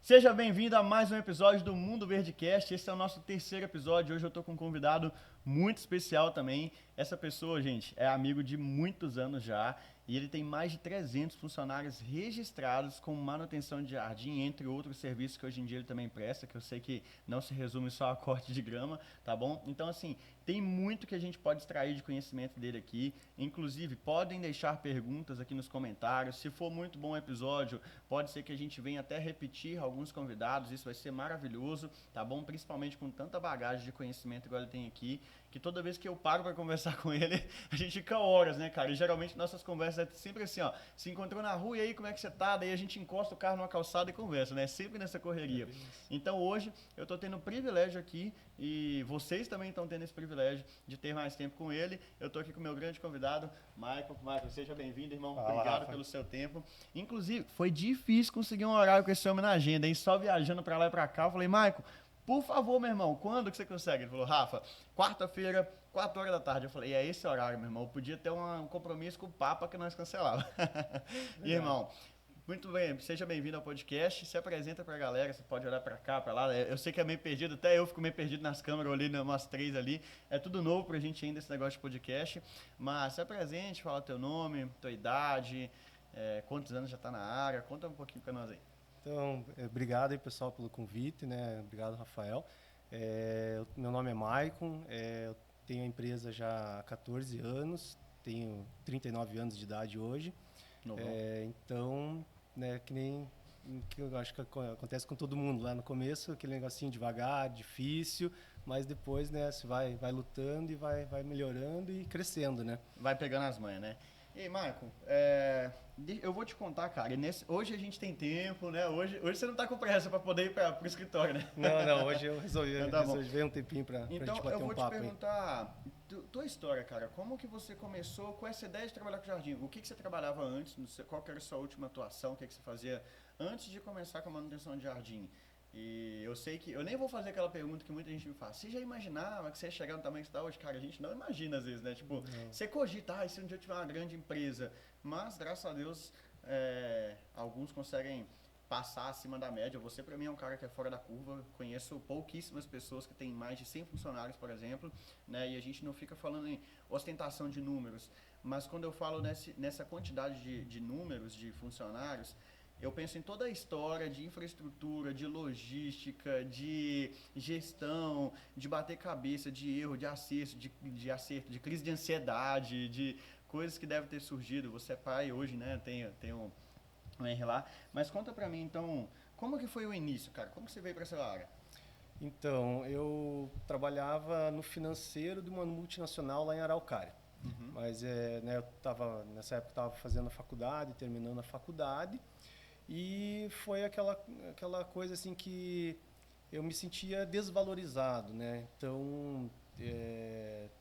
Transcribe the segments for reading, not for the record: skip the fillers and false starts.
Seja bem-vindo a mais um episódio do Mundo Verdecast. Esse é o nosso terceiro episódio. Hoje eu tô com um convidado muito especial também. Essa pessoa, gente, é amigo de muitos anos já e ele tem mais de 300 funcionários registrados com manutenção de jardim, entre outros serviços que hoje em dia ele também presta, que eu sei que não se resume só a corte de grama, tá bom? Então, assim, tem muito que a gente pode extrair de conhecimento dele aqui. Inclusive, podem deixar perguntas aqui nos comentários. Se for muito bom o episódio, pode ser que a gente venha até repetir alguns convidados. Isso vai ser maravilhoso, tá bom? Principalmente com tanta bagagem de conhecimento igual ele tem aqui, que toda vez que eu paro para conversar com ele, a gente fica horas, né, cara? E geralmente nossas conversas é sempre assim, ó. Se encontrou na rua, e aí, como é que você tá? Daí a gente encosta o carro numa calçada e conversa, né? Sempre nessa correria. Então hoje eu tô tendo o privilégio aqui, e vocês também estão tendo esse privilégio de ter mais tempo com ele. Eu tô aqui com o meu grande convidado, Michael. Michael, seja bem-vindo, irmão. Fala, Obrigado Rafa. pelo seu tempo. Inclusive, foi difícil conseguir um horário com esse homem na agenda, hein? Só viajando pra lá e pra cá. Eu falei, Michael, por favor, meu irmão, quando que você consegue? Ele falou, Rafa, quarta-feira, 4 horas da tarde. Eu falei, é esse horário, meu irmão. Eu podia ter um compromisso com o Papa que nós cancelava. E, irmão, muito bem, seja bem-vindo ao podcast. Se apresenta pra galera, você pode olhar pra cá, pra lá. Eu sei que é meio perdido, até eu fico meio perdido nas câmeras, ali, umas três ali. É tudo novo pra gente ainda esse negócio de podcast. Mas se apresente, fala teu nome, tua idade, quantos anos já tá na área. Conta um pouquinho pra nós aí. Então, obrigado aí, pessoal, pelo convite, né? Obrigado, Rafael. Meu nome é Maicon, eu tenho a empresa já há 14 anos, tenho 39 anos de idade hoje. Novão. Então, né, que eu acho que acontece com todo mundo lá no começo, aquele negocinho devagar, difícil, mas depois, né, você vai lutando e vai melhorando e crescendo, né? Vai pegando as manhas, né? E aí, Michael, eu vou te contar, cara, hoje a gente tem tempo, né? Hoje você não tá com pressa pra poder ir pro escritório, né? Não, hoje eu resolvi Tá ver um tempinho pra então, gente bater eu vou um te papo aí. perguntar, tua história, cara, como que você começou com essa ideia de trabalhar com jardim? O que você trabalhava antes? Qual que era a sua última atuação? O que você fazia antes de começar com a manutenção de jardim? E eu sei que, eu nem vou fazer aquela pergunta que muita gente me faz, você já imaginava que você ia chegar no tamanho que você está hoje? Cara, a gente não imagina às vezes, né? Tipo, você cogita, se um dia eu tiver uma grande empresa, mas graças a Deus, alguns conseguem passar acima da média. Você, pra mim, é um cara que é fora da curva. Conheço pouquíssimas pessoas que têm mais de 100 funcionários, por exemplo, né? E a gente não fica falando em ostentação de números, mas quando eu falo nessa quantidade de números, de funcionários, eu penso em toda a história de infraestrutura, de logística, de gestão, de bater cabeça, de erro, de acerto, de crise de ansiedade, de coisas que devem ter surgido. Você é pai hoje, né? Tem um R lá. Mas conta pra mim, então, como que foi o início, cara? Como que você veio pra essa área? Então, eu trabalhava no financeiro de uma multinacional lá em Araucária. Uhum. Mas né, nessa época eu estava fazendo a faculdade, terminando a faculdade, e foi aquela coisa assim que eu me sentia desvalorizado, né? Então,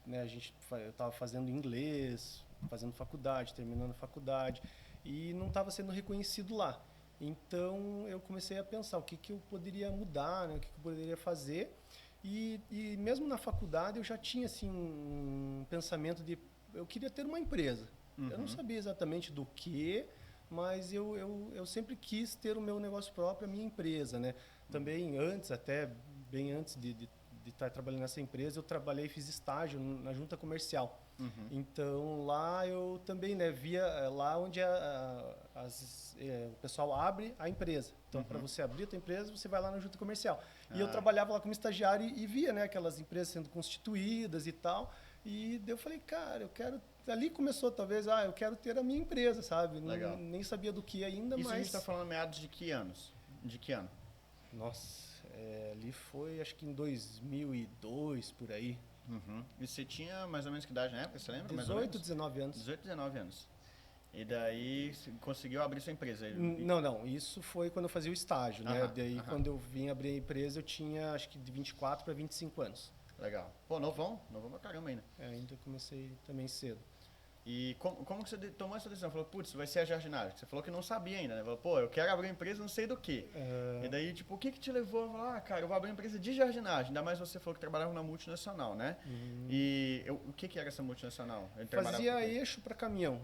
né, eu estava fazendo inglês, fazendo faculdade, terminando a faculdade, e não estava sendo reconhecido lá. Então eu comecei a pensar o que eu poderia mudar, né? O que eu poderia fazer. E mesmo na faculdade eu já tinha assim, um pensamento de eu queria ter uma empresa. Uhum. Eu não sabia exatamente do que, mas eu sempre quis ter o meu negócio próprio, a minha empresa, né? Também antes, até bem antes de estar trabalhando nessa empresa, eu trabalhei e fiz estágio na junta comercial. Uhum. Então lá eu também, né, via lá onde o pessoal abre a empresa. Então para você abrir a tua empresa, você vai lá na junta comercial. E eu trabalhava lá como estagiário e via, né, aquelas empresas sendo constituídas e tal. E daí eu falei, cara, eu quero. Ali começou talvez, eu quero ter a minha empresa, sabe? Legal. Nem sabia do que ainda, Isso mas. a gente tá falando meados de que anos? De que ano? Nossa, ali foi acho que em 2002 por aí. Uhum. E você tinha mais ou menos que idade na época, você lembra? 18, 19 anos. 18, 19 anos. E daí você conseguiu abrir sua empresa? Não, isso foi quando eu fazia o estágio, né? Daí quando eu vim abrir a empresa eu tinha acho que de 24 para 25 anos. Legal. Pô, novão pra caramba ainda. Ainda comecei também cedo. E como que você tomou essa decisão? Falou, putz, vai ser a jardinagem. Você falou que não sabia ainda, né? Falou, pô, eu quero abrir uma empresa, não sei do que. E daí, tipo, o que te levou a falar, cara, eu vou abrir uma empresa de jardinagem? Ainda mais você falou que trabalhava numa multinacional, né? E o que era essa multinacional? Fazia eixo para caminhão.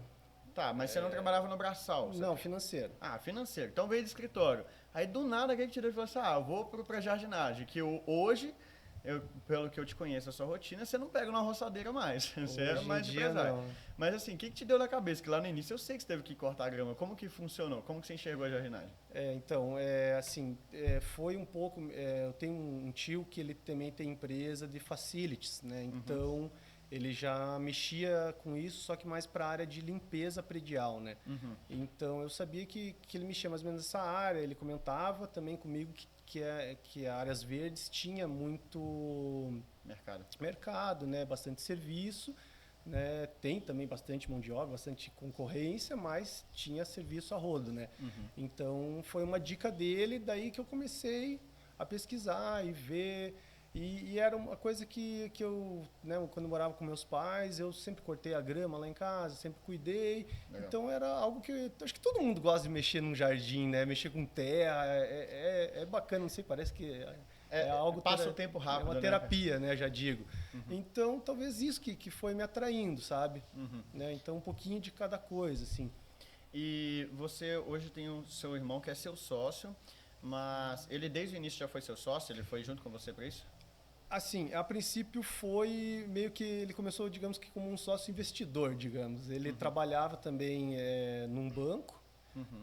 Tá, mas você não trabalhava no braçal? Não, financeiro. Ah, financeiro. Então veio de escritório. Aí do nada alguém te deu e falou assim, eu vou pra jardinagem, que hoje, pelo que eu te conheço, a sua rotina, você não pega uma roçadeira mais. Você era Hoje em mais dia, empresário. não. Mas assim, o que te deu na cabeça? Que lá no início eu sei que você teve que cortar a grama. Como que funcionou? Como que você enxergou a jardinagem? Então, assim, foi um pouco... eu tenho um tio que ele também tem empresa de facilities, né? Então, ele já mexia com isso, só que mais para a área de limpeza predial, né? Então, eu sabia que ele mexia mais ou menos nessa área. Ele comentava também comigo que a Áreas Verdes tinha muito mercado, né? Bastante serviço, né? Tem também bastante mão de obra, bastante concorrência, mas tinha serviço a rodo, né? Então, foi uma dica dele, daí que eu comecei a pesquisar e ver. E era uma coisa que eu, né, quando eu morava com meus pais, eu sempre cortei a grama lá em casa, sempre cuidei. Legal. Então, era algo que acho que todo mundo gosta de mexer num jardim, né? Mexer com terra, é bacana, não sei, parece que é algo... Passa o tempo rápido, é uma terapia, né? Já digo. Então, talvez isso que foi me atraindo, sabe? Né? Então, um pouquinho de cada coisa, assim. E você hoje tem o seu irmão que é seu sócio, mas ele desde o início já foi seu sócio? Ele foi junto com você para isso? Assim, a princípio foi meio que ele começou, digamos que como um sócio investidor, digamos. Ele trabalhava também num banco,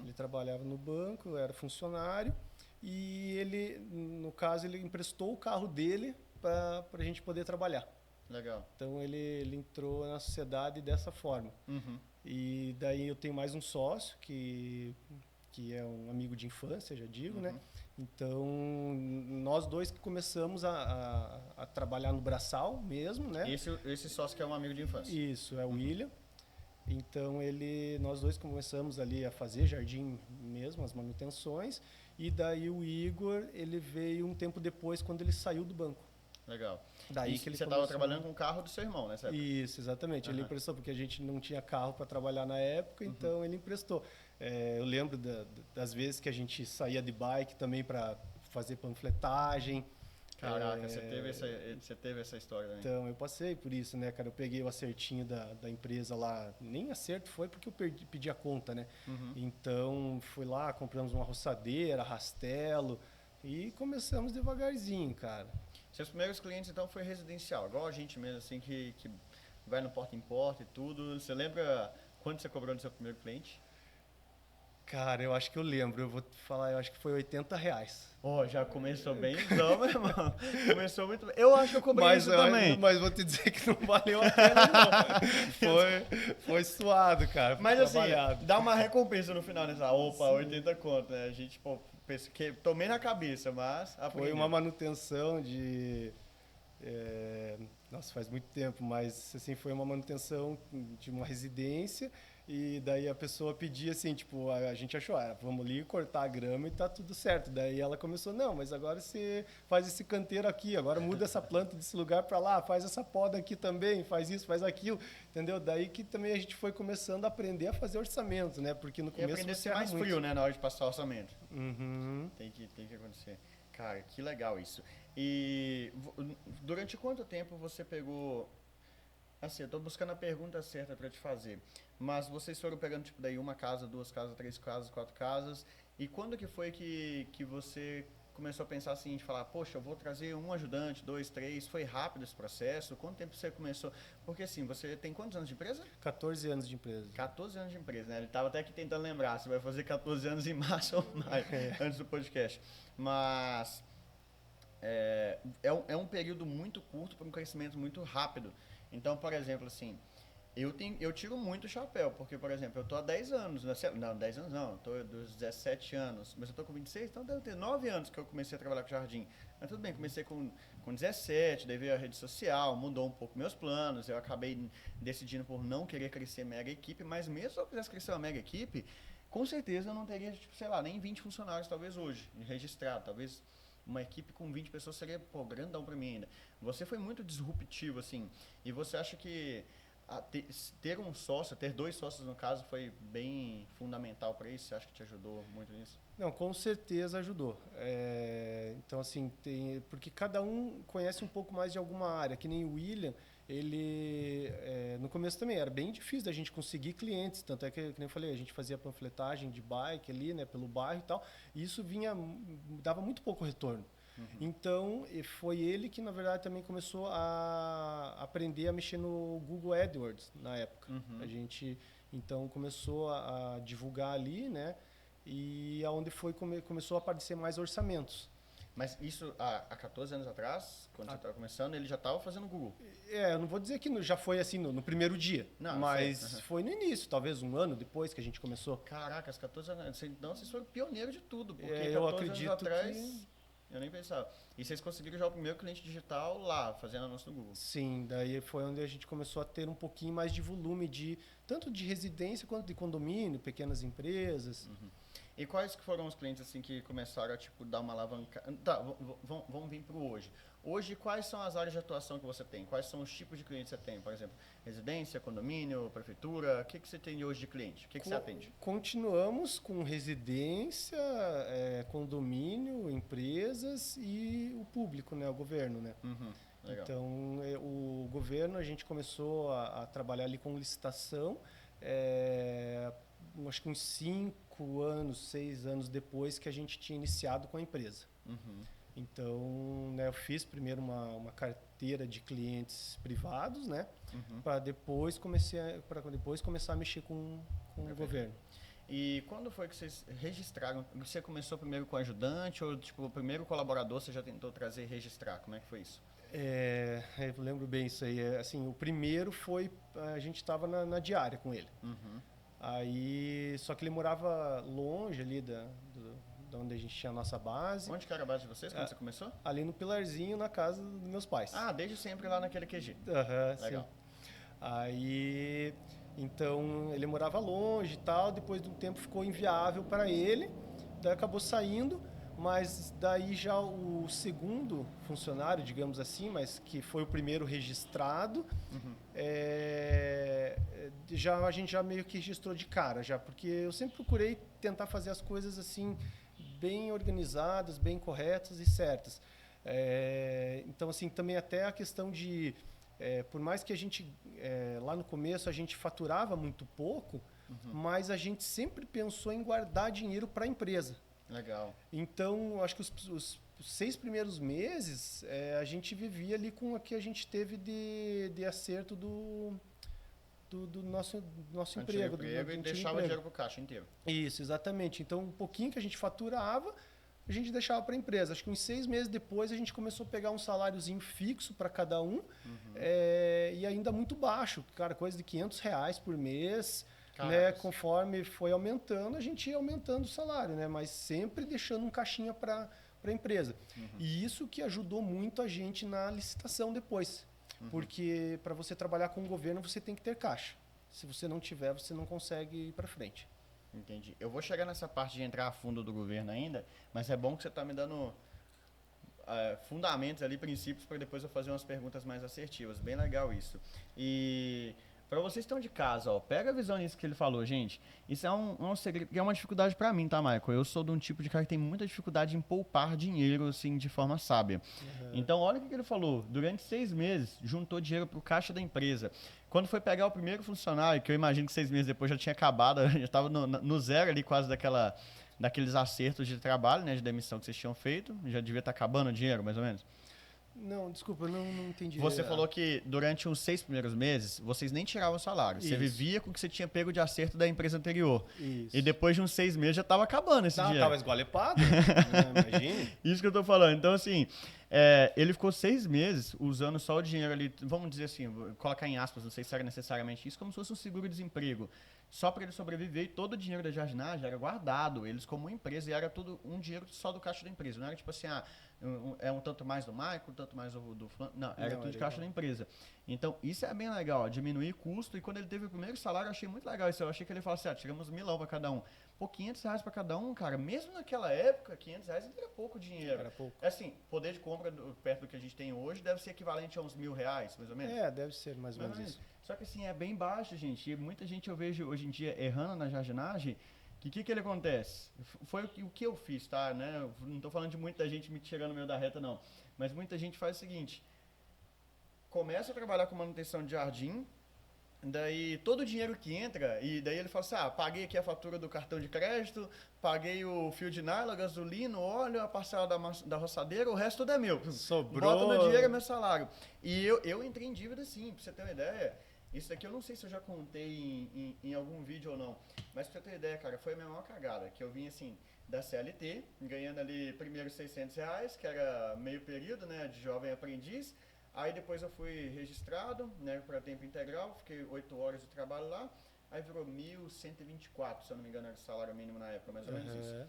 ele trabalhava no banco, era funcionário, e ele, no caso, ele emprestou o carro dele para a gente poder trabalhar. Legal. Então ele entrou na sociedade dessa forma. E daí eu tenho mais um sócio que é um amigo de infância, já digo, né? Então, nós dois que começamos a trabalhar no braçal mesmo, né? Esse sócio que é um amigo de infância? Isso, é o William. Então, nós dois começamos ali a fazer jardim mesmo, as manutenções. E daí o Igor, ele veio um tempo depois, quando ele saiu do banco. Legal. Daí que ele você estava trabalhando com o carro do seu irmão, né? Isso, exatamente. Ele emprestou, porque a gente não tinha carro para trabalhar na época, então ele emprestou. Eu lembro das vezes que a gente saía de bike também para fazer panfletagem. Caraca, você teve essa história também. Então, eu passei por isso, né, cara? Eu peguei o acertinho da empresa lá. Nem acerto foi porque eu pedi a conta, né? Então, fui lá, compramos uma roçadeira, rastelo e começamos devagarzinho, cara. Seus primeiros clientes, então, foi residencial, igual a gente mesmo, assim, que vai no porta em porta e tudo. Você lembra quanto você cobrou do seu primeiro cliente? Cara, eu acho que eu lembro. Eu vou te falar, eu acho que foi R$80. Já começou bem, então, meu irmão. Começou muito bem. Eu acho que eu cobrei isso também. Mas vou te dizer que não valeu a pena, não. Foi suado, cara. Mas assim, dá uma recompensa no final, né? 80 conto, né? A gente, que tomei na cabeça, mas... Foi uma manutenção de... nossa, faz muito tempo, mas assim, foi uma manutenção de uma residência e daí a pessoa pedia assim, tipo, a gente achou, vamos ali cortar a grama e tá tudo certo. Daí ela começou, não, mas agora você faz esse canteiro aqui, agora muda essa planta desse lugar para lá, faz essa poda aqui também, faz isso, faz aquilo, entendeu? Daí que também a gente foi começando a aprender a fazer orçamento, né? Porque no começo e aprender a ser mais frio, né, na hora de passar o orçamento. Tem que acontecer. Cara, que legal isso. E durante quanto tempo você pegou... Assim, eu tô buscando a pergunta certa para te fazer. Mas vocês foram pegando, tipo, daí uma casa, duas casas, três casas, quatro casas. E quando que foi que você começou a pensar assim, de falar, poxa, eu vou trazer um ajudante, dois, três. Foi rápido esse processo? Quanto tempo você começou? Porque assim, você tem quantos anos de empresa? 14 anos de empresa. 14 anos de empresa, né? Ele tava até aqui tentando lembrar, você vai fazer 14 anos em março ou maio, antes do podcast. Mas... É um período muito curto para um crescimento muito rápido. Então, por exemplo, assim, eu tiro muito chapéu, porque, por exemplo, eu tô há 10 anos, não, 10 anos não, eu tô dos 17 anos, mas eu tô com 26, então deve ter 9 anos que eu comecei a trabalhar com jardim. Mas tudo bem, comecei com 17, daí veio a rede social, mudou um pouco meus planos, eu acabei decidindo por não querer crescer mega equipe, mas mesmo se eu quisesse crescer uma mega equipe, com certeza eu não teria, tipo, sei lá, nem 20 funcionários talvez hoje, registrado, talvez... Uma equipe com 20 pessoas seria, grandão pra mim ainda. Você foi muito disruptivo, assim. E você acha que ter um sócio, ter dois sócios no caso, foi bem fundamental para isso? Você acha que te ajudou muito nisso? Não, com certeza ajudou. Então, assim, porque cada um conhece um pouco mais de alguma área. Que nem o William, ele, no começo também, era bem difícil da gente conseguir clientes, tanto é que nem eu falei, a gente fazia panfletagem de bike ali, né, pelo bairro e tal, e isso dava muito pouco retorno. Então, foi ele que, na verdade, também começou a aprender a mexer no Google AdWords, na época. A gente, então, começou a divulgar ali, né, e aonde começou a aparecer mais orçamentos. Mas isso há 14 anos atrás, quando você estava começando, ele já estava fazendo Google? Eu não vou dizer que já foi assim no primeiro dia, não, mas foi no início, talvez um ano depois que a gente começou. Caraca, as 14 anos, então vocês foram pioneiros de tudo, porque eu 14 acredito anos atrás, eu nem pensava. E vocês conseguiram já o primeiro cliente digital lá, fazendo anúncio no Google? Sim, daí foi onde a gente começou a ter um pouquinho mais de volume, tanto de residência quanto de condomínio, pequenas empresas. E quais que foram os clientes assim que começaram a tipo dar uma alavanca? Tá, vamos vir para o hoje. Hoje, quais são as áreas de atuação que você tem? Quais são os tipos de clientes que você tem? Por exemplo, residência, condomínio, prefeitura? O que você tem hoje de cliente? O que você atende? Continuamos com residência, condomínio, empresas e o público, né, o governo, né? Legal. Então, o governo, a gente começou a trabalhar ali com licitação, acho que uns 5 anos, 6 anos depois que a gente tinha iniciado com a empresa. Então, né, eu fiz primeiro uma carteira de clientes privados, né, para depois começar a mexer com o governo. E quando foi que vocês registraram? Você começou primeiro com ajudante ou tipo o primeiro colaborador você já tentou trazer e registrar? Como é que foi isso? Eu lembro bem isso aí. Assim, o primeiro foi, a gente estava na diária com ele. Aí, só que ele morava longe ali da onde a gente tinha a nossa base. Onde que era a base de vocês quando você começou? Ali no Pilarzinho, na casa dos meus pais. Ah, desde sempre lá naquele QG. Legal. Sim. Aí, então, ele morava longe e tal, depois de um tempo ficou inviável para ele, daí acabou saindo, mas daí já o segundo funcionário, digamos assim, mas que foi o primeiro registrado, a gente já meio que registrou de cara, já, porque eu sempre procurei tentar fazer as coisas assim, bem organizadas, bem corretas e certas. Então, assim, também até a questão de, por mais que a gente, lá no começo, a gente faturava muito pouco, mas a gente sempre pensou em guardar dinheiro para a empresa. Legal. Então, acho que os 6 primeiros meses, a gente vivia ali com o que a gente teve de acerto do nosso emprego. E deixava o dinheiro para o caixa inteiro. Isso, exatamente. Então, um pouquinho que a gente faturava, a gente deixava para a empresa. Acho que uns 6 meses depois, a gente começou a pegar um saláriozinho fixo para cada um, e ainda muito baixo, cara, coisa de R$500 por mês. Né, conforme foi aumentando, a gente ia aumentando o salário, né, mas sempre deixando um caixinha para a empresa. E isso que ajudou muito a gente na licitação depois. Porque para você trabalhar com o governo, você tem que ter caixa. Se você não tiver, você não consegue ir para frente. Entendi. Eu vou chegar nessa parte de entrar a fundo do governo ainda, mas é bom que você está me dando fundamentos ali, princípios, para depois eu fazer umas perguntas mais assertivas. Bem legal isso. E para vocês que estão de casa, ó, pega a visão nisso que ele falou, gente. Isso é um segredo, é uma dificuldade para mim, tá, Michael? Eu sou de um tipo de cara que tem muita dificuldade em poupar dinheiro, assim, de forma sábia. Então, olha o que ele falou. Durante 6 meses, juntou dinheiro pro caixa da empresa. Quando foi pegar o primeiro funcionário, que eu imagino que 6 meses depois já tinha acabado, já estava no zero ali, quase daqueles acertos de trabalho, né, de demissão que vocês tinham feito. Já devia estar acabando o dinheiro, mais ou menos. Não, desculpa, eu não entendi. Você falou que durante os 6 primeiros meses, vocês nem tiravam o salário. Isso. Você vivia com o que você tinha pego de acerto da empresa anterior. Isso. E depois de uns 6 meses já estava acabando esse dinheiro. Estava esgualepado, imagine. Isso que eu estou falando. Então, assim, ele ficou 6 meses usando só o dinheiro ali, vamos dizer assim, vou colocar em aspas, não sei se era necessariamente isso, como se fosse um seguro-desemprego. Só para ele sobreviver, e todo o dinheiro da jardinagem era guardado, eles como empresa, e era tudo um dinheiro só do caixa da empresa. Não era tipo assim, um tanto mais do Michael, um tanto mais do fulano. Não, era tudo de caixa da empresa. Então, isso é bem legal, ó, diminuir custo. E quando ele teve o primeiro salário, eu achei muito legal isso. Eu achei que ele falou assim, tiramos R$1.000 para cada um. Pô, R$500 para cada um, cara, mesmo naquela época, R$500 era pouco dinheiro. Era pouco. Assim, poder de compra perto do que a gente tem hoje deve ser equivalente a uns R$1.000, mais ou menos? Deve ser mais ou menos isso. Só que assim, é bem baixo, gente. E muita gente eu vejo hoje em dia errando na jardinagem. O que ele acontece? Foi o que eu fiz, tá? Né? Eu não tô falando de muita gente me tirando no meio da reta, não. Mas muita gente faz o seguinte. começa a trabalhar com manutenção de jardim, daí todo o dinheiro que entra, e daí ele fala assim, paguei aqui a fatura do cartão de crédito, paguei o fio de nylon, a gasolina, o óleo, a parcela da roçadeira, o resto tudo é meu. Sobrou. Bota no dinheiro, é meu salário. E eu entrei em dívida sim, pra você ter uma ideia. Isso daqui eu não sei se eu já contei em algum vídeo ou não, mas pra você ter uma ideia, cara, foi a minha maior cagada, que eu vim assim, da CLT, ganhando ali primeiro R$ 600, que era meio período, né, de jovem aprendiz. Aí depois eu fui registrado, né, para tempo integral, fiquei 8 horas de trabalho lá, aí virou 1.124, se eu não me engano era o salário mínimo na época, mais ou menos isso.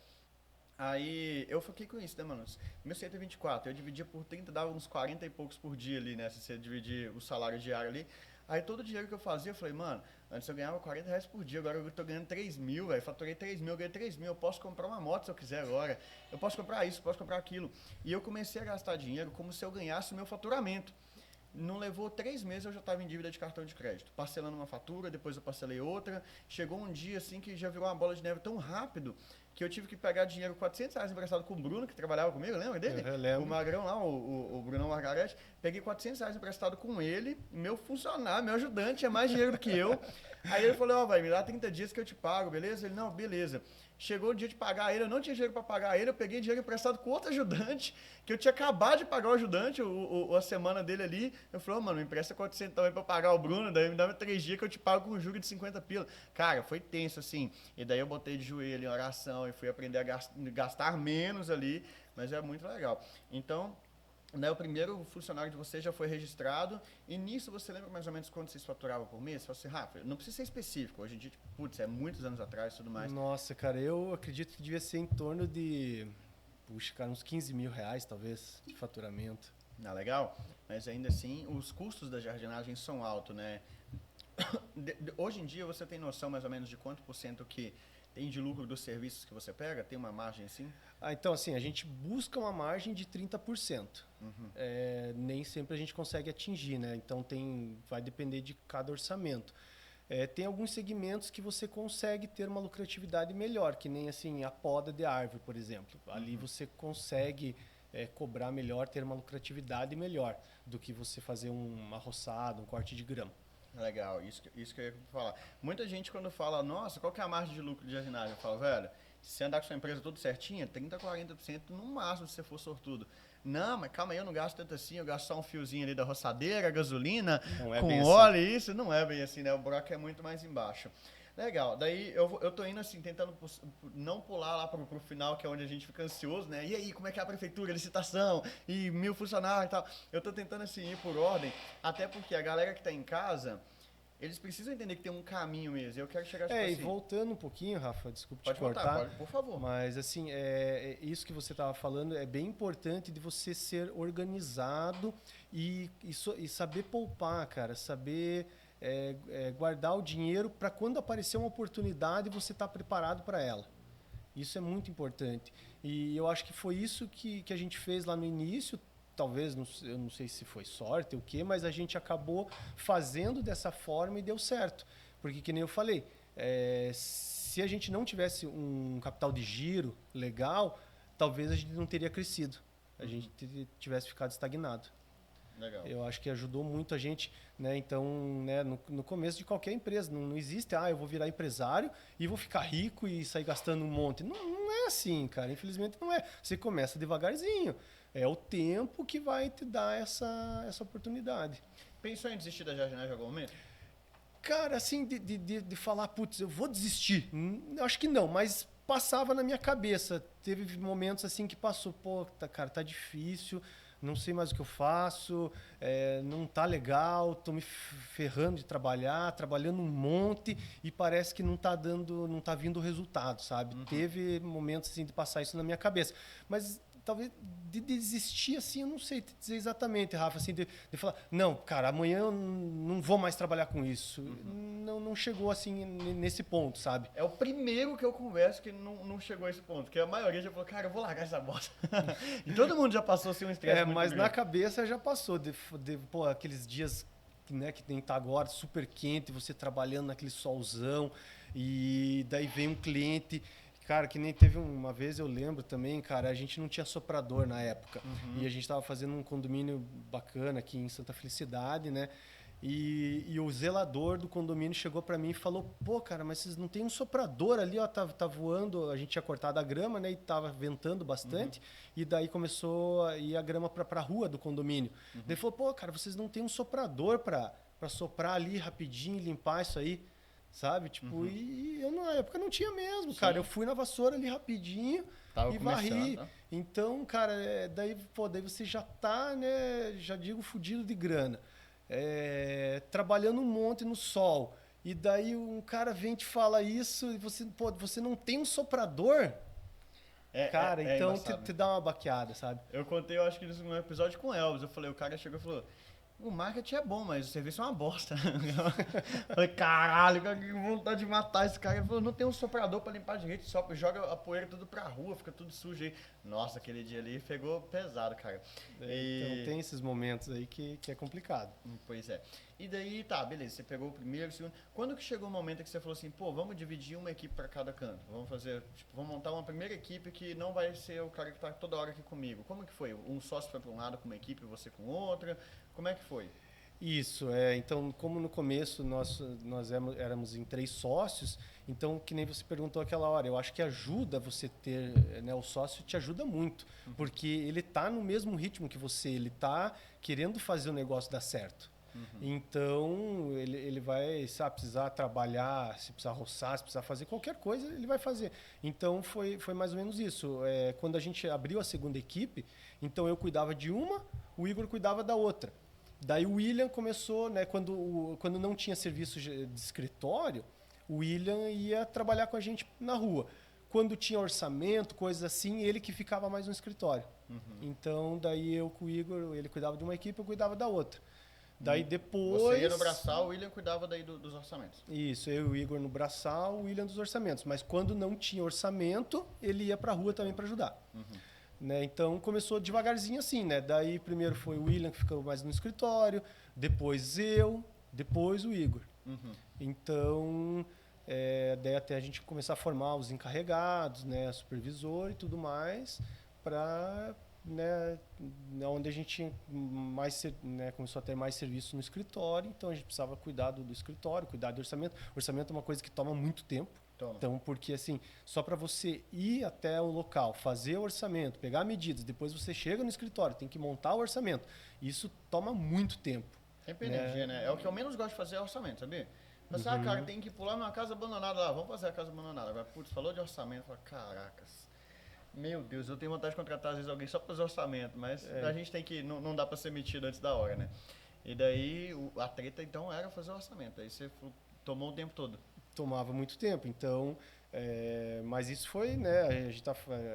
Aí eu fiquei com isso, né, mano? 1.124, eu dividia por 30, dava uns 40 e poucos por dia ali, né, se você dividir o salário diário ali. Aí todo o dinheiro que eu fazia, eu falei, mano, antes eu ganhava R$ 40 por dia, agora eu tô ganhando 3 mil, velho. Faturei 3 mil, ganhei 3 mil, eu posso comprar uma moto se eu quiser agora. Eu posso comprar isso, posso comprar aquilo. E eu comecei a gastar dinheiro como se eu ganhasse o meu faturamento. Não levou 3 meses, eu já estava em dívida de cartão de crédito. Parcelando uma fatura, depois eu parcelei outra. Chegou um dia assim que já virou uma bola de neve tão rápido que eu tive que pegar dinheiro, R$ 400 emprestado com o Bruno, que trabalhava comigo, lembra dele? Eu lembro. O Magrão lá, o Brunão Margarete. Peguei R$ 400 emprestado com ele, meu funcionário, meu ajudante, é mais dinheiro do que eu. Aí ele falou, vai, me dá 30 dias que eu te pago, beleza? Ele, não, beleza. Chegou o dia de pagar ele, eu não tinha dinheiro para pagar ele, eu peguei dinheiro emprestado com outro ajudante, que eu tinha acabado de pagar o ajudante, a semana dele ali. Eu falei, mano, me empresta 400 também para pagar o Bruno, daí me dá 3 dias que eu te pago com um juro de 50 pila. Cara, foi tenso assim. E daí eu botei de joelho em oração e fui aprender a gastar menos ali, mas é muito legal. Então, né, o primeiro funcionário de vocês já foi registrado, e nisso você lembra mais ou menos quanto vocês faturavam por mês? Você falou assim, Rafa, não precisa ser específico, hoje em dia, tipo, putz, é muitos anos atrás e tudo mais. Nossa, cara, eu acredito que devia ser em torno de, puxa, cara, uns R$ 15.000, talvez, de faturamento. Legal? Mas ainda assim, os custos da jardinagem são altos, né? Hoje em dia, você tem noção mais ou menos de quanto por cento que tem de lucro dos serviços que você pega? Tem uma margem assim? Então, assim, a gente busca uma margem de 30%. Uhum. Nem sempre a gente consegue atingir, né? Então, vai depender de cada orçamento. Tem alguns segmentos que você consegue ter uma lucratividade melhor, que nem assim a poda de árvore, por exemplo. Ali você consegue cobrar melhor, ter uma lucratividade melhor do que você fazer uma roçada, um corte de grama. Legal, isso que eu ia falar. Muita gente quando fala, nossa, qual que é a margem de lucro de jardinagem? Eu falo, velho, se você andar com sua empresa tudo certinha, 30%, 40% no máximo se você for sortudo. Não, mas calma aí, eu não gasto tanto assim, eu gasto só um fiozinho ali da roçadeira, gasolina, com óleo, assim. Isso não é bem assim, né? O buraco é muito mais embaixo. Legal, daí eu tô indo assim, tentando não pular lá pro final, que é onde a gente fica ansioso, né? E aí, como é que é a prefeitura, licitação, e 1.000 funcionários e tal. Eu tô tentando assim ir por ordem, até porque a galera que tá em casa, eles precisam entender que tem um caminho mesmo. Eu quero chegar tipo assim. E voltando um pouquinho, Rafa, desculpa pode te cortar. Voltar, pode, por favor. Mas assim, isso que você estava falando é bem importante de você ser organizado e saber poupar, cara, saber guardar o dinheiro para quando aparecer uma oportunidade você estar preparado para ela. Isso é muito importante. E eu acho que foi isso que a gente fez lá no início. Talvez, eu não sei se foi sorte ou o quê, mas a gente acabou fazendo dessa forma e deu certo. Porque, que nem eu falei, se a gente não tivesse um capital de giro legal, talvez a gente não teria crescido. A gente tivesse ficado estagnado. Legal. Eu acho que ajudou muito a gente, né? Então, né, no começo de qualquer empresa, não existe, eu vou virar empresário e vou ficar rico e sair gastando um monte. Não é assim, cara. Infelizmente não é. Você começa devagarzinho. É o tempo que vai te dar essa oportunidade. Pensou em desistir da jardinagem em algum momento? Cara, assim, de falar, putz, eu vou desistir. Acho que não, mas passava na minha cabeça. Teve momentos assim que passou, cara, tá difícil, não sei mais o que eu faço, não tá legal, tô me ferrando de trabalhar, trabalhando um monte e parece que não tá vindo o resultado, sabe? Teve momentos assim de passar isso na minha cabeça. Mas talvez de desistir, assim, eu não sei te dizer exatamente, Rafa, assim, de falar, não, cara, amanhã eu não vou mais trabalhar com isso. Não chegou, assim, nesse ponto, sabe? É o primeiro que eu converso que não chegou a esse ponto, que a maioria já falou, cara, eu vou largar essa bosta. E todo mundo já passou, assim, um estresse muito mas grande. Na cabeça já passou, aqueles dias, né, que tem que estar agora super quente, você trabalhando naquele solzão, e daí vem um cliente. Cara, que nem teve uma vez, eu lembro também, cara, a gente não tinha soprador na época. E a gente tava fazendo um condomínio bacana aqui em Santa Felicidade, né? E o zelador do condomínio chegou para mim e falou: pô, cara, mas vocês não tem um soprador ali, ó, tá voando. A gente tinha cortado a grama, né? E tava ventando bastante. E daí começou a ir a grama pra rua do condomínio. Daí ele falou: pô, cara, vocês não tem um soprador pra soprar ali rapidinho e limpar isso aí, sabe? Tipo, e eu na época não tinha mesmo, Sim. cara. Eu fui na vassoura ali rapidinho Tava e varri. começando. Então, cara, daí você já tá, né? Já digo, fudido de grana. Trabalhando um monte no sol. E daí um cara vem e te fala isso e você não tem um soprador? Cara, então te dá uma baqueada, sabe? Eu contei, eu acho que no episódio com o Elvis, eu falei, o cara chegou e falou: o marketing é bom, mas o serviço é uma bosta. Eu falei, caralho, que vontade de matar esse cara. Ele falou, não tem um soprador pra limpar direito, joga a poeira tudo pra rua, fica tudo sujo aí. Nossa, aquele dia ali pegou pesado, cara. Então tem esses momentos aí que é complicado. Pois é. E daí, tá, beleza, você pegou o primeiro, o segundo. Quando que chegou o momento que você falou assim, pô, vamos dividir uma equipe pra cada canto? Vamos montar uma primeira equipe que não vai ser o cara que tá toda hora aqui comigo. Como que foi? Um sócio foi pra um lado com uma equipe, você com outra? Como é que foi? Isso, então, como no começo nós éramos em 3 sócios, então, que nem você perguntou aquela hora, eu acho que ajuda você ter, né, o sócio te ajuda muito, porque ele tá no mesmo ritmo que você, ele tá querendo fazer o negócio dar certo. Então, ele vai, sabe, precisar trabalhar, se precisar roçar, se precisar fazer qualquer coisa, ele vai fazer. Então, foi mais ou menos isso. Quando a gente abriu a segunda equipe, então eu cuidava de uma, o Igor cuidava da outra. Daí o William começou, né, quando não tinha serviço de escritório, o William ia trabalhar com a gente na rua. Quando tinha orçamento, coisas assim, ele que ficava mais no escritório. Então, daí eu com o Igor, ele cuidava de uma equipe, eu cuidava da outra. Daí depois... Você ia no braçal, o William cuidava daí dos orçamentos. Isso, eu e o Igor no braçal, o William dos orçamentos. Mas quando não tinha orçamento, ele ia pra rua também para ajudar. Né? Então começou devagarzinho assim, né? Daí primeiro foi o William que ficou mais no escritório, depois eu, depois o Igor. Então, daí até a gente começar a formar os encarregados, né? Supervisor e tudo mais, para, né, onde a gente começou a ter mais serviço no escritório, então a gente precisava cuidar do escritório, cuidar do orçamento. O orçamento é uma coisa que toma muito tempo. Então, porque assim, só para você ir até o local, fazer o orçamento, pegar medidas, depois você chega no escritório, tem que montar o orçamento. Isso toma muito tempo. Tempo e energia, né? É o que eu menos gosto de fazer, é orçamento, sabia? Mas, cara, tem que pular numa casa abandonada lá, vamos fazer a casa abandonada. Agora, putz, falou de orçamento, fala, caracas. Meu Deus, eu tenho vontade de contratar às vezes alguém só para fazer orçamento, mas a gente tem que, não dá para ser metido antes da hora, né? E daí, a treta então era fazer o orçamento, aí você tomou o tempo todo. Tomava muito tempo, então, mas isso foi, né,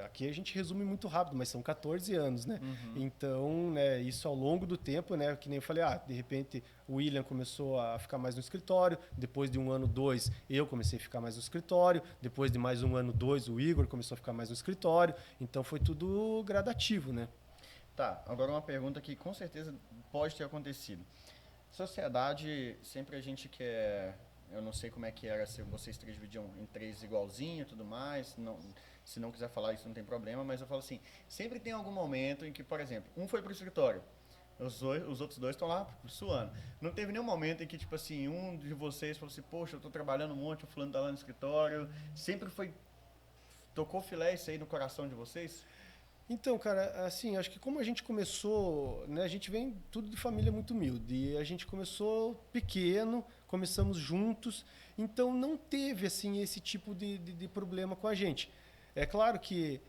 aqui a gente resume muito rápido, mas são 14 anos, né, então, né, isso ao longo do tempo, né, que nem eu falei, de repente o William começou a ficar mais no escritório, depois de 1 ano, 2, eu comecei a ficar mais no escritório, depois de mais 1 ano, 2, o Igor começou a ficar mais no escritório, então foi tudo gradativo, né. Tá, agora uma pergunta que com certeza pode ter acontecido. Sociedade, sempre a gente quer... Eu não sei como é que era se vocês 3 dividiam em 3 igualzinho e tudo mais. Não, se não quiser falar isso, não tem problema. Mas eu falo assim, sempre tem algum momento em que, por exemplo, um foi pro escritório. Os outros 2 estão lá suando. Não teve nenhum momento em que, tipo assim, um de vocês falou assim, poxa, eu tô trabalhando um monte, o fulano tá lá no escritório. Sempre foi... Tocou filé isso aí no coração de vocês? Então, cara, assim, acho que como a gente começou, né, a gente vem tudo de família muito humilde, e a gente começou pequeno, começamos juntos, então não teve, assim, esse tipo de problema com a gente. É claro que,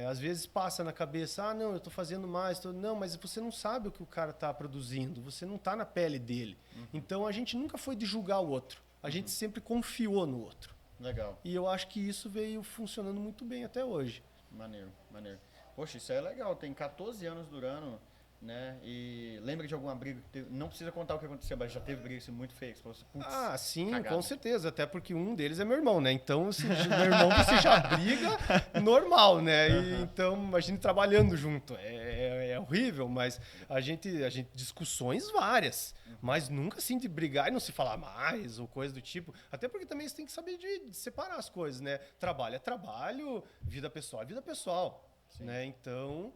às vezes passa na cabeça, não, eu estou fazendo mais, não, mas você não sabe o que o cara está produzindo, você não está na pele dele. Então a gente nunca foi de julgar o outro, a gente sempre confiou no outro. Legal. E eu acho que isso veio funcionando muito bem até hoje. Maneiro, maneiro. Poxa, isso é legal. Tem 14 anos durando né? E lembra de alguma briga que teve? Não precisa contar o que aconteceu, mas já teve briga assim, muito feia, que você falou assim, putz, Sim, cagada. com certeza. Até porque um deles é meu irmão, né? Então, se meu irmão você já briga normal, né? E, então, imagine trabalhando junto. É horrível, mas a gente discussões várias, mas nunca assim de brigar e não se falar mais ou coisa do tipo. Até porque também você tem que saber de separar as coisas, né? Trabalho é trabalho, vida pessoal é vida pessoal, né? Então,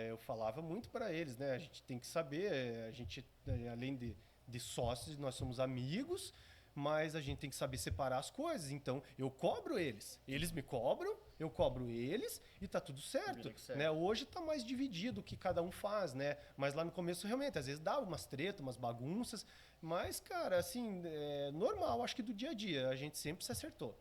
eu falava muito para eles, né? A gente tem que saber, a gente, além de sócios, nós somos amigos, mas a gente tem que saber separar as coisas. Então, eu cobro eles, eles me cobram, eu cobro eles e tá tudo certo, né? Hoje tá mais dividido o que cada um faz, né? Mas lá no começo, realmente, às vezes dava umas tretas, umas bagunças, mas, cara, assim, é normal, acho que do dia a dia, a gente sempre se acertou.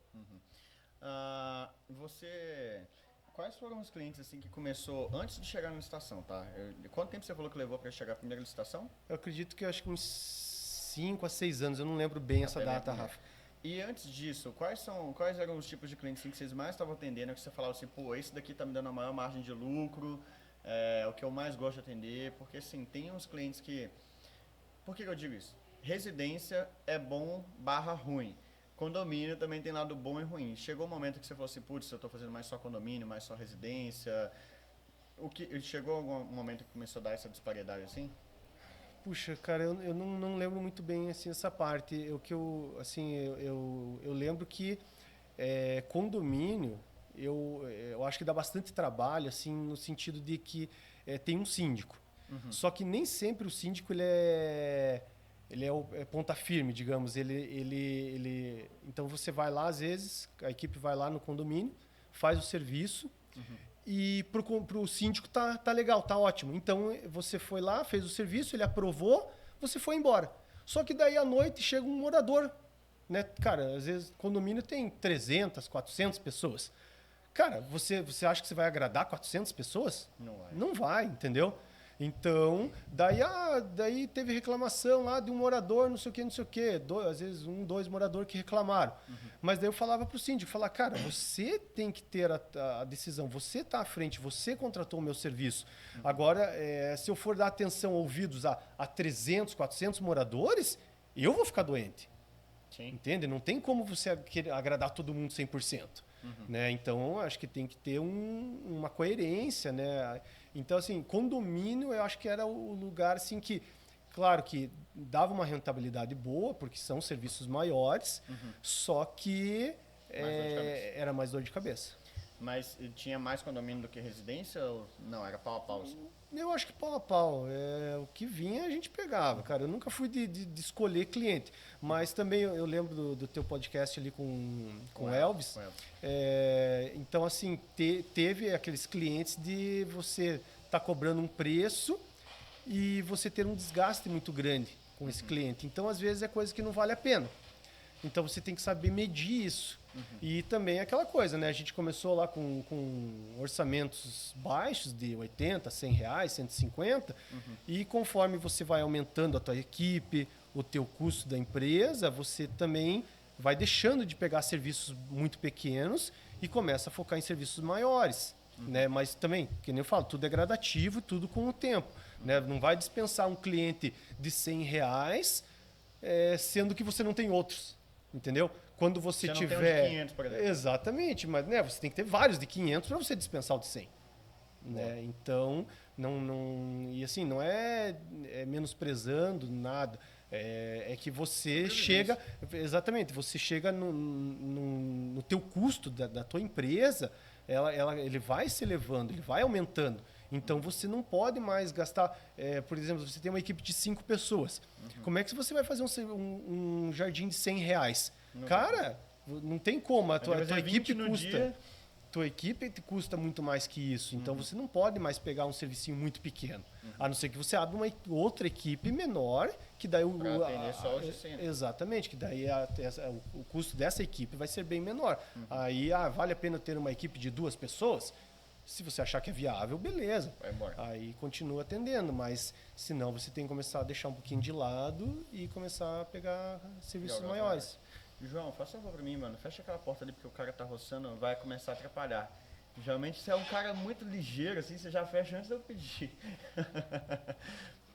Quais foram os clientes assim que começou antes de chegar na licitação, tá? Quanto tempo você falou que levou para chegar à primeira licitação? Eu acredito que acho que uns 5 a 6 anos, eu não lembro bem essa data, Rafa. E antes disso, quais eram os tipos de clientes assim, que vocês mais estavam atendendo, que você falava assim, pô, esse daqui tá me dando a maior margem de lucro, é o que eu mais gosto de atender, porque assim, tem uns clientes que... Por que eu digo isso? Residência é bom barra ruim. Condomínio também tem lado bom e ruim. Chegou um momento que você falou assim, putz, eu tô fazendo mais só condomínio, mais só residência. Chegou algum momento que começou a dar essa disparidade assim? Puxa, cara, eu não lembro muito bem assim essa parte. O que eu lembro que condomínio eu acho que dá bastante trabalho assim no sentido de que tem um síndico. Só que nem sempre o síndico ele é ponta firme, digamos. Então você vai lá às vezes, a equipe vai lá no condomínio, faz o serviço. E pro síndico tá legal, tá ótimo. Então você foi lá, fez o serviço, ele aprovou, você foi embora. Só que daí à noite chega um morador, né? Cara, às vezes condomínio tem 300, 400 pessoas. Cara, você acha que você vai agradar 400 pessoas? Não vai. Não vai, entendeu? Então, daí teve reclamação lá de um morador, não sei o quê. Às vezes, 2 moradores que reclamaram. Mas daí eu falava pro síndico, cara, você tem que ter a decisão, você está à frente, você contratou o meu serviço. Agora, se eu for dar atenção, ouvidos a 300, 400 moradores, eu vou ficar doente. Sim. Entende? Não tem como você agradar todo mundo 100%. Né? Então, acho que tem que ter uma coerência, né? Então, assim, condomínio eu acho que era o lugar assim que, claro que dava uma rentabilidade boa, porque são serviços maiores, só que era mais dor de cabeça. Mas tinha mais condomínio do que residência ou não? Era pau a pau? Assim? Eu acho que pau a pau. O que vinha a gente pegava, cara. Eu nunca fui de escolher cliente. Mas também eu lembro do teu podcast ali com o Elvis. Então, assim, teve aqueles clientes de você estar cobrando um preço e você ter um desgaste muito grande com esse cliente. Então, às vezes, é coisa que não vale a pena. Então, você tem que saber medir isso. E também aquela coisa, né? A gente começou lá com orçamentos baixos de 80, 100 reais, 150. E conforme você vai aumentando a tua equipe, o teu custo da empresa, você também vai deixando de pegar serviços muito pequenos e começa a focar em serviços maiores. Né? Mas também, que nem eu falo, tudo é gradativo, tudo com o tempo. Né? Não vai dispensar um cliente de 100 reais, sendo que você não tem outros. Entendeu? Quando você tiver... Não tem um de 500, por exemplo. Exatamente, mas né, você tem que ter vários de 500 para você dispensar o de 100. Né? Então, e assim, não é menosprezando nada. É que você chega... Exatamente, você chega no teu custo da tua empresa, ele vai se elevando, ele vai aumentando. Então, você não pode mais gastar... por exemplo, você tem uma equipe de 5 pessoas. Como é que você vai fazer um jardim de 100 reais? Cara, não tem como. A tua equipe custa... Tua equipe custa muito mais que isso. Então, você não pode mais pegar um servicinho muito pequeno. A não ser que você abra uma outra equipe menor, que daí só os de 100. Exatamente, que daí o custo dessa equipe vai ser bem menor. Aí, vale a pena ter uma equipe de 2 pessoas? Se você achar que é viável, beleza. Vai embora. Aí continua atendendo, mas se não, você tem que começar a deixar um pouquinho de lado e começar a pegar serviços maiores. João, faça um favor pra mim, mano. Fecha aquela porta ali porque o cara tá roçando, vai começar a atrapalhar. Geralmente você é um cara muito ligeiro, assim, você já fecha antes de eu pedir.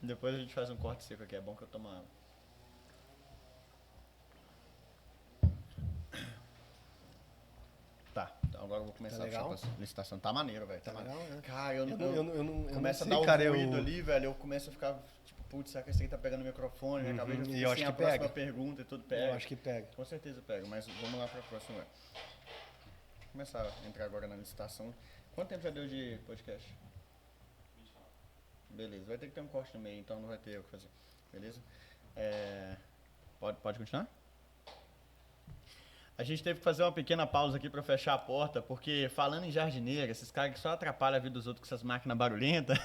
Depois a gente faz um corte seco aqui, é bom que eu tomo água. Tá, então agora eu vou começar a puxar a licitação. Tá maneiro, velho. Tá legal, né? Cara, eu não começa sei, a dar cara, o ruído ali, velho, eu começo a ficar, tipo, putz, será que esse aqui tá pegando o microfone? Minha cabeça E fica eu assim, acho a que próxima pega. pergunta e tudo pega. Eu acho que pega. Com certeza pega, mas vamos lá pra próxima. Vou começar a entrar agora na licitação. Quanto tempo já deu de podcast? 29. Beleza, vai ter que ter um corte no meio, então não vai ter o que fazer. Beleza? Pode continuar? A gente teve que fazer uma pequena pausa aqui para fechar a porta, porque falando em jardineira, esses caras que só atrapalham a vida dos outros com essas máquinas barulhentas,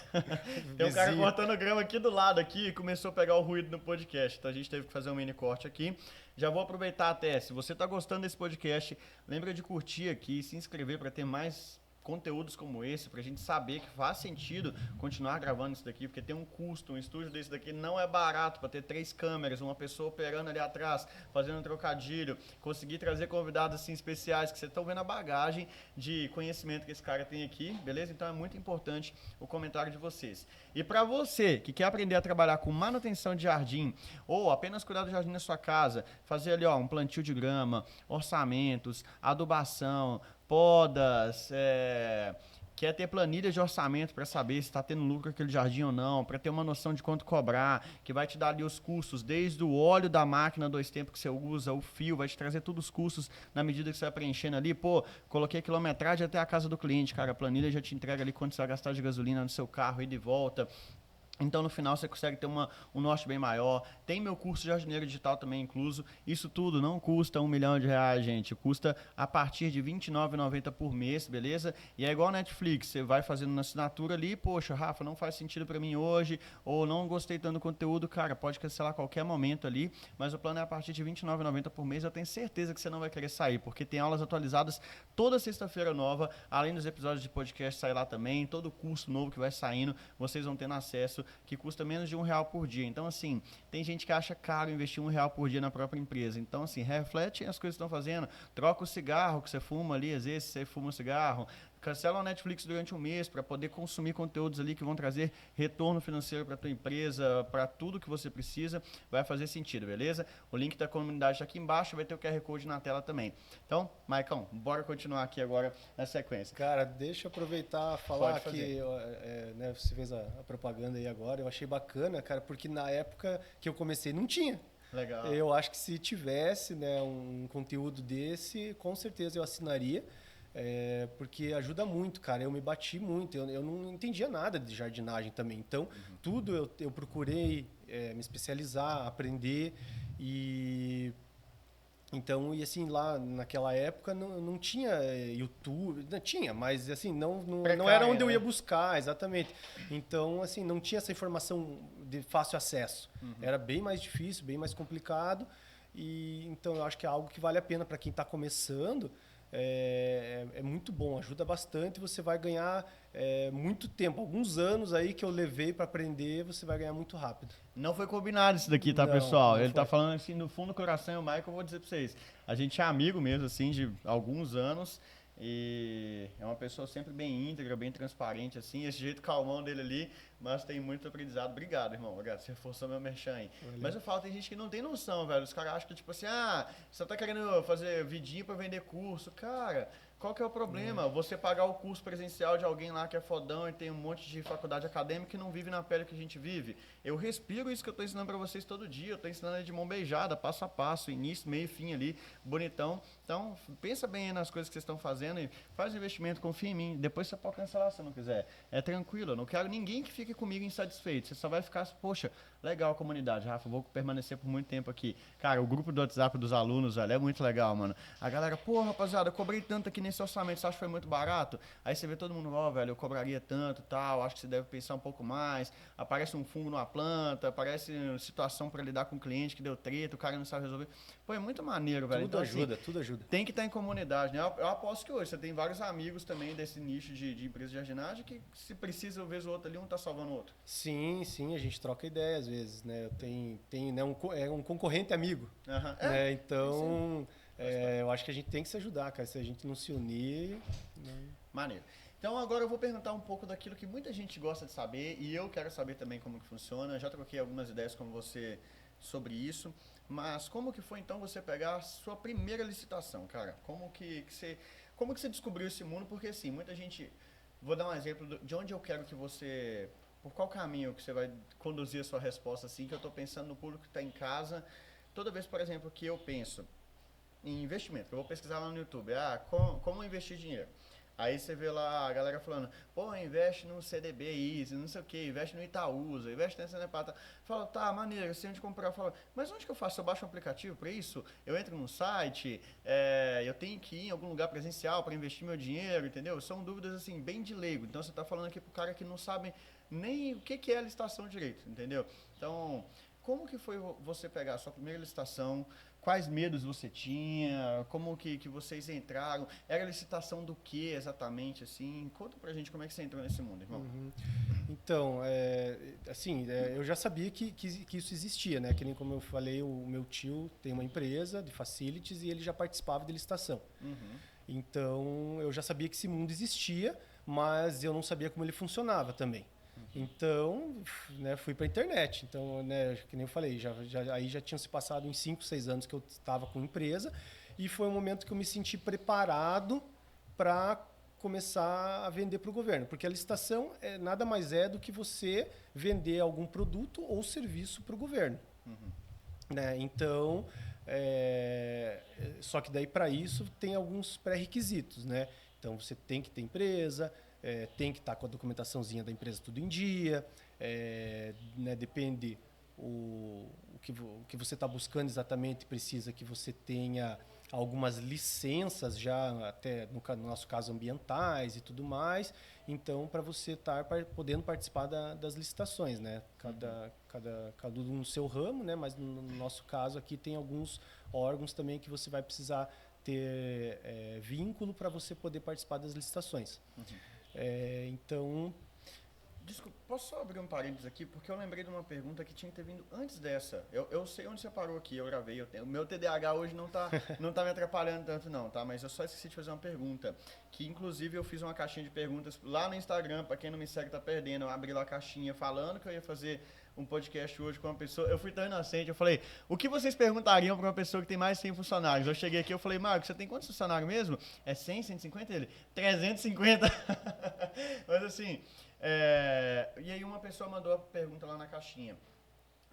tem um cara cortando grama aqui do lado aqui e começou a pegar o ruído no podcast. Então a gente teve que fazer um mini corte aqui. Já vou aproveitar até, se você está gostando desse podcast, lembra de curtir aqui e se inscrever para ter mais conteúdos como esse, pra gente saber que faz sentido continuar gravando isso daqui, porque tem um custo, um estúdio desse daqui não é barato, para ter 3 câmeras, uma pessoa operando ali atrás, fazendo um trocadilho, conseguir trazer convidados assim especiais, que vocês estão vendo a bagagem de conhecimento que esse cara tem aqui, beleza? Então é muito importante o comentário de vocês. E para você que quer aprender a trabalhar com manutenção de jardim, ou apenas cuidar do jardim na sua casa, fazer ali um plantio de grama, orçamentos, adubação, podas, quer ter planilha de orçamento para saber se está tendo lucro aquele jardim ou não, para ter uma noção de quanto cobrar, que vai te dar ali os custos, desde o óleo da máquina 2 tempos que você usa, o fio, vai te trazer todos os custos na medida que você vai preenchendo ali. Pô, coloquei a quilometragem até a casa do cliente, cara, a planilha já te entrega ali quanto você vai gastar de gasolina no seu carro, ida e volta. Então, no final, você consegue ter um norte bem maior. Tem meu curso de jardineiro digital também incluso. Isso tudo não custa R$1 milhão, gente. Custa a partir de R$ 29,90 por mês, beleza? E é igual a Netflix. Você vai fazendo na assinatura ali. Poxa, Rafa, não faz sentido para mim hoje. Ou não gostei tanto do conteúdo. Cara, pode cancelar a qualquer momento ali. Mas o plano é a partir de R$ 29,90 por mês. Eu tenho certeza que você não vai querer sair. Porque tem aulas atualizadas toda sexta-feira nova. Além dos episódios de podcast sair lá também. Todo curso novo que vai saindo, vocês vão tendo acesso, que custa menos de R$1 por dia. Então, assim, tem gente que acha caro investir R$1 por dia na própria empresa. Então, assim, reflete as coisas que estão fazendo. Troca o cigarro que você fuma ali, às vezes você fuma um cigarro. Cancela a Netflix durante um mês para poder consumir conteúdos ali que vão trazer retorno financeiro para a tua empresa, para tudo que você precisa. Vai fazer sentido, beleza? O link da comunidade está aqui embaixo, vai ter o QR Code na tela também. Então, Maicon, bora continuar aqui agora na sequência. Cara, deixa eu aproveitar e falar que né, você fez a propaganda aí agora, eu achei bacana, cara, porque na época que eu comecei não tinha. Legal. Eu acho que se tivesse, né, um conteúdo desse, com certeza eu assinaria. Porque ajuda muito, cara. Eu me bati muito, eu não entendia nada de jardinagem também. Então, tudo eu procurei me especializar, aprender. Então, e assim, lá naquela época não tinha YouTube, não tinha, mas assim, não era onde eu ia buscar, exatamente. Então, assim, não tinha essa informação de fácil acesso. Era bem mais difícil, bem mais complicado. E então eu acho que é algo que vale a pena para quem está começando. É muito bom, ajuda bastante. Você vai ganhar muito tempo, alguns anos aí que eu levei para aprender, você vai ganhar muito rápido. Não foi combinado isso daqui, tá, pessoal? Ele tá falando assim, no fundo do coração, o Michael, eu vou dizer pra vocês. A gente é amigo mesmo, assim, de alguns anos. E é uma pessoa sempre bem íntegra, bem transparente, assim. Esse jeito calmão dele ali, mas tem muito aprendizado. Obrigado, irmão. Obrigado, você reforçou meu merchan aí. Valeu. Mas eu falo, tem gente que não tem noção, velho. Os caras acham que, tipo assim, você tá querendo fazer vidinho pra vender curso. Cara, qual que é o problema? Você pagar o curso presencial de alguém lá que é fodão e tem um monte de faculdade acadêmica que não vive na pele que a gente vive. Eu respiro isso que eu tô ensinando pra vocês todo dia. Eu tô ensinando de mão beijada, passo a passo, início, meio e fim ali, bonitão. Então, pensa bem aí nas coisas que vocês estão fazendo e faz o investimento, confia em mim. Depois você pode cancelar se não quiser. É tranquilo, eu não quero ninguém que fique comigo insatisfeito. Você só vai ficar, poxa, legal a comunidade, Rafa, vou permanecer por muito tempo aqui. Cara, o grupo do WhatsApp dos alunos, velho, é muito legal, mano. A galera, pô, rapaziada, eu cobrei tanto aqui nesse orçamento, você acha que foi muito barato? Aí você vê todo mundo, velho, eu cobraria tanto e tal, acho que você deve pensar um pouco mais. Aparece um fungo numa planta, aparece situação para lidar com um cliente que deu treta, o cara não sabe resolver. Pô, é muito maneiro, velho. Tudo ajuda, tudo ajuda. Tem que estar em comunidade, né? Eu aposto que hoje você tem vários amigos também desse nicho de empresa de jardinagem que se precisa, uma vez ou outra ali, um tá salvando o outro. Sim, a gente troca ideia às vezes, né? Eu tenho né, um concorrente amigo, então eu acho que a gente tem que se ajudar, cara. Se a gente não se unir... Maneiro. Então agora eu vou perguntar um pouco daquilo que muita gente gosta de saber e eu quero saber também como que funciona. Já troquei algumas ideias com você sobre isso, mas como que foi então você pegar a sua primeira licitação, cara? Como que você descobriu esse mundo? Porque assim, muita gente, vou dar um exemplo de onde eu quero que você, por qual caminho que você vai conduzir a sua resposta assim, que eu estou pensando no público que está em casa. Toda vez, por exemplo, que eu penso em investimento, eu vou pesquisar lá no YouTube, como investir dinheiro. Aí você vê lá a galera falando, pô, investe no CDB, não sei o que, investe no Itaúsa, investe nessa Nepata. Fala, tá, maneiro, eu sei onde comprar. Fala, mas onde que eu faço? Eu baixo um aplicativo para isso? Eu entro num site? Eu tenho que ir em algum lugar presencial para investir meu dinheiro, entendeu? São dúvidas, assim, bem de leigo. Então você tá falando aqui pro cara que não sabe nem o que é a licitação direito, entendeu? Então, como que foi você pegar a sua primeira licitação? Quais medos você tinha? Como que vocês entraram? Era licitação do que exatamente, assim? Conta pra gente como é que você entrou nesse mundo, irmão. Então, eu já sabia que isso existia, né? Que nem como eu falei, o meu tio tem uma empresa de facilities e ele já participava de licitação. Então, eu já sabia que esse mundo existia, mas eu não sabia como ele funcionava também. Então, né, fui para a internet. Então, né, que nem eu falei, aí já tinham se passado uns 5, 6 anos que eu estava com empresa e foi um momento que eu me senti preparado para começar a vender para o governo. Porque a licitação nada mais é do que você vender algum produto ou serviço para o governo. Né? Então, só que daí para isso tem alguns pré-requisitos, né? Então você tem que ter empresa, tem que estar com a documentaçãozinha da empresa tudo em dia, né? Depende o que você está buscando exatamente, precisa que você tenha algumas licenças já, até no nosso caso ambientais e tudo mais, então para você estar podendo participar das licitações, né? Cada um no seu ramo, né? Mas no nosso caso aqui tem alguns órgãos também que você vai precisar ter vínculo para você poder participar das licitações. Então... Desculpa, posso só abrir um parênteses aqui? Porque eu lembrei de uma pergunta que tinha que ter vindo antes dessa. Eu sei onde você parou aqui, eu gravei. O meu TDAH hoje não tá me atrapalhando tanto não, tá? Mas eu só esqueci de fazer uma pergunta. Que inclusive eu fiz uma caixinha de perguntas lá no Instagram, pra quem não me segue tá perdendo. Eu abri lá a caixinha falando que eu ia fazer um podcast hoje com uma pessoa. Eu fui tão inocente, eu falei, o que vocês perguntariam pra uma pessoa que tem mais de 100 funcionários? Eu cheguei aqui, eu falei, Marcos, você tem quantos funcionários mesmo? 100, 150? Ele, 350. Mas assim... e aí uma pessoa mandou a pergunta lá na caixinha.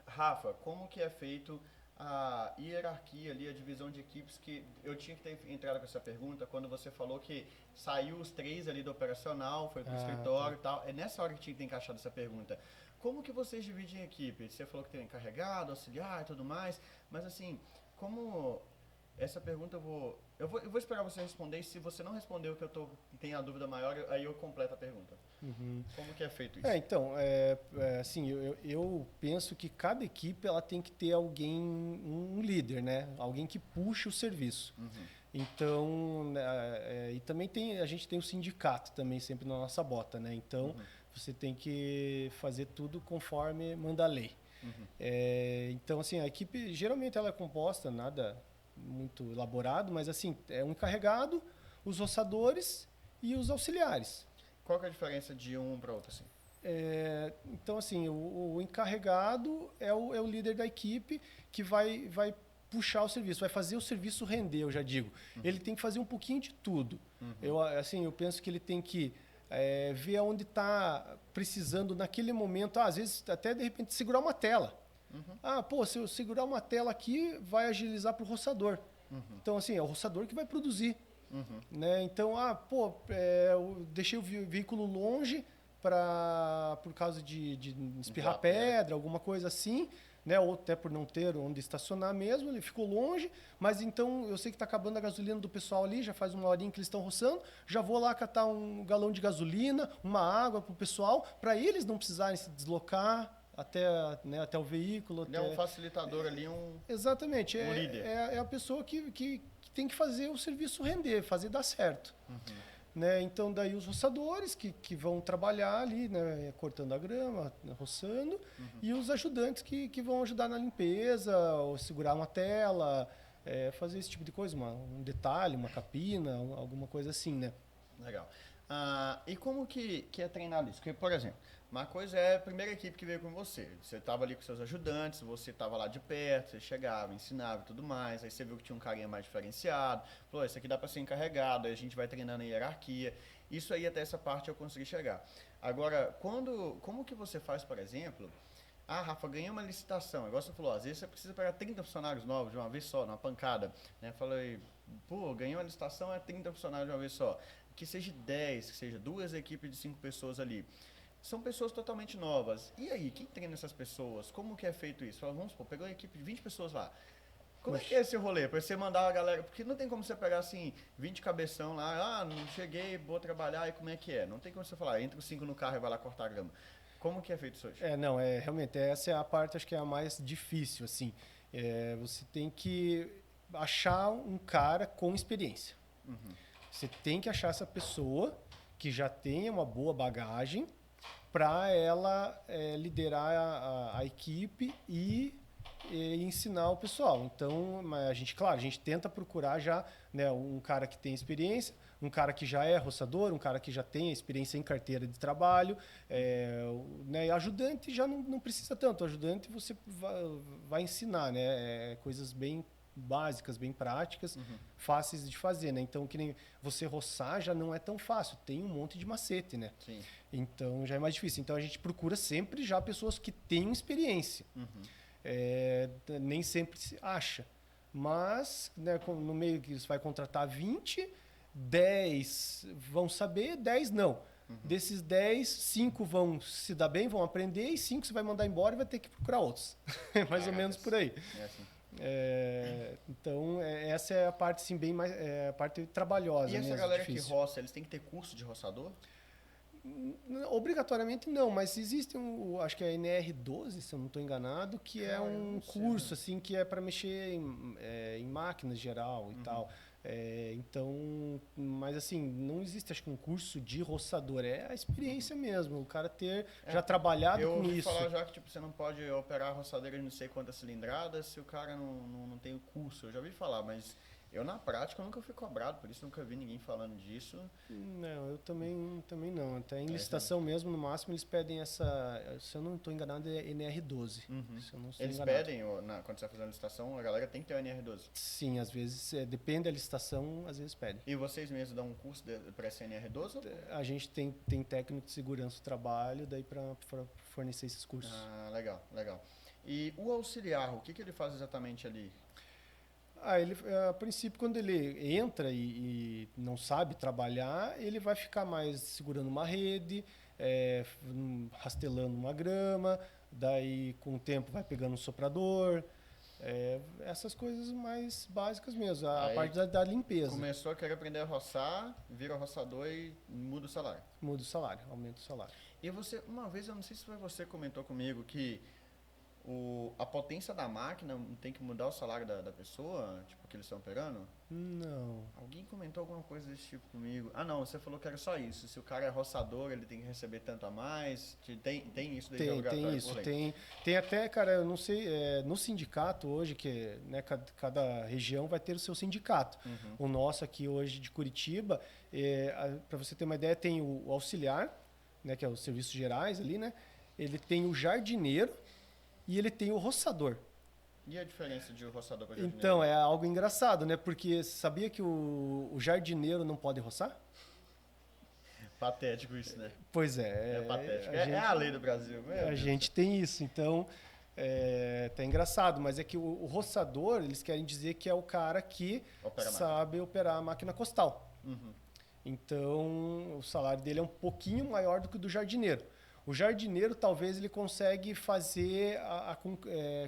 Rafa, como que é feito a hierarquia ali, a divisão de equipes, que eu tinha que ter entrado com essa pergunta quando você falou que saiu os 3 ali do operacional, foi pro escritório e tal. É nessa hora que tinha que ter encaixado essa pergunta. Como que vocês dividem a equipe? Você falou que tem encarregado, auxiliar e tudo mais, mas assim, como... Essa pergunta eu vou esperar você responder, e se você não responder o que eu tenho a dúvida maior, aí eu completo a pergunta. Como que é feito isso? Então, assim, eu penso que cada equipe ela tem que ter alguém, um líder, né? Alguém que puxe o serviço. Então, e também a gente tem o sindicato também sempre na nossa bota, né? Então, você tem que fazer tudo conforme manda a lei. Então, assim, a equipe geralmente ela é composta, nada muito elaborado, mas assim, é um encarregado, os roçadores e os auxiliares. Qual que é a diferença de um para outro, assim? Então, assim, o encarregado é o líder da equipe que vai puxar o serviço, vai fazer o serviço render, eu já digo. Ele tem que fazer um pouquinho de tudo. Eu penso que ele tem que ver onde está precisando naquele momento, às vezes até de repente segurar uma tela. Se eu segurar uma tela aqui, vai agilizar para o roçador. Então, assim, é o roçador que vai produzir. Né? Então, eu deixei o veículo longe por causa de espirrar pedra, alguma coisa assim, né? Ou até por não ter onde estacionar mesmo, ele ficou longe, mas então eu sei que está acabando a gasolina do pessoal ali, já faz uma horinha que eles estão roçando, já vou lá catar um galão de gasolina, uma água para o pessoal, para eles não precisarem se deslocar até o veículo. É um facilitador ali, Exatamente. Um líder. É a pessoa que tem que fazer o serviço render, fazer dar certo. Né? Então, daí os roçadores que vão trabalhar ali, né, cortando a grama, roçando, e os ajudantes que vão ajudar na limpeza, ou segurar uma tela, fazer esse tipo de coisa, um detalhe, uma capina, alguma coisa assim, né? Legal. E como que é treinado isso? Porque, por exemplo, uma coisa é a primeira equipe que veio com você. Você estava ali com seus ajudantes, você estava lá de perto, você chegava, ensinava e tudo mais. Aí você viu que tinha um carinha mais diferenciado. Falou, isso aqui dá para ser encarregado. Aí a gente vai treinando a hierarquia. Isso aí, até essa parte eu consegui chegar. Agora, como que você faz, por exemplo... Rafa, ganhei uma licitação. Igual você falou, às vezes você precisa pegar 30 funcionários novos de uma vez só, numa pancada. Né? Falei, pô, ganhei uma licitação, é 30 funcionários de uma vez só. Que seja 10, que seja 2 equipes de 5 pessoas ali. São pessoas totalmente novas. E aí, quem treina essas pessoas? Como que é feito isso? Fala, vamos supor, pegou uma equipe de 20 pessoas lá. Como é que é esse rolê? Pra você mandar a galera... Porque não tem como você pegar, assim, 20 cabeção lá, não cheguei, vou trabalhar, e como é que é? Não tem como você falar, entra os 5 no carro e vai lá cortar a grama. Como que é feito isso hoje? Não, realmente, essa é a parte, acho que é a mais difícil, assim. Você tem que achar um cara com experiência. Uhum. Você tem que achar essa pessoa que já tenha uma boa bagagem para ela liderar a equipe e ensinar o pessoal. Então, a gente tenta procurar já, né, um cara que tem experiência, um cara que já é roçador, um cara que já tem experiência em carteira de trabalho, né, ajudante já não precisa tanto. Ajudante você vai ensinar, né, coisas bem básicas, bem práticas, fáceis de fazer, né? Então, que nem você roçar já não é tão fácil, tem um monte de macete, né? Sim. Então, já é mais difícil. Então, a gente procura sempre já pessoas que tenham experiência. Nem sempre se acha. Mas, né, no meio que você vai contratar 20, 10 vão saber, 10 não. Desses 10, 5 vão se dar bem, vão aprender, e 5 você vai mandar embora e vai ter que procurar outros. Mais ou menos por aí. É assim. Então, essa é a parte assim, bem mais, a parte trabalhosa. E essa mesmo, galera difícil. que roça, eles têm que ter curso de roçador? Obrigatoriamente não, mas existe acho que é a NR12, se eu não estou enganado, que é um curso assim que é para mexer em máquinas geral e tal. Então, mas assim, não existe acho que um curso de roçador, é a experiência mesmo, o cara ter já trabalhado com isso. Eu ouvi falar já que tipo, você não pode operar a roçadeira de não sei quantas cilindradas se o cara não tem o curso. Eu já ouvi falar, mas eu na prática nunca fui cobrado, por isso nunca vi ninguém falando disso. Não, eu também não. Até em licitação mesmo, no máximo, eles pedem essa, se eu não estou enganado, é NR12. Se eu não estou Eles enganado. pedem, quando você vai fazer a licitação, a galera tem que ter o NR12. Sim, às vezes, depende da licitação, às vezes pedem. E vocês mesmos dão um curso para esse NR12? A gente tem técnico de segurança do trabalho, daí para fornecer esses cursos. Legal, legal. E o auxiliar, o que ele faz exatamente ali? Ele, a princípio, quando ele entra e não sabe trabalhar, ele vai ficar mais segurando uma rede, rastelando uma grama, daí com o tempo vai pegando um soprador, essas coisas mais básicas mesmo, a parte da limpeza. Começou a querer aprender a roçar, vira roçador e muda o salário. Muda o salário, aumenta o salário. E você, uma vez, eu não sei se foi você que comentou comigo que a potência da máquina tem que mudar o salário da pessoa, tipo, que eles estão operando? Não. Alguém comentou alguma coisa desse tipo comigo. Não, você falou que era só isso. Se o cara é roçador, ele tem que receber tanto a mais. Tem isso daí? Tem isso, tem até, cara, eu não sei, no sindicato hoje, que né, cada região vai ter o seu sindicato. O nosso aqui hoje de Curitiba, para você ter uma ideia, tem o auxiliar, né, que é os serviços gerais ali, né? Ele tem o jardineiro, e ele tem o roçador. E a diferença de roçador para jardineiro? Então, é algo engraçado, né? Porque sabia que o jardineiro não pode roçar? Patético isso, né? Pois é. É patético. É a lei do Brasil. A gente tem isso, então tá engraçado. Mas é que o roçador, eles querem dizer que é o cara que sabe operar a máquina costal. Então, o salário dele é um pouquinho maior do que o do jardineiro. O jardineiro, talvez, ele consegue fazer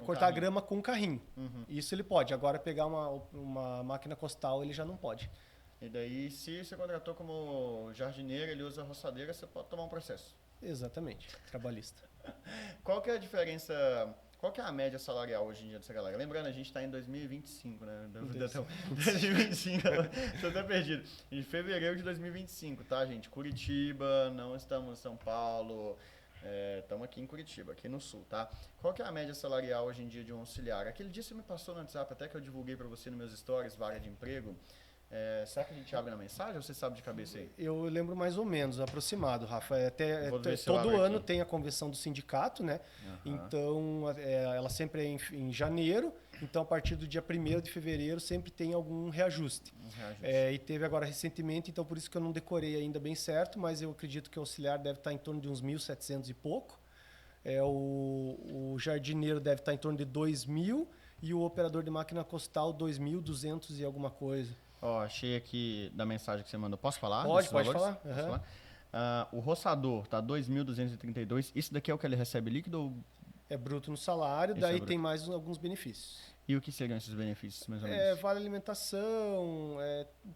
cortar a grama com um carrinho. Isso ele pode. Agora, pegar uma máquina costal, ele já não pode. E daí, se você contratou como jardineiro, ele usa a roçadeira, você pode tomar um processo. Exatamente. Trabalhista. Qual que é a diferença... Qual que é a média salarial hoje em dia dessa galera? Lembrando, a gente está em 2025, né? 2025, estou até perdido. Em fevereiro de 2025, tá, gente? Curitiba, não estamos em São Paulo, estamos aqui em Curitiba, aqui no sul, tá? Qual que é a média salarial hoje em dia de um auxiliar? Aquele dia você me passou no WhatsApp, até que eu divulguei para você nos meus stories, vaga de emprego. será que a gente abre na mensagem ou você sabe de cabeça aí? Eu lembro mais ou menos, aproximado, Rafa. Todo ano tem a convenção do sindicato, né? Uhum. Então, ela sempre é em janeiro. Então, a partir do dia 1º de fevereiro, sempre tem algum reajuste. E teve agora recentemente, então por isso que eu não decorei ainda bem certo, mas eu acredito que o auxiliar deve estar em torno de uns 1.700 e pouco. O jardineiro deve estar em torno de 2.000 e o operador de máquina costal 2.200 e alguma coisa. Achei aqui da mensagem que você mandou. Posso falar? Pode falar. Uhum. Posso falar? O roçador tá 2.232. Isso daqui é o que ele recebe líquido ou... É bruto no salário, daí tem mais alguns benefícios. E o que seriam esses benefícios, mais ou menos? Vale alimentação,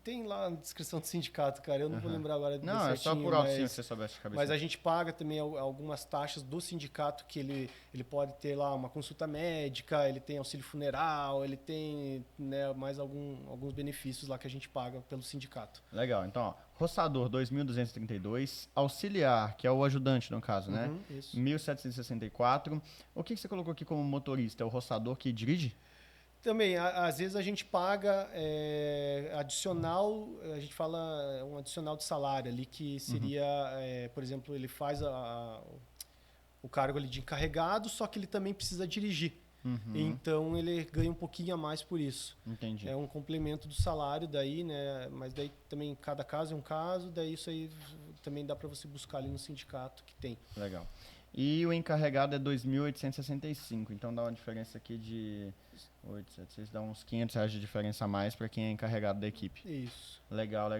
tem lá na descrição do sindicato, cara, eu não vou lembrar agora. Não, é só por alto, sim, se você soubesse de cabeça. Mas a gente paga também algumas taxas do sindicato, que ele pode ter lá uma consulta médica, ele tem auxílio funeral, ele tem, né, mais alguns benefícios lá que a gente paga pelo sindicato. Legal, então, roçador 2.232, auxiliar, que é o ajudante no caso, né? Isso. 1.764. O que você colocou aqui como motorista? É o roçador que dirige? Também, às vezes a gente paga adicional, a gente fala um adicional de salário ali, que seria, por exemplo, ele faz o cargo ali de encarregado, só que ele também precisa dirigir. Então ele ganha um pouquinho a mais por isso. Entendi. É um complemento do salário daí, né? Mas daí também cada caso é um caso, daí isso aí também dá para você buscar ali no sindicato que tem. Legal. E o encarregado é 2.865, então dá uma diferença aqui de 876, dá uns R$500 de diferença a mais para quem é encarregado da equipe. Isso. Legal.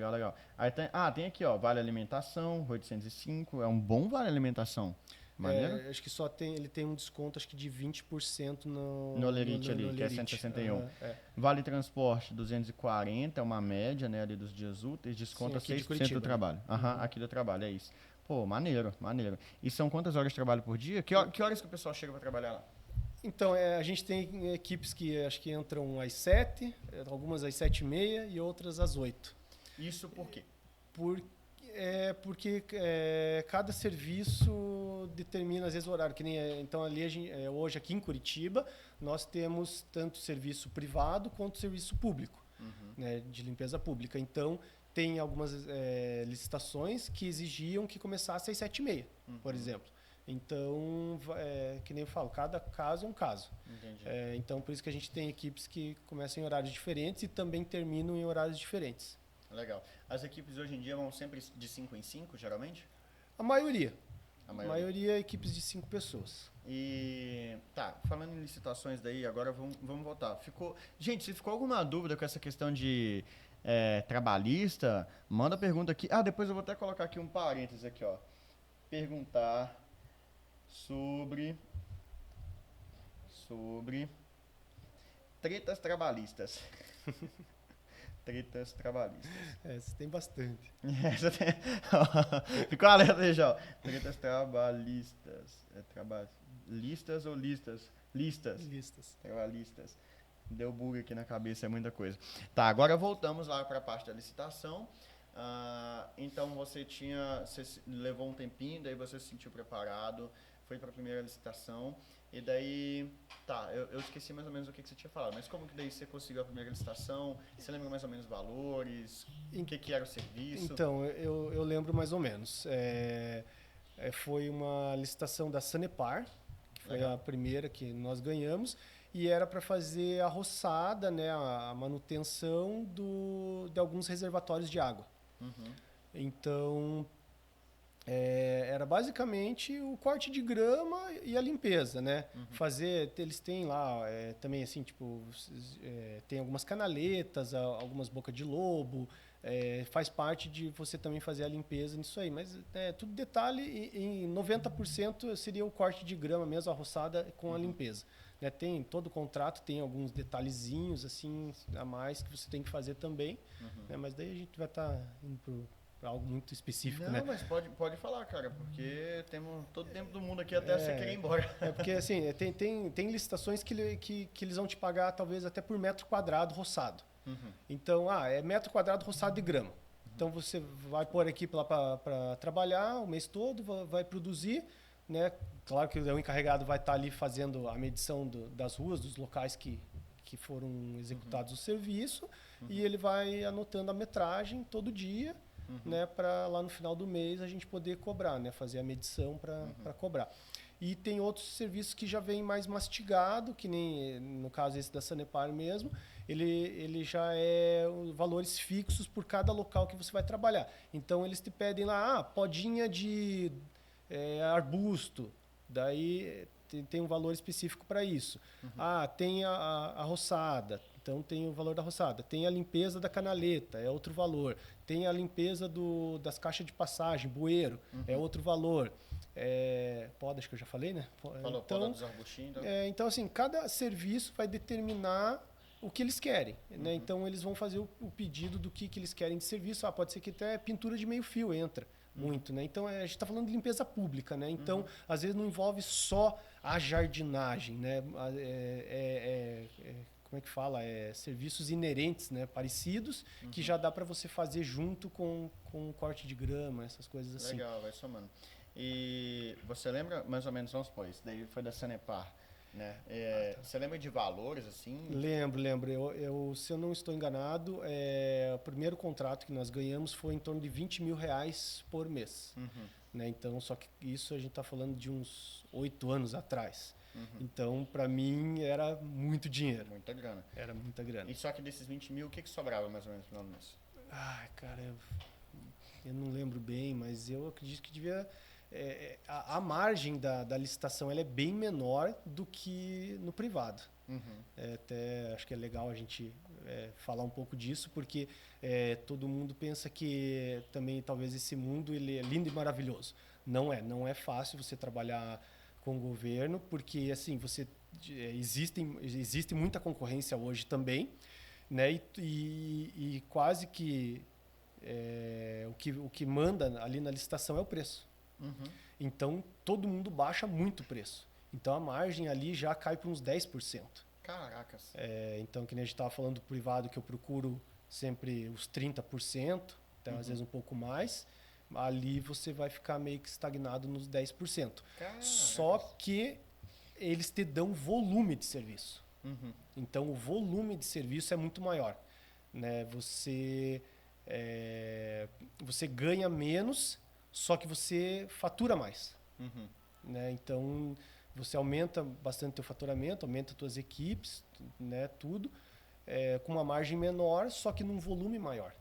Aí tem aqui, ó, vale alimentação, 805, é um bom vale alimentação. Maneiro? Acho que ele tem um desconto, acho que de 20% no Lerite ali, que é 161. Vale transporte, 240, é uma média, né, ali dos dias úteis, desconta 6% do trabalho. Aqui do trabalho, é isso. Pô, maneiro. E são quantas horas de trabalho por dia? Que horas que o pessoal chega para trabalhar lá? Então, a gente tem equipes que acho que entram às 7, algumas às 7h30 e outras às 8. Isso por quê? Porque cada serviço determina, às vezes, o horário. Que nem, então, ali hoje, aqui em Curitiba, nós temos tanto serviço privado quanto serviço público, né, de limpeza pública. Então, tem algumas licitações que exigiam que começasse às 7h30, por exemplo. Então, que nem eu falo, cada caso é um caso. Então, por isso que a gente tem equipes que começam em horários diferentes e também terminam em horários diferentes. Legal. As equipes hoje em dia vão sempre de 5 em 5, geralmente? A maioria é equipes de 5 pessoas. E falando em licitações daí, agora vamos voltar. Gente, se ficou alguma dúvida com essa questão de trabalhista, manda pergunta aqui. Depois eu vou até colocar aqui um parênteses aqui, ó. Perguntar sobre tretas trabalhistas. Tretas trabalhistas. Essa tem bastante. Ficou alerta aí já. Tretas trabalhistas. Listas ou listas? Listas. Trabalhistas. Deu bug aqui na cabeça, é muita coisa. Agora voltamos lá para a parte da licitação. Então você levou um tempinho, daí você se sentiu preparado, foi para a primeira licitação. E daí, eu esqueci mais ou menos o que você tinha falado, mas como que daí você conseguiu a primeira licitação? Você lembra mais ou menos os valores? O que era o serviço? Então, eu lembro mais ou menos. Foi uma licitação da Sanepar, que foi a primeira que nós ganhamos, e era para fazer a roçada, né, a manutenção de alguns reservatórios de água. Então, era basicamente o corte de grama e a limpeza, né? Eles têm lá também assim, tipo, tem algumas canaletas, algumas bocas de lobo, faz parte de você também fazer a limpeza nisso aí, mas tudo detalhe e em 90% seria o corte de grama mesmo, a roçada com a limpeza. Tem todo o contrato, tem alguns detalhezinhos assim a mais que você tem que fazer também, né? Mas daí a gente vai estar indo para algo muito específico. Não, né? Mas pode falar, cara, porque temos todo o tempo do mundo aqui até você querer ir embora. Porque assim, tem licitações que eles vão te pagar talvez até por metro quadrado roçado. Então, é metro quadrado roçado de grama. Então você vai pôr a equipe lá para trabalhar o mês todo, vai produzir, né? Claro que o encarregado vai estar ali fazendo a medição das ruas, dos locais que que foram executados o serviço e ele vai anotando a metragem todo dia, né, para lá no final do mês a gente poder cobrar, né, fazer a medição para cobrar. E tem outros serviços que já vem mais mastigado, que nem no caso esse da Sanepar mesmo, ele já é valores fixos por cada local que você vai trabalhar. Então eles te pedem lá, podinha de arbusto, daí tem um valor específico para isso. Tem a roçada, então tem o valor da roçada. Tem a limpeza da canaleta, é outro valor. Tem a limpeza das caixas de passagem, bueiro, é outro valor. Poda, acho que eu já falei, né? Falou, então, poda dos arbustinhos. Então, assim, cada serviço vai determinar o que eles querem, né? Então, eles vão fazer o pedido do que eles querem de serviço. Pode ser que até pintura de meio fio entra muito, né? Então, a gente está falando de limpeza pública, né? Então, às vezes não envolve só a jardinagem, né? Como é que fala? Serviços inerentes, né? Parecidos, que já dá para você fazer junto com corte de grama, essas coisas assim. Legal, vai somando. E você lembra, mais ou menos, vamos supor, isso daí foi da Sanepar, né? Você lembra de valores, assim? Lembro. Eu, se eu não estou enganado, o primeiro contrato que nós ganhamos foi em torno de R$20 mil por mês. Né? Então, só que isso a gente está falando de uns 8 anos atrás. Então, para mim, era muito dinheiro. Muita grana. Era muita grana. E só que desses 20 mil, o que sobrava mais ou menos no final do mês? Cara, eu não lembro bem, mas eu acredito que devia... a margem da licitação ela é bem menor do que no privado. Até acho que é legal a gente falar um pouco disso, porque todo mundo pensa que também talvez esse mundo ele é lindo e maravilhoso. Não é fácil você trabalhar com o governo, porque assim existe muita concorrência hoje também, né? E quase que o que manda ali na licitação é o preço. Então, todo mundo baixa muito o preço. Então, a margem ali já cai para uns 10%. Caracas. Então, que nem a gente estava falando do privado, que eu procuro sempre os 30%, então, às vezes um pouco mais. Ali você vai ficar meio que estagnado nos 10%. Caracas. Só que eles te dão volume de serviço. Então, o volume de serviço é muito maior. Né? Você ganha menos, só que você fatura mais. Né? Então, você aumenta bastante o teu faturamento, aumenta as tuas equipes, né? Tudo, com uma margem menor, só que num volume maior.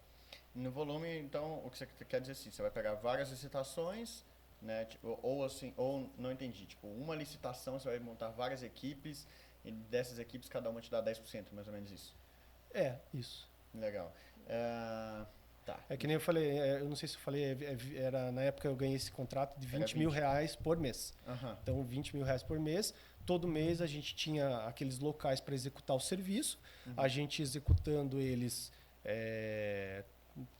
No volume, então, o que você quer dizer assim, você vai pegar várias licitações, né? Tipo, ou não entendi, tipo, uma licitação você vai montar várias equipes e dessas equipes cada uma te dá 10%, mais ou menos isso. Isso. Legal. Tá. Que nem eu falei, eu não sei se eu falei, era, na época eu ganhei esse contrato de R$20 mil por mês. Então, R$20 mil por mês. Todo mês a gente tinha aqueles locais para executar o serviço. A gente executando eles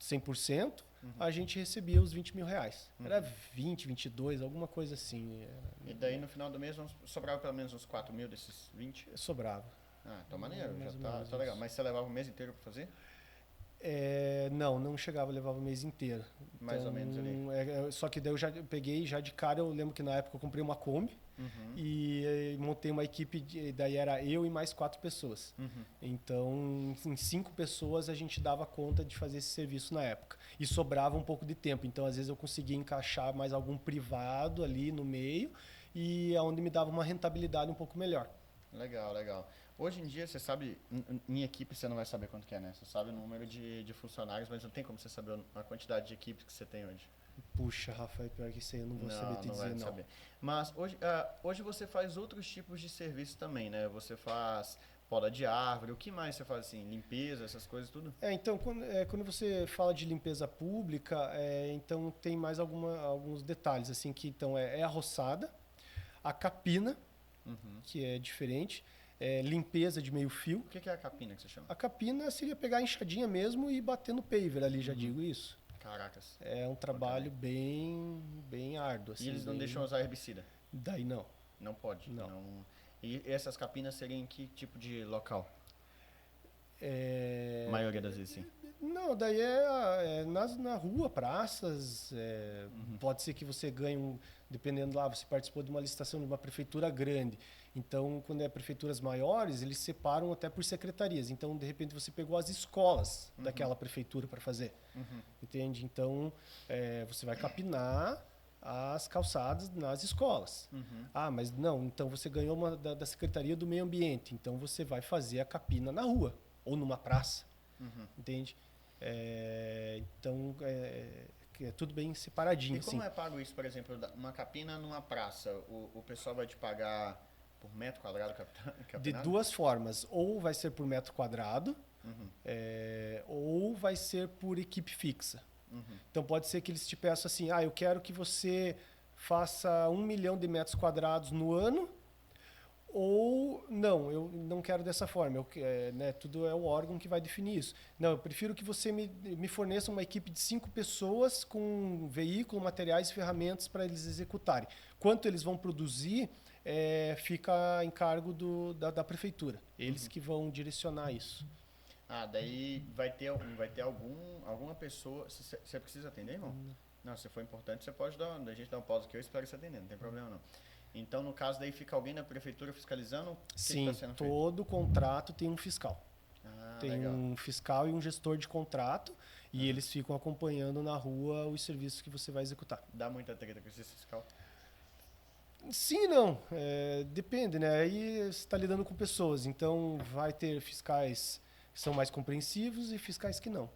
100%, a gente recebia os R$20 mil. Era 20, 22, alguma coisa assim. E daí no final do mês sobrava pelo menos uns 4 mil desses 20? Sobrava. Então maneiro, já tá legal. Mas você levava o mês inteiro para fazer? Não chegava, levava o mês inteiro. Mais ou menos ali. Só que daí eu já peguei, já de cara, eu lembro que na época eu comprei uma Kombi e montei uma equipe, daí era eu e mais 4 pessoas. Então, em 5 pessoas a gente dava conta de fazer esse serviço na época. E sobrava um pouco de tempo, então às vezes eu conseguia encaixar mais algum privado ali no meio e onde me dava uma rentabilidade um pouco melhor. Legal. Hoje em dia, você sabe, em equipe você não vai saber quanto que é, né? Você sabe o número de funcionários, mas não tem como você saber a quantidade de equipes que você tem hoje. Puxa, Rafael, pior que isso aí eu não vou saber te dizer, não. Saber. Mas hoje você faz outros tipos de serviço também, né? Você faz poda de árvore, o que mais você faz assim? Limpeza, essas coisas, tudo? Então, quando você fala de limpeza pública, então tem mais alguns detalhes, assim, que então é a roçada, a capina, que é diferente, limpeza de meio fio. O que é a capina que você chama? A capina seria pegar a enxadinha mesmo e bater no paver ali, já digo isso. Caracas. É um trabalho bem árduo. Assim, e eles não deixam usar herbicida? Daí não. Não pode? Não. E essas capinas seriam em que tipo de local? A maioria das vezes, sim. Não, daí na rua, praças, pode ser que você ganhe, dependendo lá, você participou de uma licitação de uma prefeitura grande. Então, quando é prefeituras maiores, eles separam até por secretarias. Então, de repente, você pegou as escolas daquela prefeitura para fazer. Entende? Então, você vai capinar as calçadas nas escolas. Ah, mas não, então você ganhou uma da Secretaria do Meio Ambiente. Então, você vai fazer a capina na rua ou numa praça. Entende? Então, é tudo bem separadinho. E como assim. é pago isso, por exemplo, uma capina numa praça? O pessoal vai te pagar por metro quadrado capinado? De duas formas. Ou vai ser por metro quadrado, ou vai ser por equipe fixa. Então, pode ser que eles te peçam assim, eu quero que você faça 1 milhão de metros quadrados no ano, ou não, eu não quero dessa forma. Tudo é o órgão que vai definir isso. Não, eu prefiro que você me forneça uma equipe de 5 pessoas com veículo, materiais e ferramentas para eles executarem. Quanto eles vão produzir, fica em cargo da prefeitura. Eles que vão direcionar isso. Daí vai ter alguma pessoa... Você precisa atender, irmão? Não, se for importante, você pode a gente dá um pausa aqui, eu espero você atender, não tem problema não. Então, no caso, daí fica alguém na prefeitura fiscalizando o que Sim, está sendo feito? todo contrato tem um fiscal. Tem legal. um fiscal e um gestor de contrato, e eles ficam acompanhando na rua os serviços que você vai executar. Dá muita treta com esse fiscal? Sim e não. Depende, né? Aí você está lidando com pessoas, então vai ter fiscais que são mais compreensivos e fiscais que não.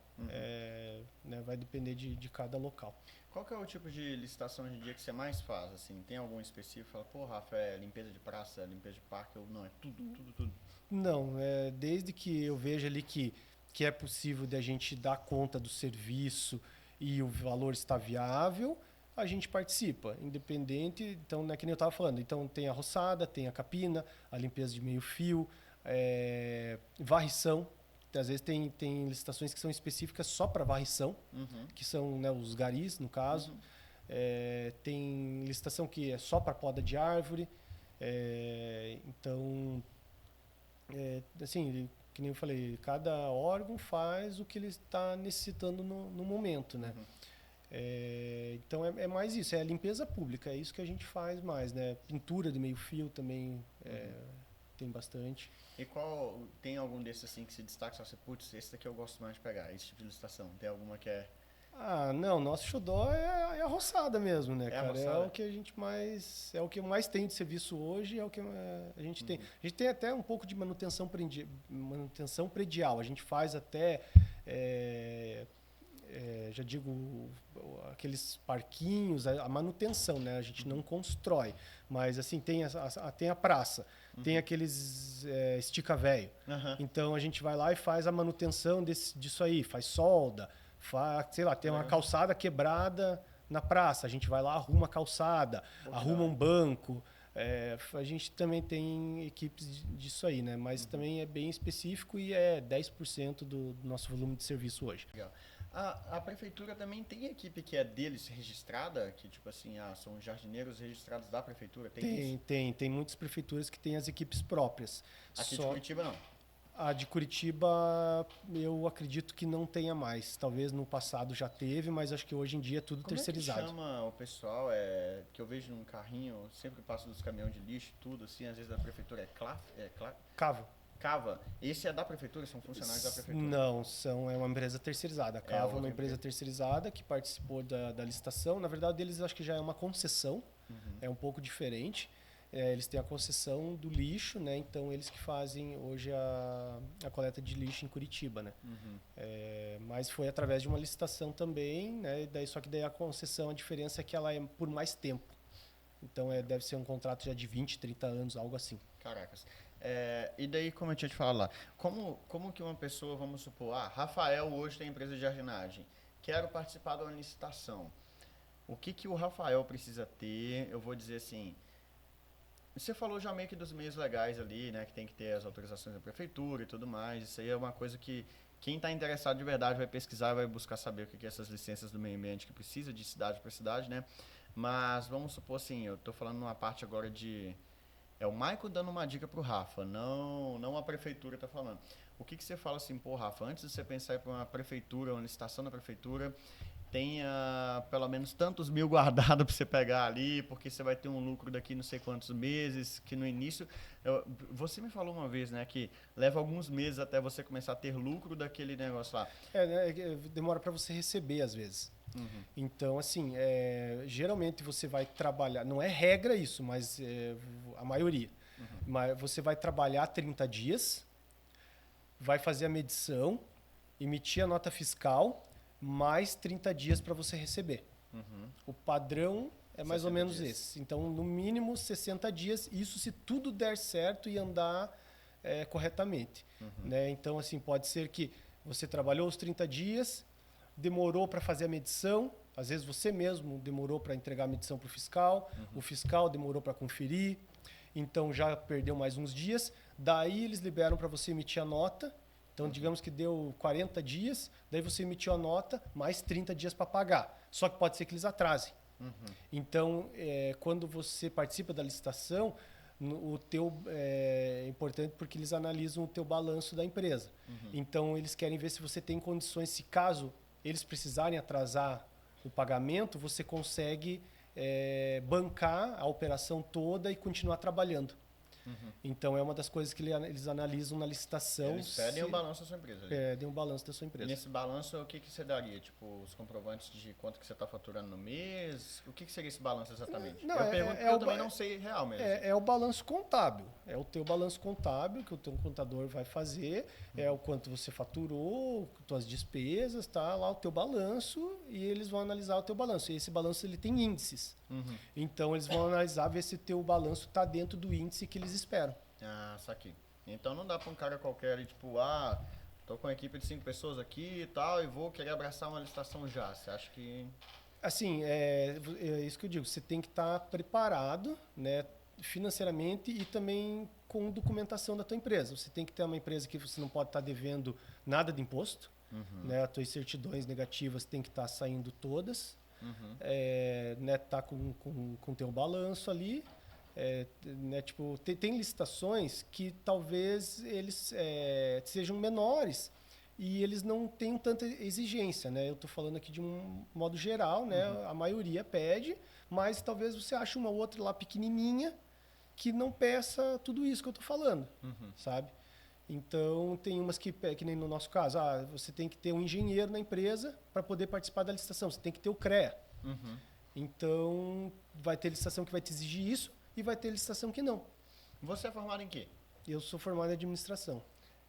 Vai depender de cada local. Qual que é o tipo de licitação hoje em dia que você mais faz? Assim, tem algum específico? Fala, pô, Rafa, é limpeza de praça, limpeza de parque, ou não, é tudo? Não, desde que eu veja ali que é possível de a gente dar conta do serviço e o valor está viável, a gente participa, independente. Então, não é que nem eu estava falando. Então, tem a roçada, tem a capina, a limpeza de meio fio, varrição. Às vezes tem licitações que são específicas só para varrição, que são os garis, no caso. Tem licitação que é só para poda de árvore. Então, assim, que nem eu falei, cada órgão faz o que ele está necessitando no momento, né? Então, é mais isso, é a limpeza pública, é isso que a gente faz mais, né? Pintura de meio fio também tem bastante. E tem algum desses assim que se destaca, só você, putz, esse daqui eu gosto mais de pegar, esse tipo de licitação? Tem alguma que é... Não, nosso xodó é a roçada mesmo, né, cara? Roçada. É o que a gente mais... É o que mais tem de serviço hoje, é o que a gente tem. A gente tem até um pouco de manutenção predial. A gente faz até... já digo, aqueles parquinhos, a manutenção, né? A gente não constrói. Mas, assim, tem a praça, tem aqueles estica-véio. Então, a gente vai lá e faz a manutenção disso aí, faz solda, sei lá, tem uma calçada quebrada na praça, a gente vai lá, arruma a calçada, arruma um banco. A gente também tem equipes disso aí, né? Mas também é bem específico e é 10% do nosso volume de serviço hoje. Legal. A prefeitura também tem equipe que é deles registrada, que tipo assim, são jardineiros registrados da prefeitura? Tem muitas prefeituras que têm as equipes próprias. Aqui de Curitiba não? A de Curitiba eu acredito que não tenha mais. Talvez no passado já teve, mas acho que hoje em dia é tudo terceirizado. Como é que chama o pessoal que eu vejo num carrinho, sempre passa dos caminhões de lixo tudo, assim, às vezes da prefeitura Cava. Esse é da prefeitura? São funcionários da prefeitura? Não, é uma empresa terceirizada. A Cava é uma empresa terceirizada que participou da licitação. Na verdade, eles acho que já é uma concessão, é um pouco diferente. Eles têm a concessão do lixo, né? Então eles que fazem hoje a coleta de lixo em Curitiba, né? Mas foi através de uma licitação também, né? Só que daí a concessão, a diferença é que ela é por mais tempo. Então deve ser um contrato já de 20, 30 anos, algo assim. Caracas. E daí, como eu tinha te falado lá, como que uma pessoa, vamos supor, Rafael hoje tem empresa de jardinagem, quero participar de uma licitação. O que o Rafael precisa ter? Eu vou dizer assim, você falou já meio que dos meios legais ali, né, que tem que ter as autorizações da prefeitura e tudo mais, isso aí é uma coisa que quem está interessado de verdade vai pesquisar, vai buscar saber o que é essas licenças do meio ambiente que precisa de cidade para cidade, né? Mas vamos supor assim, eu estou falando numa parte agora de... É o Maico dando uma dica pro Rafa, não a prefeitura está falando. o que você fala assim, pô, Rafa, antes de você pensar em ir para uma prefeitura, uma licitação da prefeitura, tenha pelo menos tantos mil guardado para você pegar ali, porque você vai ter um lucro daqui não sei quantos meses, que no início... você me falou uma vez, né, que leva alguns meses até você começar a ter lucro daquele negócio lá. Demora para você receber às vezes. Uhum. Então, assim, geralmente você vai trabalhar, não é regra isso, mas a maioria. Uhum. Mas você vai trabalhar 30 dias, vai fazer a medição, emitir a nota fiscal, mais 30 dias para você receber. Uhum. O padrão é mais ou menos dias. esse. Então, no mínimo 60 dias, isso se tudo der certo e andar corretamente. Uhum. Né? Então, assim, pode ser que você trabalhou os 30 dias, demorou para fazer a medição, às vezes você mesmo demorou para entregar a medição para o fiscal, o fiscal demorou para conferir, então já perdeu mais uns dias, daí eles liberam para você emitir a nota, então digamos que deu 40 dias, daí você emitiu a nota, mais 30 dias para pagar, só que pode ser que eles atrasem. Então, quando você participa da licitação, é importante porque eles analisam o teu balanço da empresa. Então, eles querem ver se você tem condições, se caso eles precisarem atrasar o pagamento, você consegue bancar a operação toda e continuar trabalhando. Então, é uma das coisas que eles analisam na licitação. Eles pedem um balanço da sua empresa. Pedem um balanço da sua empresa. E nesse balanço, o que você daria? Tipo, os comprovantes de quanto que você está faturando no mês? O que seria esse balanço exatamente? Não, eu pergunto porque eu também não sei real mesmo. É o balanço contábil. É o teu balanço contábil que o teu contador vai fazer. É o quanto você faturou, tuas despesas, tá lá o teu balanço e eles vão analisar o teu balanço. E esse balanço ele tem índices. Então, eles vão analisar, ver se o teu balanço está dentro do índice que eles esperam. Ah, saquei. Então, não dá para um cara qualquer ali, tipo, tô com uma equipe de 5 pessoas aqui e tal, e vou querer abraçar uma licitação já. Você acha que... Assim, é isso que eu digo. Você tem que estar preparado, né, financeiramente e também com documentação da tua empresa. Você tem que ter uma empresa que você não pode estar devendo nada de imposto. Né, as tuas certidões negativas têm que estar saindo todas. Né, tá com teu balanço ali. Né, tipo, tem licitações que talvez eles sejam menores e eles não tenham tanta exigência, né? Eu estou falando aqui de um modo geral, né? A maioria pede, mas talvez você ache uma outra lá pequenininha que não peça tudo isso que eu estou falando, sabe? Então, tem umas que nem no nosso caso, você tem que ter um engenheiro na empresa para poder participar da licitação, você tem que ter o CREA. Então, vai ter licitação que vai te exigir isso e vai ter licitação que não. Você é formado em quê? Eu sou formado em administração.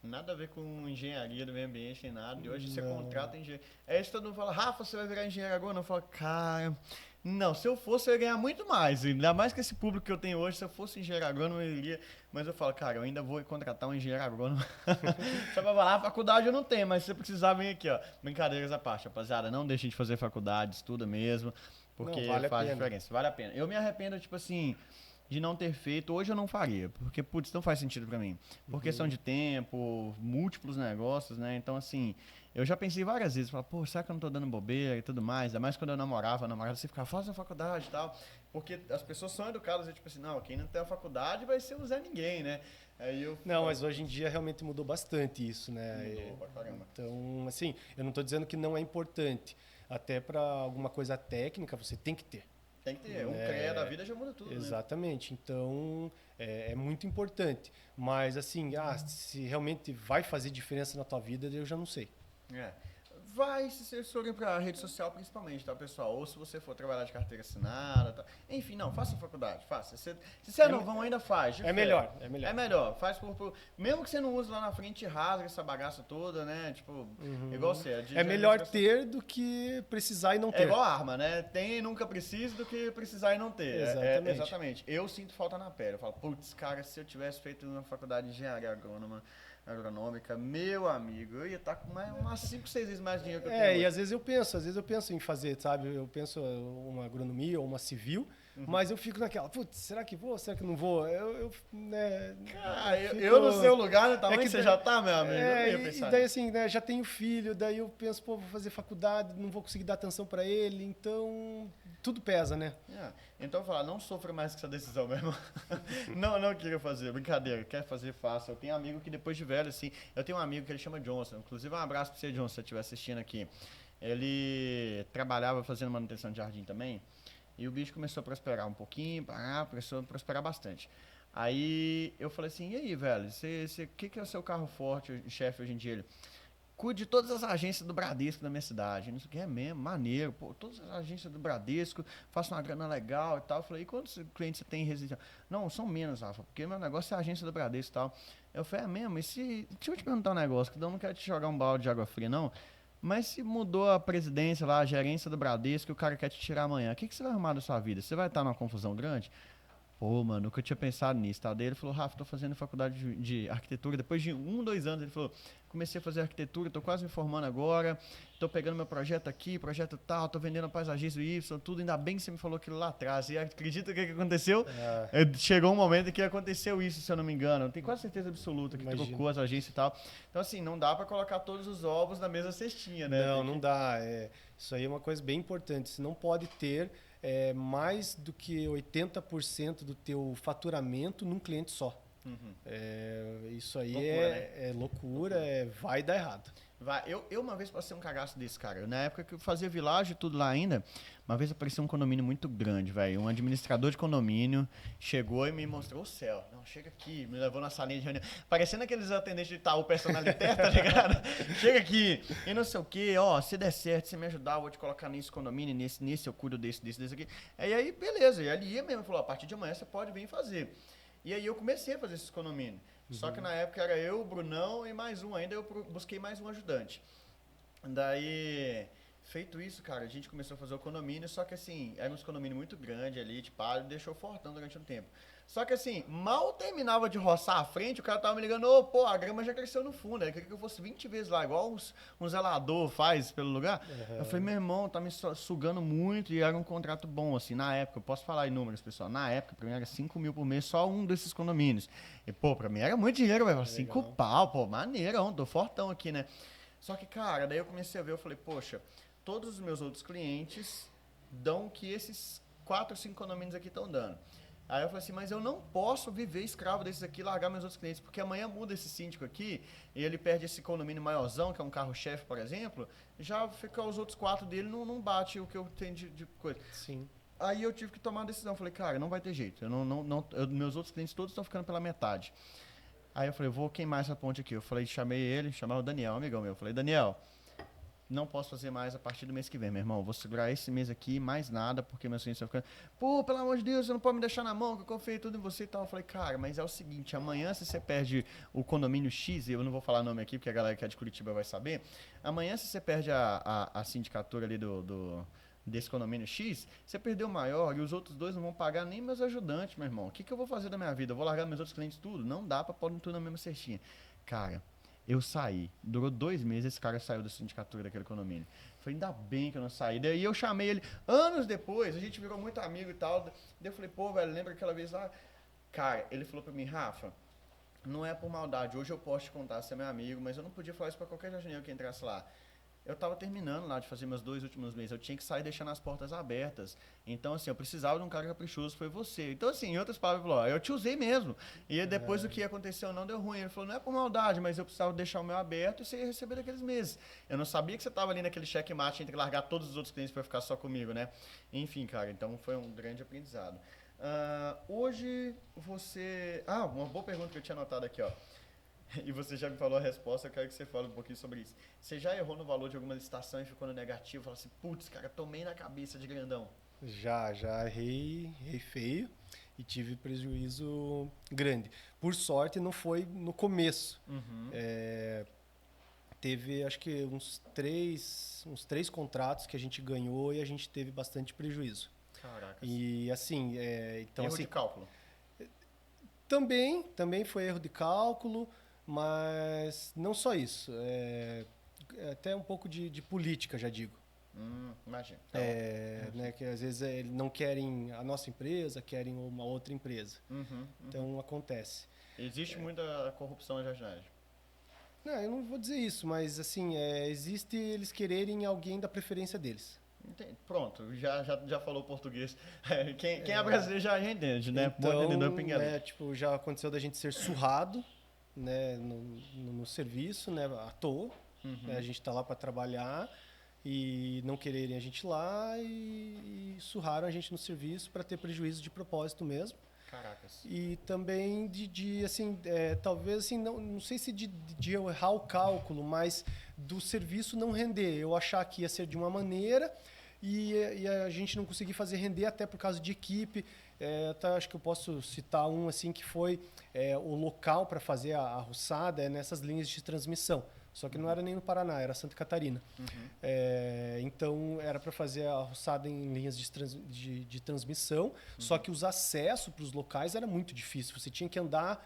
Nada a ver com engenharia do meio ambiente, nem nada. E hoje você contrata engenheiro. É isso que todo mundo fala, Rafa, você vai virar engenheiro agrônomo? Eu falo, cara, não, se eu fosse, eu ia ganhar muito mais. Ainda mais que esse público que eu tenho hoje, se eu fosse engenheiro agrônomo, eu iria. Mas eu falo, cara, eu ainda vou contratar um engenheiro agrônomo. Só pra falar, faculdade eu não tenho, mas se você precisar, vem aqui, ó. Brincadeiras à parte, rapaziada. Não deixem de fazer faculdade, estuda mesmo, porque não, faz diferença. Vale a pena. Eu me arrependo, tipo assim, de não ter feito, hoje eu não faria, porque, putz, não faz sentido pra mim. Por questão de tempo, múltiplos negócios, né? Então, assim, eu já pensei várias vezes, falar, pô, será que eu não tô dando bobeira e tudo mais? Ainda mais quando eu namorava, a namorada você ficava, faz a faculdade e tal. Porque as pessoas são educadas, tipo assim, não, quem não tem a faculdade vai ser o Zé Ninguém, né? Aí eu... Não, mas hoje em dia realmente mudou bastante isso, né? Mudou pra caramba. Então, assim, eu não tô dizendo que não é importante. Até para alguma coisa técnica, você tem que ter. Tem que ter. Um CREA da vida já muda tudo, exatamente. Né? Então, é muito importante. Mas, assim, se realmente vai fazer diferença na tua vida, eu já não sei. Vai se vocês forem pra rede social principalmente, tá, pessoal? Ou se você for trabalhar de carteira assinada, tá? Enfim, não, faça faculdade, faça. Se você é novão, ainda faz. É melhor. É melhor. Faz mesmo que você não use lá na frente, rasga essa bagaça toda, né? Tipo, igual você. É melhor ter do que precisar e não ter. É igual arma, né? Tem e nunca precisa do que precisar e não ter. Exatamente. Exatamente. Eu sinto falta na pele. Eu falo, putz, cara, se eu tivesse feito uma faculdade de engenharia agronômica, meu amigo, eu ia estar com umas 5, 6 vezes mais dinheiro que eu tenho hoje. E às vezes eu penso em fazer, sabe? Eu penso uma agronomia ou uma civil, Mas eu fico naquela, putz, será que vou? Será que não vou? Né, eu no seu lugar, no tamanho que você daí- já tá, meu amigo, eu não ia e pensar daí nisso. assim, né, já tenho filho, daí eu penso, pô, vou fazer faculdade, não vou conseguir dar atenção pra ele, então tudo pesa, né? Então, falar, não sofra mais com essa decisão, meu irmão. Não queria fazer, brincadeira, quer fazer, faça. Eu tenho amigo que depois de velho, assim, eu tenho um amigo que ele chama Johnson, inclusive um abraço pra você, Johnson, se você estiver assistindo aqui. Ele trabalhava fazendo manutenção de jardim também, e o bicho começou a prosperar um pouquinho, começou a prosperar bastante. Aí eu falei assim, e aí, velho, o que é o seu carro forte, chefe, hoje em dia? Ele, cuide de todas as agências do Bradesco da minha cidade. Não sei o que, é mesmo, maneiro, pô, todas as agências do Bradesco, faço uma grana legal e tal. Eu falei, e quantos clientes você tem em residencial? Não, são menos, Rafa, porque meu negócio é a agência do Bradesco e tal. Eu falei, é mesmo? Deixa eu te perguntar um negócio, que eu não quero te jogar um balde de água fria, não. Mas se mudou a presidência lá, a gerência do Bradesco, e o cara quer te tirar amanhã, o que você vai arrumar da sua vida? Você vai estar numa confusão grande? Pô, mano, nunca tinha pensado nisso, tá? Daí ele falou, Rafa, tô fazendo faculdade de arquitetura. Depois de 2 anos, ele falou, comecei a fazer arquitetura, tô quase me formando agora, tô pegando meu projeto aqui, projeto tal, tô vendendo paisagismo Y, tudo. Ainda bem que você me falou aquilo lá atrás. E acredita o que aconteceu? Chegou um momento em que aconteceu isso, se eu não me engano. Eu tenho quase certeza absoluta que trocou as agências e tal. Então, assim, não dá pra colocar todos os ovos na mesma cestinha, né? Não dá. Isso aí é uma coisa bem importante. Você não pode ter mais do que 80% do teu faturamento num cliente só. Isso aí loucura, né? Loucura, vai dar errado. Eu uma vez passei um cagaço desse, cara. Na época que eu fazia vilagem e tudo lá ainda, uma vez apareceu um condomínio muito grande, velho. Um administrador de condomínio chegou e me mostrou o céu. Não, chega aqui, me levou na salinha de reunião. Parecendo aqueles atendentes de Itaú Personalité, tá ligado? Chega aqui, e não sei o quê, ó, se der certo, se me ajudar, eu vou te colocar nesse condomínio, nesse eu cuido desse aqui. E aí, beleza, e ali ia mesmo, falou, a partir de amanhã você pode vir fazer. E aí eu comecei a fazer esses condomínios. Só que na época era eu, o Brunão e mais um ainda, eu busquei mais um ajudante. Daí, feito isso, cara, a gente começou a fazer o condomínio, só que assim, era um condomínio muito grande ali, tipo, deixou fortão durante um tempo. Só que assim, mal terminava de roçar a frente, o cara tava me ligando, pô, a grama já cresceu no fundo, aí queria que eu fosse 20 vezes lá, igual um zelador faz pelo lugar. Eu falei, meu irmão, tá me sugando muito e era um contrato bom, assim, na época, eu posso falar em números, pessoal, na época, pra mim era 5 mil por mês, só um desses condomínios. E, pô, pra mim era muito dinheiro, velho, 5 pau, pô, maneirão, tô fortão aqui, né? Só que, cara, daí eu comecei a ver, eu falei, poxa, todos os meus outros clientes dão o que esses 4 ou 5 condomínios aqui estão dando. Aí eu falei assim, mas eu não posso viver escravo desses aqui e largar meus outros clientes, porque amanhã muda esse síndico aqui e ele perde esse condomínio maiorzão, que é um carro-chefe, por exemplo, já fica os outros 4 dele, não bate o que eu tenho de coisa. Sim. Aí eu tive que tomar uma decisão, falei, cara, não vai ter jeito, meus outros clientes todos estão ficando pela metade. Aí eu falei, eu vou queimar essa ponte aqui. Eu falei, chamava o Daniel, um amigão meu. Eu falei, Daniel, não posso fazer mais a partir do mês que vem, meu irmão. Vou segurar esse mês aqui, mais nada, porque meus clientes estão ficando... Pô, pelo amor de Deus, você não pode me deixar na mão, que eu confiei tudo em você e tal. Eu falei, cara, mas é o seguinte, amanhã se você perde o condomínio X, eu não vou falar nome aqui, porque a galera que é de Curitiba vai saber. Amanhã se você perde a sindicatura ali desse condomínio X, você perdeu o maior e os outros 2 não vão pagar nem meus ajudantes, meu irmão. O que eu vou fazer da minha vida? Eu vou largar meus outros clientes tudo? Não dá pra pôr tudo na mesma cestinha. Cara, eu saí. Durou 2 meses, esse cara saiu da sindicatura daquele condomínio. Falei, ainda bem que eu não saí. Daí eu chamei ele, anos depois, a gente virou muito amigo e tal. Daí eu falei, pô, velho, lembra aquela vez lá? Cara, ele falou pra mim, Rafa, não é por maldade, hoje eu posso te contar, você é meu amigo, mas eu não podia falar isso pra qualquer jardineiro que entrasse lá. Eu tava terminando lá de fazer meus 2 últimos meses, eu tinha que sair deixando as portas abertas. Então, assim, eu precisava de um cara caprichoso, foi você. Então, assim, em outras palavras, ele falou, eu te usei mesmo. E depois o que aconteceu não deu ruim. Ele falou, não é por maldade, mas eu precisava deixar o meu aberto e você ia receber daqueles meses. Eu não sabia que você tava ali naquele checkmate entre largar todos os outros clientes para ficar só comigo, né? Enfim, cara, então foi um grande aprendizado. Hoje você... uma boa pergunta que eu tinha anotado aqui, ó. E você já me falou a resposta, eu quero que você fale um pouquinho sobre isso. Você já errou no valor de alguma licitação e ficou no negativo? Falou assim, putz, cara, tomei na cabeça de grandão. Já errei feio e tive prejuízo grande. Por sorte, não foi no começo. Teve, acho que uns três contratos que a gente ganhou e a gente teve bastante prejuízo. Caraca. E assim, então erro assim, de cálculo. Também foi erro de cálculo, mas não só isso. Até um pouco de política, já digo. Imagina. Né, que às vezes eles não querem a nossa empresa, querem uma outra empresa. Então acontece. Existe muita corrupção na jardinagem. Não, eu não vou dizer isso, mas assim, existe eles quererem alguém da preferência deles. Pronto, já falou português. Quem é brasileiro já entende, né? Então, tipo, já aconteceu da gente ser surrado, né, no serviço, né, à toa. Né, a gente tá lá para trabalhar e não quererem a gente lá e surraram a gente no serviço para ter prejuízo de propósito mesmo. Caracas. E também de assim, talvez assim, não sei se de eu errar o cálculo, mas do serviço não render. Eu achar que ia ser de uma maneira e a gente não conseguir fazer render até por causa de equipe. Acho que eu posso citar um assim que foi o local para fazer a roçada nessas linhas de transmissão. Só que não era nem no Paraná, era Santa Catarina. Então, era para fazer a roçada em linhas de transmissão, só que os acessos para os locais era muito difícil. Você tinha que andar,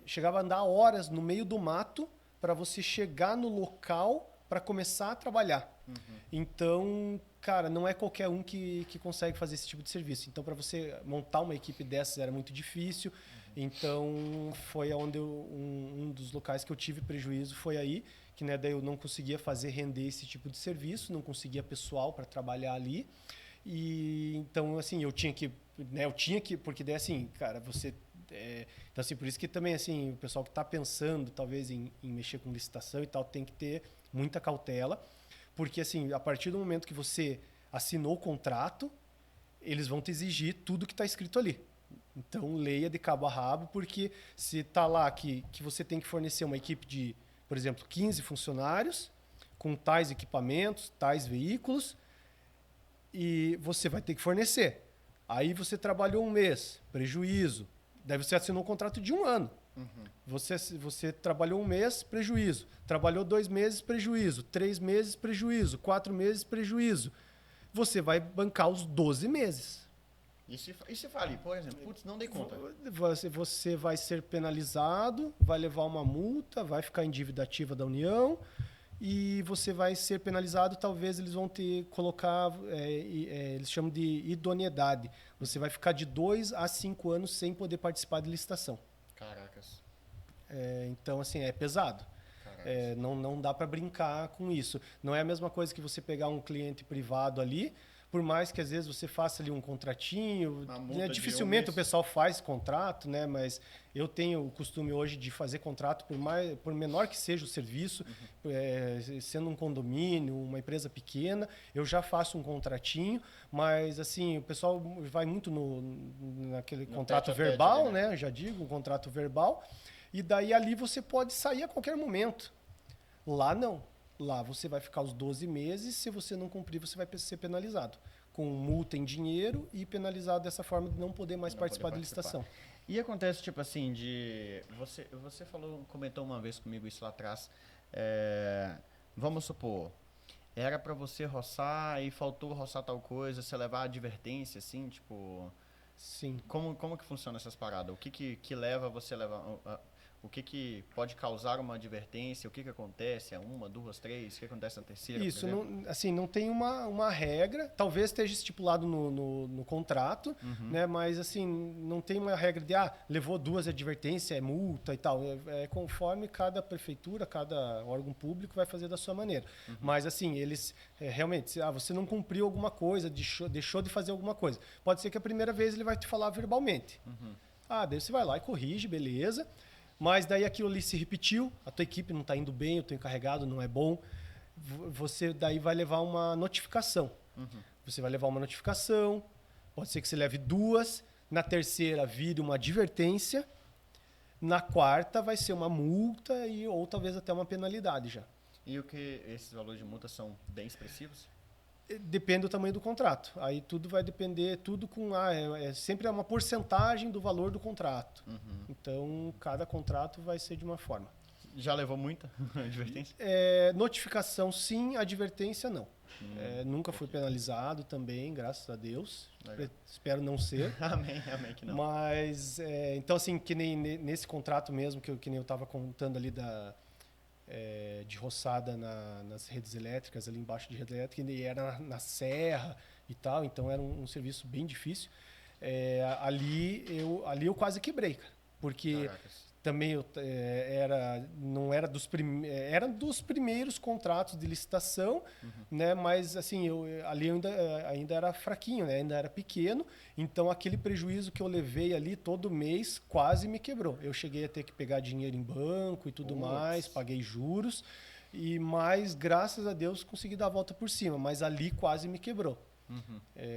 chegava a andar horas no meio do mato para você chegar no local para começar a trabalhar. Então, cara, não é qualquer um que consegue fazer esse tipo de serviço. Então, para você montar uma equipe dessas era muito difícil. Então, foi onde um dos locais que eu tive prejuízo foi aí, que né, daí eu não conseguia fazer render esse tipo de serviço, não conseguia pessoal para trabalhar ali. E então, assim, eu tinha que, porque daí assim, cara, você então assim, por isso que também assim, o pessoal que está pensando talvez em mexer com licitação e tal, tem que ter muita cautela, porque assim, a partir do momento que você assinou o contrato, eles vão te exigir tudo que está escrito ali. Então, leia de cabo a rabo, porque se está lá que você tem que fornecer uma equipe de, por exemplo, 15 funcionários, com tais equipamentos, tais veículos, e você vai ter que fornecer. Aí você trabalhou um mês, prejuízo. Daí você assinou um contrato de 1 ano. Você trabalhou um mês, prejuízo. Trabalhou 2 meses, prejuízo. 3 meses, prejuízo. 4 meses, prejuízo. Você vai bancar os 12 meses. E se falir, por exemplo, putz, não dei conta. Você vai ser penalizado, vai levar uma multa, vai ficar em dívida ativa da União e você vai ser penalizado, talvez eles vão te colocar, eles chamam de idoneidade. Você vai ficar de 2 a 5 anos sem poder participar de licitação. Caracas. Então, assim, é pesado. Não dá para brincar com isso. Não é a mesma coisa que você pegar um cliente privado ali, por mais que às vezes você faça ali um contratinho, dificilmente o pessoal faz contrato, né? Mas eu tenho o costume hoje de fazer contrato por menor que seja o serviço, sendo um condomínio, uma empresa pequena, eu já faço um contratinho, mas assim, o pessoal vai muito naquele contrato verbal, né? Já digo, um contrato verbal, e daí ali você pode sair a qualquer momento. Lá não. Lá você vai ficar os 12 meses, se você não cumprir, você vai ser penalizado. Com multa em dinheiro e penalizado dessa forma de não poder mais participar da licitação. E acontece, tipo assim, Você comentou uma vez comigo isso lá atrás. Vamos supor, era para você roçar e faltou roçar tal coisa, você levar advertência, assim, tipo... Sim. Como que funciona essas paradas? O que leva você a levar... O que pode causar uma advertência? O que acontece? 1, 2, 3? O que acontece na terceira? Isso, não tem uma regra. Talvez esteja estipulado no contrato, né? Mas assim, não tem uma regra de levou 2 advertências, é multa e tal. Conforme cada prefeitura, cada órgão público vai fazer da sua maneira. Mas assim, eles realmente, você não cumpriu alguma coisa, deixou de fazer alguma coisa. Pode ser que a primeira vez ele vai te falar verbalmente. Daí você vai lá e corrige, beleza. Mas daí aquilo ali se repetiu, a tua equipe não está indo bem, o teu encarregado não é bom, você daí vai levar uma notificação. Você vai levar uma notificação, pode ser que você leve 2, na terceira vire uma advertência, na quarta vai ser uma multa ou talvez até uma penalidade já. E esses valores de multa são bem expressivos? Depende do tamanho do contrato. Aí tudo vai depender, sempre uma porcentagem do valor do contrato. Então, cada contrato vai ser de uma forma. Já levou muita advertência? Notificação sim, advertência não. Nunca fui penalizado também, graças a Deus. Espero não ser. Amém que não. Mas, então assim, que nem nesse contrato mesmo, que nem eu estava contando ali de roçada nas redes elétricas, ali embaixo de rede elétrica, e era na serra e tal, então era um serviço bem difícil. Ali eu quase quebrei, cara, porque Caracas. também não era era dos primeiros contratos de licitação, né? Mas assim, ali eu ainda era fraquinho, né? Ainda era pequeno, então aquele prejuízo que eu levei ali todo mês quase me quebrou. Eu cheguei a ter que pegar dinheiro em banco e tudo mais, paguei juros, mas graças a Deus consegui dar a volta por cima, mas ali quase me quebrou.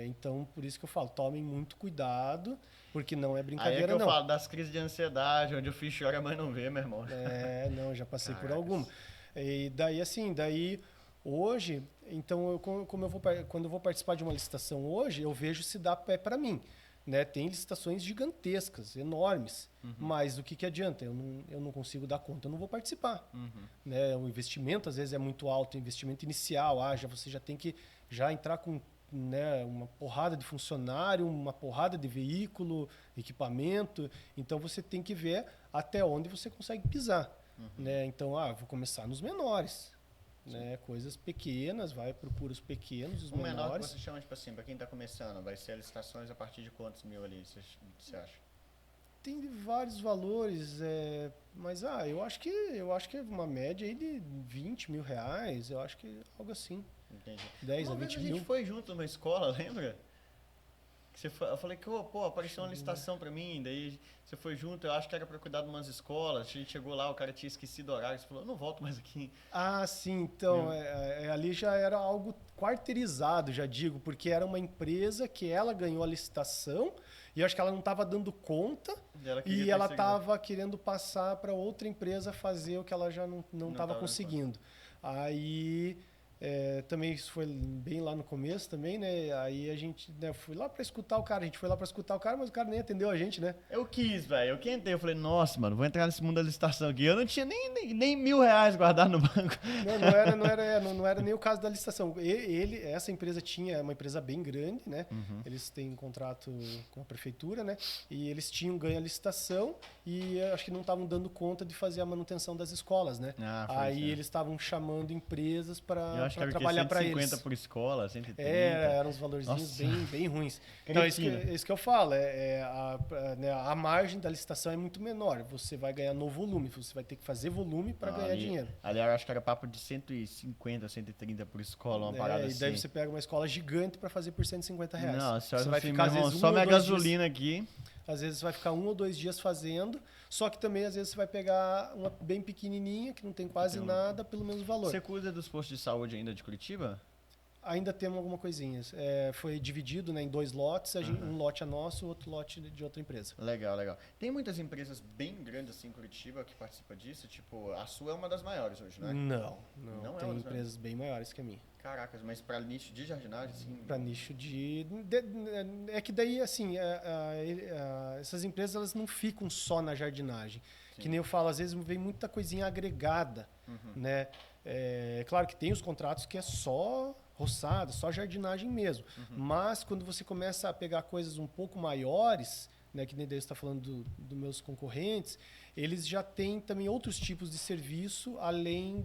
Então, por isso que eu falo, tomem muito cuidado, porque não é brincadeira, Aí é que eu não. falo das crises de ansiedade, onde o filho chora, a mãe não vê, meu irmão. Não, já passei por Caracas. alguma. E daí hoje, então, quando eu vou participar de uma licitação hoje, eu vejo se dá pé para mim. Né? Tem licitações gigantescas, enormes, mas o que adianta? Eu não consigo dar conta, eu não vou participar. Né? O investimento, às vezes, é muito alto, o investimento inicial, você já tem que entrar com, né, uma porrada de funcionário, uma porrada de veículo, equipamento. Então você tem que ver até onde você consegue pisar. Né? Então, vou começar nos menores. Né? Coisas pequenas, procura os pequenos, os menores. O menor que você chama, tipo assim, pra quem tá começando, vai ser licitações a partir de quantos mil ali, você acha? Tem de vários valores, mas eu acho que uma média aí de 20 mil reais, eu acho que algo assim. Entendi. 10 Uma a 20 vez a mil. gente foi junto numa escola, lembra? Eu falei que, apareceu uma licitação pra mim, daí você foi junto, eu acho que era pra cuidar de umas escolas, a gente chegou lá, o cara tinha esquecido o horário, você falou, eu não volto mais aqui. Sim, então, ali já era algo quarteirizado, já digo, porque era uma empresa que ela ganhou a licitação e eu acho que ela não estava dando conta e ela estava querendo passar para outra empresa fazer o que ela já não estava conseguindo. Aí... também isso foi bem lá no começo também, né? Aí a gente, né, fui lá pra escutar o cara, mas o cara nem atendeu a gente, né? Eu quis, velho, eu entrei, eu falei, nossa, mano, vou entrar nesse mundo da licitação aqui. Eu não tinha nem R$ 1.000 guardado no banco. Não era nem o caso da licitação. Essa empresa é uma empresa bem grande, né? Eles têm um contrato com a prefeitura, né? E eles tinham ganho a licitação e acho que não estavam dando conta de fazer a manutenção das escolas, né? Aí eles estavam chamando empresas para trabalhar para eles. 150 por escola, 130. Eram uns valorzinhos bem ruins. Então, isso que eu falo, a margem da licitação é muito menor. Você vai ganhar no volume, você vai ter que fazer volume para ganhar dinheiro. Ali eu acho que era papo de 150, 130 por escola, uma parada assim. E daí você pega uma escola gigante para fazer por R$ 150. Não, você vai ficar, às vezes, só minha gasolina aqui. Às vezes você vai ficar 1 ou 2 dias fazendo, só que também às vezes você vai pegar uma bem pequenininha, que não tem quase nada, pelo mesmo valor. Você cuida dos postos de saúde ainda de Curitiba? Ainda temos alguma coisinha. Foi dividido, né, em 2 lotes, um lote é nosso, outro lote de outra empresa. Legal. Tem muitas empresas bem grandes assim em Curitiba que participam disso? Tipo, a sua é uma das maiores hoje, né? Não tem é empresas bem maiores que a minha. Caracas, mas para nicho de jardinagem, assim... Para nicho é que daí, assim, essas empresas elas não ficam só na jardinagem. Sim. Que nem eu falo, às vezes vem muita coisinha agregada, né? Claro que tem os contratos que é só roçada, só jardinagem mesmo. Mas quando você começa a pegar coisas um pouco maiores, né, que nem daí você está falando dos meus concorrentes, eles já têm também outros tipos de serviço além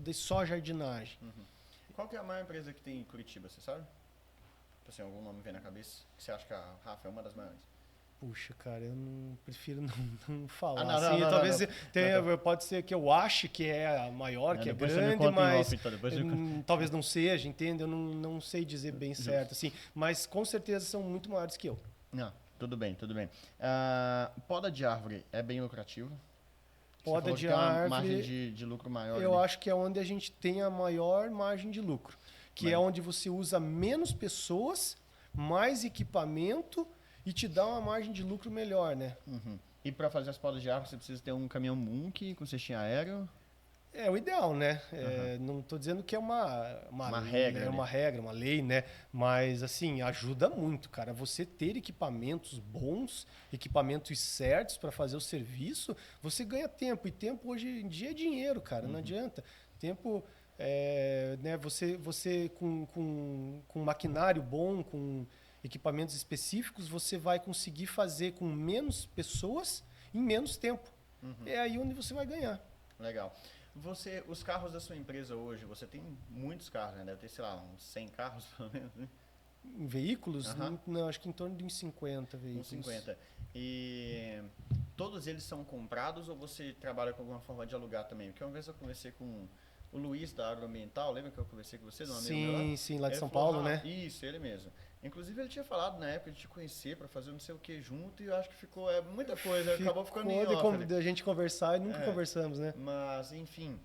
de só jardinagem. Qual que é a maior empresa que tem em Curitiba, você sabe? Assim, algum nome vem na cabeça? Que você acha que a Rafa é uma das maiores? Puxa, cara, eu prefiro não falar. Talvez pode ser que eu ache que é a maior, que é grande, mas talvez não seja, entende? Eu não sei dizer bem certo, assim, mas com certeza são muito maiores que eu. Não, tudo bem. Poda de árvore é bem lucrativo? Poda de árvore, margem de lucro maior. Eu acho que é onde a gente tem a maior margem de lucro, que é onde você usa menos pessoas, mais equipamento e te dá uma margem de lucro melhor, né? E para fazer as podas de árvore você precisa ter um caminhão Munk com cestinha aéreo? É o ideal, né? Não estou dizendo que é uma regra, uma regra, uma lei, né? Mas, assim, ajuda muito, cara. Você ter equipamentos bons, equipamentos certos para fazer o serviço, você ganha tempo. E tempo hoje em dia é dinheiro, cara. Não adianta. Tempo, né? Você com maquinário bom, com equipamentos específicos, você vai conseguir fazer com menos pessoas em menos tempo. É aí onde você vai ganhar. Legal. Os carros da sua empresa hoje, você tem muitos carros, né? Deve ter, sei lá, uns 100 carros, pelo menos, né? Em veículos? Aham. Não, acho que em torno de uns 50 Uns veículos. 50. E todos eles são comprados ou você trabalha com alguma forma de alugar também? Porque uma vez eu conversei com o Luiz da Agroambiental, lembra que eu conversei com você, de um amigo meu lá? Sim, lá de Ele São falou, Paulo, né? isso, ele mesmo. Inclusive ele tinha falado na época de te conhecer para fazer não sei o que junto e eu acho que ficou muita coisa, acabou ficando em off ali. De a gente conversar e nunca conversamos, né? Mas, enfim,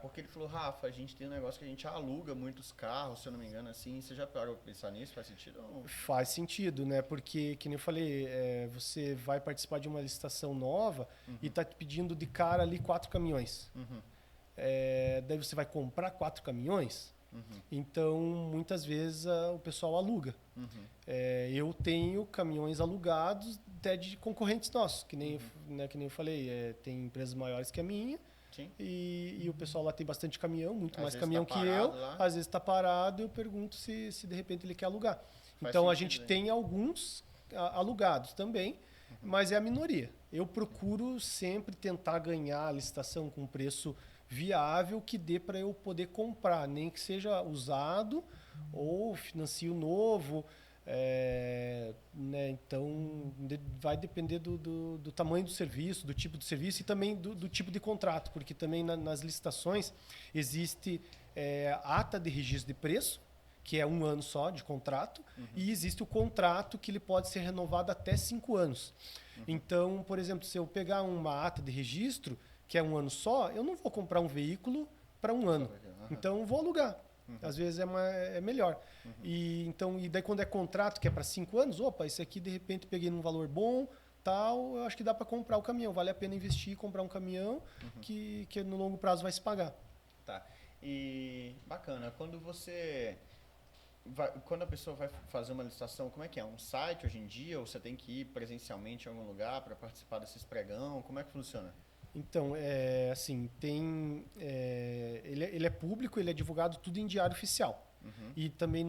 porque ele falou, Rafa, a gente tem um negócio que a gente aluga muitos carros, se eu não me engano, assim. Você já parou pra pensar nisso? Faz sentido? Ou... Faz sentido, né? Porque, que nem eu falei, você vai participar de uma licitação nova e tá te pedindo de cara ali 4 caminhões. Daí você vai comprar 4 caminhões, então muitas vezes o pessoal aluga. Eu tenho caminhões alugados até de concorrentes nossos, que nem, né, que nem eu falei, tem empresas maiores que a minha. Sim. E o pessoal lá tem bastante caminhão, muito Às mais vezes caminhão tá que parado eu. lá. Às vezes está parado e eu pergunto se de repente ele quer alugar. Faz Então a sentido, gente né? tem alguns alugados também, mas é a minoria. Eu procuro sempre tentar ganhar a licitação com um preço viável que dê para eu poder comprar, nem que seja usado ou financio novo. Né? Então vai depender do tamanho do serviço, do tipo de serviço e também do tipo de contrato, porque também nas licitações existe ata de registro de preço, que é 1 ano só de contrato, e existe o contrato que ele pode ser renovado até 5 anos. Então, por exemplo, se eu pegar uma ata de registro, que é 1 ano só, eu não vou comprar um veículo para 1 ano. Então, eu vou alugar. Às vezes é melhor. E daí quando é contrato, que é para 5 anos, opa, esse aqui de repente peguei num valor bom, tal, eu acho que dá para comprar o caminhão. Vale a pena investir e comprar um caminhão que no longo prazo vai se pagar. Tá. E bacana, quando a pessoa vai fazer uma licitação, como é que é? Um site hoje em dia ou você tem que ir presencialmente em algum lugar para participar desses pregão? Como é que funciona? Então, assim, ele é público, ele é divulgado tudo em diário oficial. E também,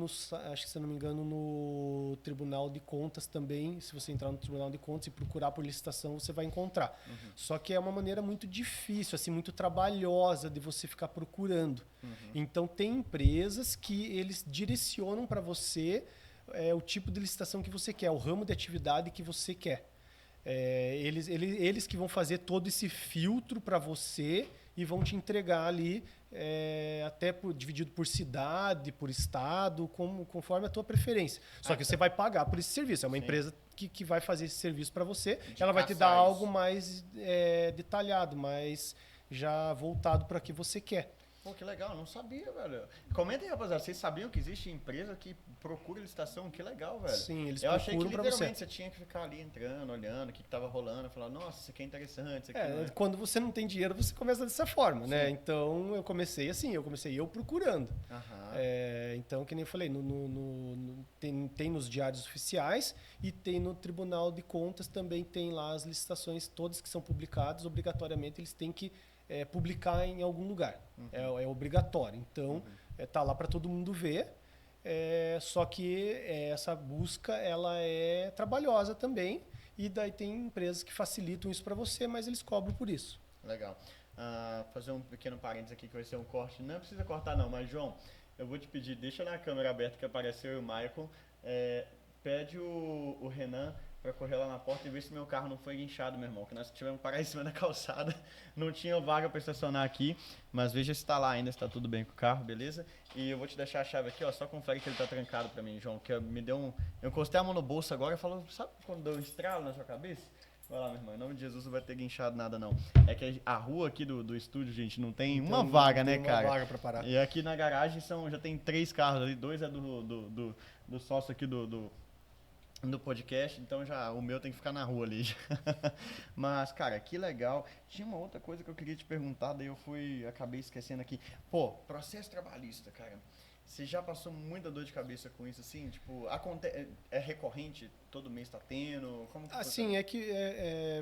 acho que se eu não me engano, no Tribunal de Contas também, se você entrar no Tribunal de Contas e procurar por licitação, você vai encontrar. Só que é uma maneira muito difícil, assim, muito trabalhosa de você ficar procurando. Então, tem empresas que eles direcionam para você o tipo de licitação que você quer, o ramo de atividade que você quer. Eles que vão fazer todo esse filtro para você e vão te entregar ali até dividido por cidade, por estado, conforme a tua preferência. Só que você vai pagar por esse serviço. É uma empresa que vai fazer esse serviço para você. Ela vai te dar algo mais detalhado, mais já voltado para o que você quer. Pô, que legal, não sabia, velho. Comenta aí, rapaziada, vocês sabiam que existe empresa que procura licitação? Que legal, velho. Sim, eles Eu achei que procuram pra literalmente você tinha que ficar ali entrando, olhando o que tava rolando, falar, nossa, isso aqui é interessante, isso aqui não é. Quando você não tem dinheiro, você começa dessa forma, né? Então, eu comecei assim, eu procurando. Então, que nem eu falei, tem nos diários oficiais e tem no Tribunal de Contas também tem lá as licitações todas que são publicadas, obrigatoriamente eles têm que publicar em algum lugar. É obrigatório. Então, tá lá para todo mundo ver. Só que essa busca ela é trabalhosa também. E daí tem empresas que facilitam isso para você, mas eles cobram por isso. Legal. Fazer um pequeno parênteses aqui que vai ser um corte. Não precisa cortar não, mas João, eu vou te pedir, deixa na câmera aberta que apareceu o Michael. Pede o Renan para correr lá na porta e ver se meu carro não foi guinchado, meu irmão. Que nós tivemos que parar em cima da calçada. Não tinha vaga para estacionar aqui. Mas veja se está lá ainda, se está tudo bem com o carro, beleza? E eu vou te deixar a chave aqui, ó. Só confere que ele tá trancado para mim, João. Que me deu um... Eu encostei a mão no bolso agora e falou, sabe quando deu um estralo na sua cabeça? Vai lá, meu irmão. Em nome de Jesus não vai ter guinchado nada, não. É que a rua aqui do estúdio, gente, não tem uma vaga, né, cara? Uma vaga para parar. E aqui na garagem já tem 3 carros ali. 2 é do sócio aqui do podcast, então o meu tem que ficar na rua ali. Mas, cara, que legal. Tinha uma outra coisa que eu queria te perguntar, daí acabei esquecendo aqui. Pô, processo trabalhista, cara. Você já passou muita dor de cabeça com isso, assim? Tipo, é recorrente? Todo mês tá tendo? Como que assim, que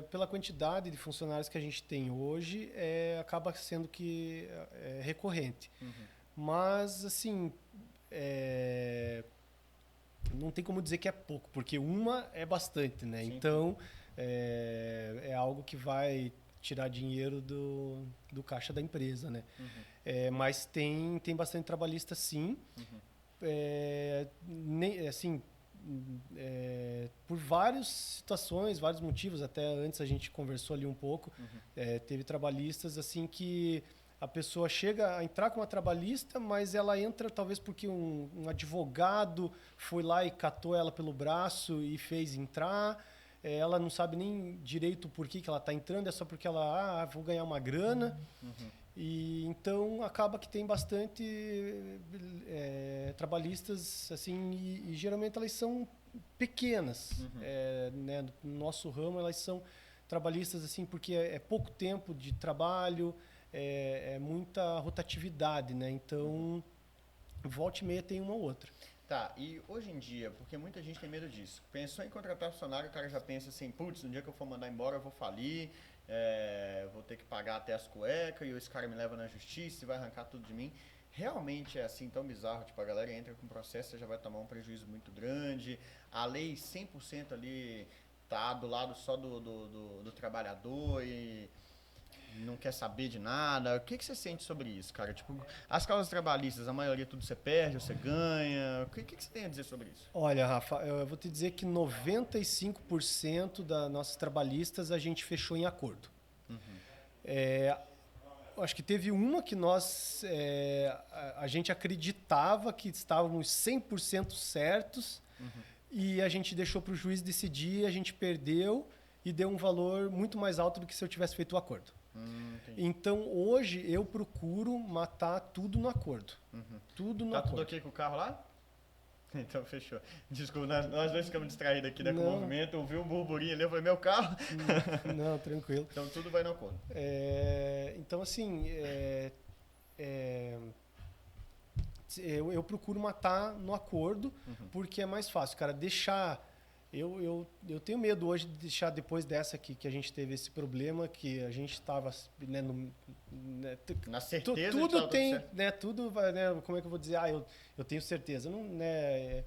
pela quantidade de funcionários que a gente tem hoje, acaba sendo que é recorrente. Mas, assim, não tem como dizer que é pouco, porque uma é bastante, né? Sim. Então, é algo que vai tirar dinheiro do caixa da empresa, né? Mas tem bastante trabalhista, sim. Assim, por várias situações, vários motivos, até antes a gente conversou ali um pouco, teve trabalhistas assim que a pessoa chega a entrar com uma trabalhista, mas ela entra talvez porque um advogado foi lá e catou ela pelo braço e fez entrar. Ela não sabe nem direito por que ela está entrando, é só porque ela, vou ganhar uma grana. E então acaba que tem bastante trabalhistas assim, e geralmente elas são pequenas. Né? No nosso ramo elas são trabalhistas assim porque é pouco tempo de trabalho, é muita rotatividade, né? Então volta e meia tem uma ou outra. Tá, e hoje em dia, porque muita gente tem medo disso, pensou em contratar funcionário, o cara já pensa assim, putz, no dia que eu for mandar embora eu vou falir, vou ter que pagar até as cuecas, e esse cara me leva na justiça e vai arrancar tudo de mim. Realmente é assim tão bizarro, tipo, a galera entra com processo, você já vai tomar um prejuízo muito grande, a lei 100% ali tá do lado só do trabalhador e não quer saber de nada. O que você sente sobre isso, cara? Tipo, as causas trabalhistas, a maioria tudo você perde ou você ganha. O que você tem a dizer sobre isso? Olha, Rafa, eu vou te dizer que 95% das nossas trabalhistas a gente fechou em acordo. Acho que teve uma que nós, a gente acreditava que estávamos 100% certos e a gente deixou para o juiz decidir, a gente perdeu e deu um valor muito mais alto do que se eu tivesse feito o acordo. Então, hoje, eu procuro matar tudo no acordo. Tudo no acordo. Tá tudo ok com o carro lá? Então, fechou. Desculpa, nós dois ficamos distraídos aqui, né, com o movimento. Ouvi um burburinho ali, eu falei, meu carro? Não, tranquilo. Então, tudo vai no acordo. Então, assim, eu procuro matar no acordo, porque é mais fácil, cara, deixar... Eu tenho medo hoje de deixar, depois dessa que a gente teve esse problema, que a gente estava... Né, na certeza tudo tem, né, tudo vai, né, como é que eu vou dizer? Eu tenho certeza. Não, né,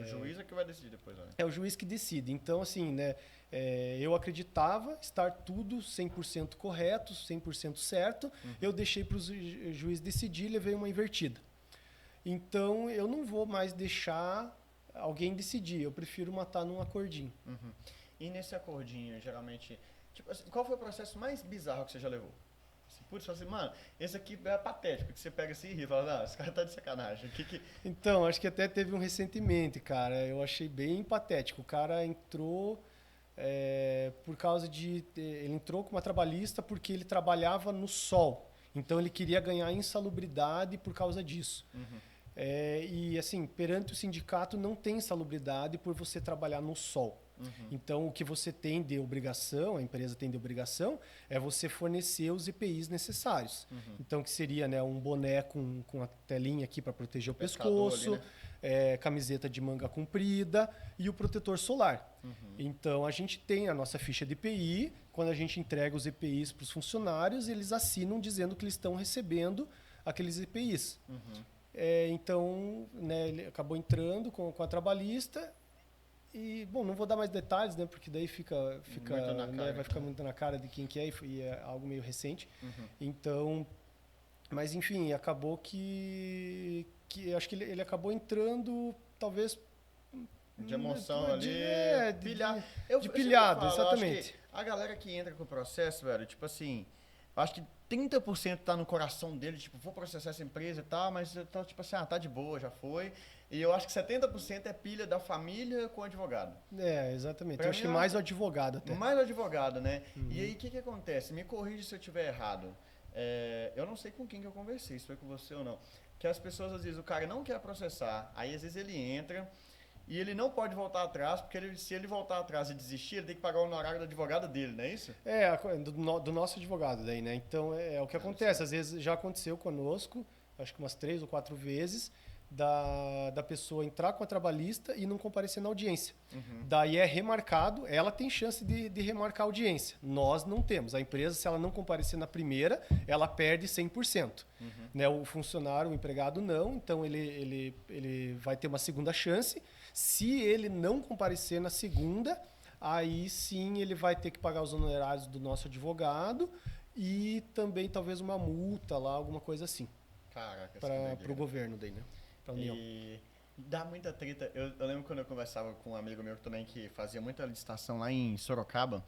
o juiz é que vai decidir depois. Né? É o juiz que decide. Então, assim, né, eu acreditava estar tudo 100% correto, 100% certo. Eu deixei para o juiz decidir e levei uma invertida. Então, eu não vou mais deixar... alguém decidir, eu prefiro matar num acordinho. E nesse acordinho, geralmente, tipo, assim, qual foi o processo mais bizarro que você já levou? Assim, putz, você fala assim, mano, esse aqui é patético, que você pega assim e ri, fala, não, esse cara tá de sacanagem. Então, acho que até teve um recentemente, cara, eu achei bem patético. O cara entrou por causa de... Ele entrou com uma trabalhista porque ele trabalhava no sol. Então, ele queria ganhar insalubridade por causa disso. E assim, perante o sindicato não tem insalubridade por você trabalhar no sol. Então, o que você tem de obrigação, a empresa tem de obrigação, é você fornecer os EPIs necessários. Então, que seria, né, um boné com a telinha aqui para proteger o pescoço, ali, né? Camiseta de manga comprida e o protetor solar. Então, a gente tem a nossa ficha de EPI. Quando a gente entrega os EPIs para os funcionários, eles assinam dizendo que eles estão recebendo aqueles EPIs. Então, né, ele acabou entrando com a trabalhista e, bom, não vou dar mais detalhes, né, porque daí né, vai ficar muito na cara de quem que é e é algo meio recente. Então, mas enfim, acabou que acho que ele acabou entrando, talvez... De emoção ali, de pilhado, exatamente. A galera que entra com o processo, velho, tipo assim, acho que 30% tá no coração dele, tipo, vou processar essa empresa e tal, mas tá tipo assim, tá de boa, já foi. E eu acho que 70% é pilha da família com o advogado. Exatamente. Eu acho que mais o advogado até. Mais o advogado, né? E aí, o que acontece? Me corrija se eu estiver errado. Eu não sei com quem que eu conversei, se foi com você ou não. Que as pessoas, às vezes, o cara não quer processar, aí às vezes ele entra... E ele não pode voltar atrás, porque se ele voltar atrás e desistir, ele tem que pagar o honorário do advogado dele, não é isso? Do nosso advogado daí, né? Então, é o que acontece. Às vezes já aconteceu conosco, acho que umas 3 ou 4 vezes, da pessoa entrar com a trabalhista e não comparecer na audiência. Daí é remarcado, ela tem chance de remarcar a audiência. Nós não temos. A empresa, se ela não comparecer na primeira, ela perde 100%. Né? O funcionário, o empregado não, então ele vai ter uma segunda chance. Se ele não comparecer na segunda, aí sim ele vai ter que pagar os honorários do nosso advogado e também talvez uma multa lá, alguma coisa assim, Caraca, para o governo daí, né? Pra União. E dá muita treta. Eu lembro quando eu conversava com um amigo meu também que fazia muita licitação lá em Sorocaba.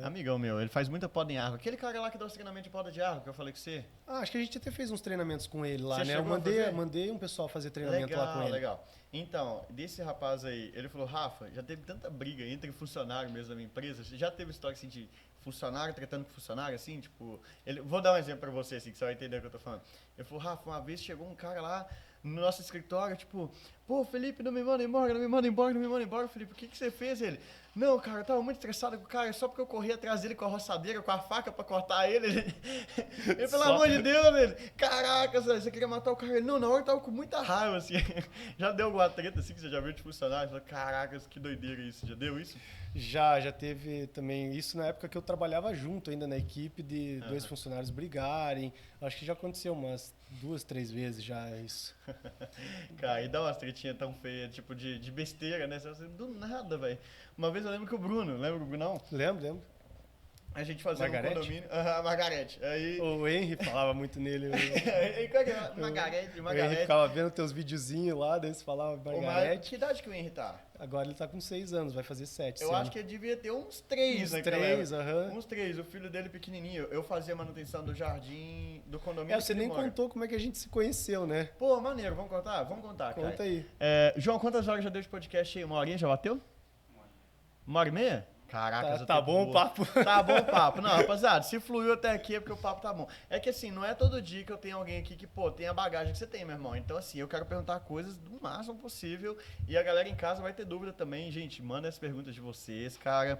Amigão meu, ele faz muita poda em árvore. Aquele cara lá que dá o treinamento de poda de árvore que eu falei com você. Acho que a gente até fez uns treinamentos com ele lá, Você né? Eu chegou a fazer? mandei um pessoal fazer treinamento lá com ele. Legal. Então, desse rapaz aí, ele falou, Rafa, já teve tanta briga entre funcionário mesmo da minha empresa, já teve história assim de funcionário tratando com funcionário, assim, tipo... Vou dar um exemplo pra você, assim, que você vai entender o que eu tô falando. Ele falou, Rafa, uma vez chegou um cara lá no nosso escritório, tipo, pô, Felipe, não me manda embora, não me manda embora, não me manda embora, Felipe, o que você fez? Ele, não, cara, eu tava muito estressado com o cara, só porque eu corri atrás dele com a roçadeira, com a faca pra cortar ele, pelo amor de Deus, ele, caraca, você queria matar o cara? Ele, não, na hora eu tava com muita raiva, assim, já deu alguma treta, assim, que você já viu de funcionário? Falei, caraca, que doideira isso, já deu isso? Já teve também isso na época que eu trabalhava junto ainda na equipe de dois funcionários brigarem. Acho que já aconteceu umas 2, 3 vezes já isso. Cara, e dá umas tretinhas tão feias, tipo de besteira, né? Do nada, velho. Uma vez eu lembro que o Bruno, lembra o Brunão? Lembro. A gente fazia Margarete? um condomínio. Margarete. Aí... O Henry falava muito nele. Margarete. O Henry ficava vendo teus videozinhos lá, daí você falava Margarete. Que idade que o Henry tá? Agora ele tá com 6 anos, vai fazer 7. Eu acho que ele devia ter uns 3 naquela época. Uns 3, o filho dele pequenininho. Eu fazia manutenção do jardim, do condomínio. Você nem contou como é que a gente se conheceu, né? Pô, maneiro, vamos contar? Vamos contar, cara. Conta aí. João, quantas horas já deu de podcast aí? 1 horinha já bateu? 1h30? Caraca, tá bom o papo. Tá bom o papo. Não, rapaziada, se fluiu até aqui é porque o papo tá bom. É que assim, não é todo dia que eu tenho alguém aqui que, pô, tem a bagagem que você tem, meu irmão. Então assim, eu quero perguntar coisas do máximo possível e a galera em casa vai ter dúvida também. Gente, manda as perguntas de vocês, cara,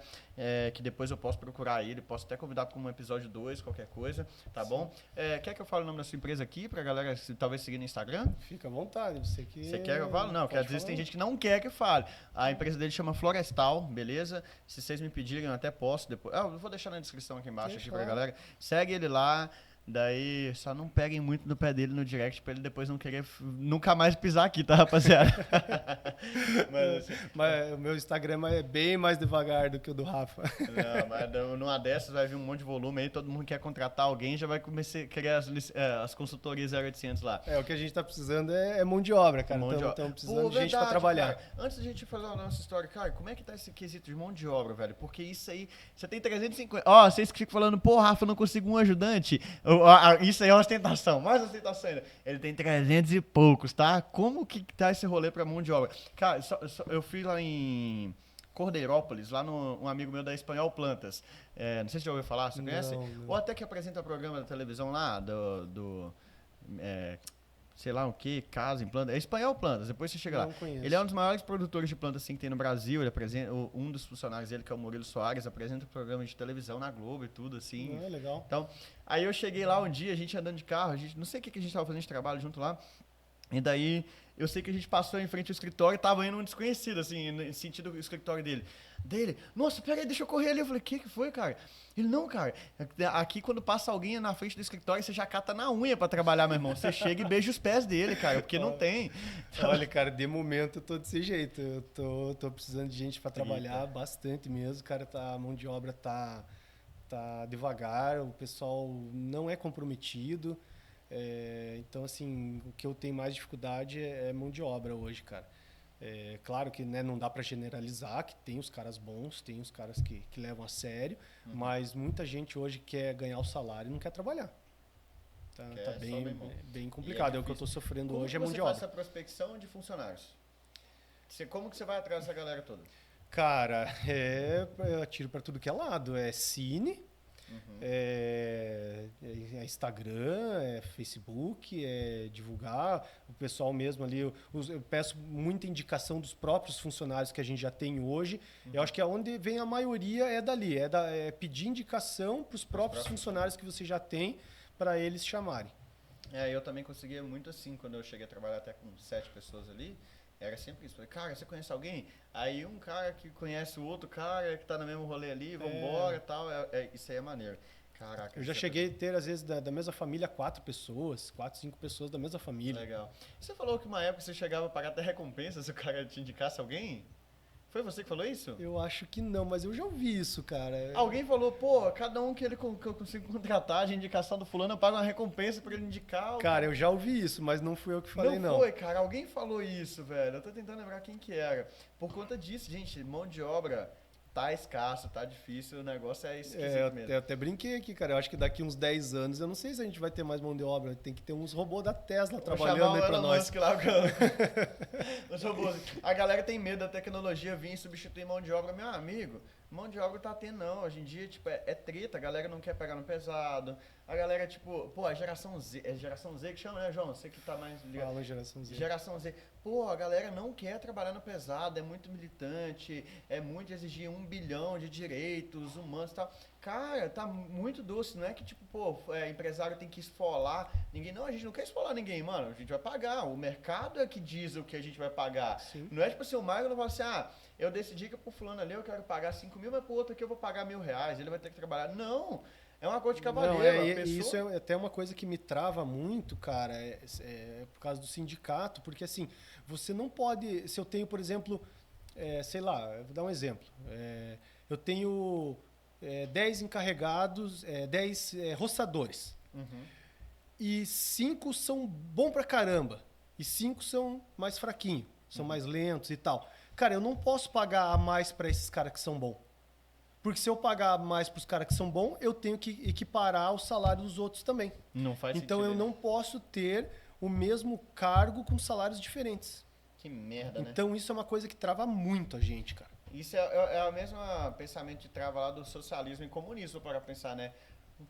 que depois eu posso procurar ele, posso até convidar para um episódio 2, qualquer coisa, tá bom? Quer que eu fale o nome da sua empresa aqui pra galera talvez seguir no Instagram? Fica à vontade, você quer que eu falo? Não, porque às vezes tem gente que não quer que eu fale. A empresa dele chama Florestal, beleza? Se vocês me pedirem, eu até posso depois. Eu vou deixar na descrição aqui embaixo aqui pra galera. Segue ele lá. Daí só não peguem muito no pé dele no direct pra ele depois não querer nunca mais pisar aqui, tá, rapaziada? Mas o meu Instagram é bem mais devagar do que o do Rafa. Não, mas numa dessas vai vir um monte de volume aí, todo mundo quer contratar alguém, já vai começar a criar as consultorias 0800 lá. O que a gente tá precisando é mão de obra, cara. Estamos precisando de gente pra trabalhar. Cara, antes de a gente fazer a nossa história, cara, como é que tá esse quesito de mão de obra, velho? Porque isso aí, você tem 350... vocês que ficam falando, pô, Rafa, eu não consigo um ajudante. Isso aí é uma ostentação, mais ostentação ainda. Ele tem 300 e poucos, tá? Como que tá esse rolê pra mão de obra? Cara, eu fui lá em Cordeirópolis, lá um amigo meu da Espanhol Plantas. Não sei se já ouviu falar, você conhece? Não. Ou até que apresenta programa da televisão lá, sei lá o que, casa em planta. É Espanhol Plantas, depois você chega lá. Conheço. Ele é um dos maiores produtores de plantas assim, que tem no Brasil. Ele apresenta, um dos funcionários dele, que é o Murilo Soares, apresenta um programa de televisão na Globo e tudo, assim. Legal. Então, aí eu cheguei lá um dia, a gente andando de carro, não sei o que a gente tava fazendo de trabalho junto lá. E daí, eu sei que a gente passou em frente ao escritório e tava indo um desconhecido, assim, no sentido do escritório dele. Nossa, pera aí, deixa eu correr ali. Eu falei, que foi, cara? Ele, não, cara, aqui quando passa alguém na frente do escritório, você já cata na unha pra trabalhar, meu irmão. Você chega e beija os pés dele, cara, porque não tem. Então... Olha, cara, de momento eu tô desse jeito. Eu tô precisando de gente pra trabalhar bastante mesmo, cara, a mão de obra tá devagar, o pessoal não é comprometido. Então, assim, o que eu tenho mais dificuldade é mão de obra hoje, cara. Claro que, né, não dá para generalizar, que tem os caras bons, tem os caras que levam a sério, mas muita gente hoje quer ganhar o salário e não quer trabalhar. Tá bem complicado. É o que eu estou sofrendo hoje, é mão de obra. Como você faz essa prospecção de funcionários? Como que você vai atrás dessa galera toda? Cara, eu atiro para tudo que é lado. É Cine, é Instagram, é Facebook, é divulgar. O pessoal mesmo ali, eu peço muita indicação dos próprios funcionários que a gente já tem hoje. Eu acho que onde vem a maioria é dali, é pedir indicação para os próprios funcionários que você já tem para eles chamarem. Eu também conseguia muito assim, quando eu cheguei a trabalhar até com 7 pessoas ali. Era sempre isso. Falei, cara, você conhece alguém? Aí um cara que conhece o outro cara que tá no mesmo rolê ali, vambora e tal. Isso aí é maneiro. Caraca. Eu já cheguei a ter, às vezes, da mesma família, 4 pessoas, 4, 5 pessoas da mesma família. Legal. Você falou que uma época você chegava a pagar até recompensa se o cara te indicasse alguém? Foi você que falou isso? Eu acho que não, mas eu já ouvi isso, cara. Alguém falou, pô, cada um que eu consigo contratar de indicação do fulano, eu pago uma recompensa pra ele indicar. Cara, eu já ouvi isso, mas não fui eu que falei, não. Não foi, cara. Alguém falou isso, velho. Eu tô tentando lembrar quem que era. Por conta disso, gente, mão de obra tá escasso, tá difícil, o negócio é esquisito mesmo. Eu até brinquei aqui, cara. Eu acho que daqui uns 10 anos, eu não sei se a gente vai ter mais mão de obra. Tem que ter uns robôs da Tesla trabalhando aí pra nós. Lá, os robôs. A galera tem medo da tecnologia vir substituir mão de obra. Meu amigo, mão de obra tá tendo não. Hoje em dia, tipo, é treta. A galera não quer pegar no pesado. A galera, tipo, pô, a geração Z. É geração Z que chama, né, João? Você que tá mais ligado. Fala, geração Z. Geração Z. Pô, a galera não quer trabalhar no pesado, é muito militante, é muito exigir 1 bilhão de direitos humanos e tal. Cara, tá muito doce, não é que tipo, pô, empresário tem que esfolar ninguém. Não, a gente não quer esfolar ninguém, mano, a gente vai pagar. O mercado é que diz o que a gente vai pagar. Sim. Não é tipo assim, o Maicon não fala assim, eu decidi que pro fulano ali eu quero pagar 5 mil, mas pro outro aqui eu vou pagar R$1.000, ele vai ter que trabalhar. Não! É uma coisa de cavaleiro. Não, isso é até uma coisa que me trava muito, cara, por causa do sindicato, porque assim, você não pode, se eu tenho, por exemplo, sei lá, vou dar um exemplo, eu tenho 10 encarregados, 10 roçadores, e 5 são bom pra caramba, e 5 são mais fraquinhos, são mais lentos e tal. Cara, eu não posso pagar a mais pra esses caras que são bons. Porque se eu pagar mais para os caras que são bons, eu tenho que equiparar o salário dos outros também. Não faz sentido. Então eu não posso ter o mesmo cargo com salários diferentes. Que merda, né? Então isso é uma coisa que trava muito a gente, cara. Isso é o mesmo pensamento de trava lá do socialismo e comunismo, para pensar, né?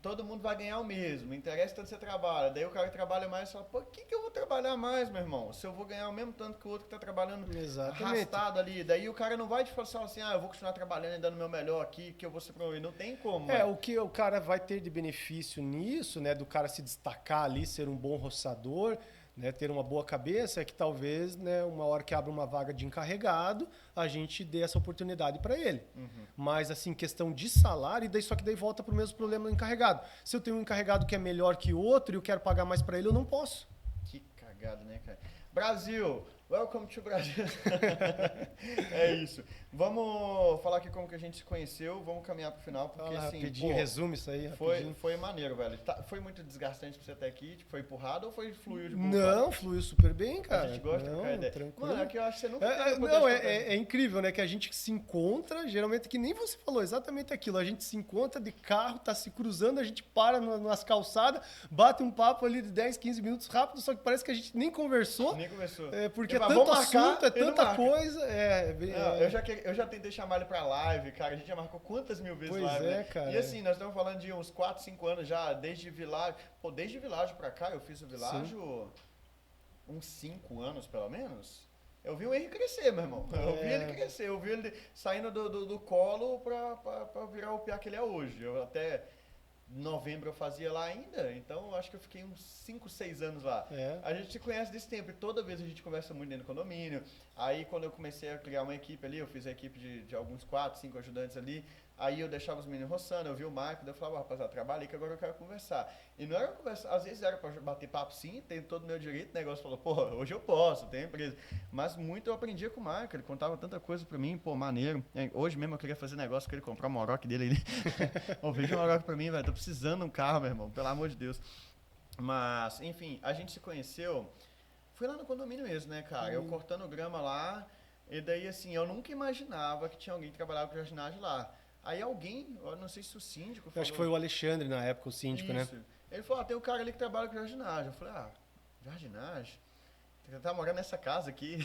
Todo mundo vai ganhar o mesmo, interessa tanto você trabalha. Daí o cara que trabalha mais fala, por que eu vou trabalhar mais, meu irmão? Se eu vou ganhar o mesmo tanto que o outro que tá trabalhando arrastado ali. Daí o cara não vai te falar assim, eu vou continuar trabalhando e dando o meu melhor aqui, que eu vou ser promovido. Não tem como. O que o cara vai ter de benefício nisso, né? Do cara se destacar ali, ser um bom roçador, né, ter uma boa cabeça, é que talvez, né, uma hora que abra uma vaga de encarregado, a gente dê essa oportunidade para ele. Mas, assim, questão de salário, e daí, só que daí volta para o mesmo problema do encarregado. Se eu tenho um encarregado que é melhor que o outro e eu quero pagar mais para ele, eu não posso. Que cagada, né, cara? Brasil! Welcome to Brasil! É isso. Vamos falar aqui como que a gente se conheceu, vamos caminhar pro final, porque Fala, assim... rapidinho, resume isso aí, rapidinho. Foi maneiro, velho. Foi muito desgastante pra você até aqui? Tipo, foi empurrado ou fluiu de boa? Não, fluiu super bem, cara. A gente gosta de trocar ideia. Tranquilo. Mano, é que eu acho que você nunca é incrível, né? Que a gente se encontra, geralmente, que nem você falou, exatamente aquilo. A gente se encontra de carro, tá se cruzando, a gente para nas calçadas, bate um papo ali de 10, 15 minutos rápido, só que parece que a gente nem conversou. Nem conversou. Porque é tanto assunto, é tanta coisa. Eu já tentei chamar ele pra live, cara. A gente já marcou quantas mil vezes pois live, né? cara. E assim, nós estamos falando de uns 4, 5 anos já, desde Világio. Pô, desde Világio pra cá, eu fiz o Világio uns 5 anos, pelo menos. Eu vi o Henrique crescer, meu irmão. Eu vi ele crescer. Eu vi ele saindo do colo pra virar o piá que ele é hoje. Eu até... novembro eu fazia lá ainda, então eu acho que eu fiquei uns 5, 6 anos lá. A gente se conhece desse tempo e toda vez a gente conversa muito dentro do condomínio. Aí quando eu comecei a criar uma equipe ali, eu fiz a equipe de alguns 4, 5 ajudantes ali, aí eu deixava os meninos roçando, eu vi o Marco, daí eu falava, rapaziada, trabalhei que agora eu quero conversar. E não era conversa, às vezes era pra bater papo sim, tem todo o meu direito, o negócio falou, pô, hoje eu posso, tenho empresa. Mas muito eu aprendia com o Marco, ele contava tanta coisa pra mim, pô, maneiro. Hoje mesmo eu queria fazer negócio com ele, comprar o Moroc dele aí. Ô, veja o Moroc pra mim, velho, tô precisando de um carro, meu irmão, pelo amor de Deus. Mas, enfim, a gente se conheceu, foi lá no condomínio mesmo, né, cara? Eu cortando grama lá, e daí assim, eu nunca imaginava que tinha alguém que trabalhava com jardinagem lá. Aí alguém, eu não sei se o síndico falou... Eu acho que foi o Alexandre na época, o síndico, isso, né? Ele falou, tem um cara ali que trabalha com jardinagem. Eu falei, jardinagem? Você tá morando nessa casa aqui?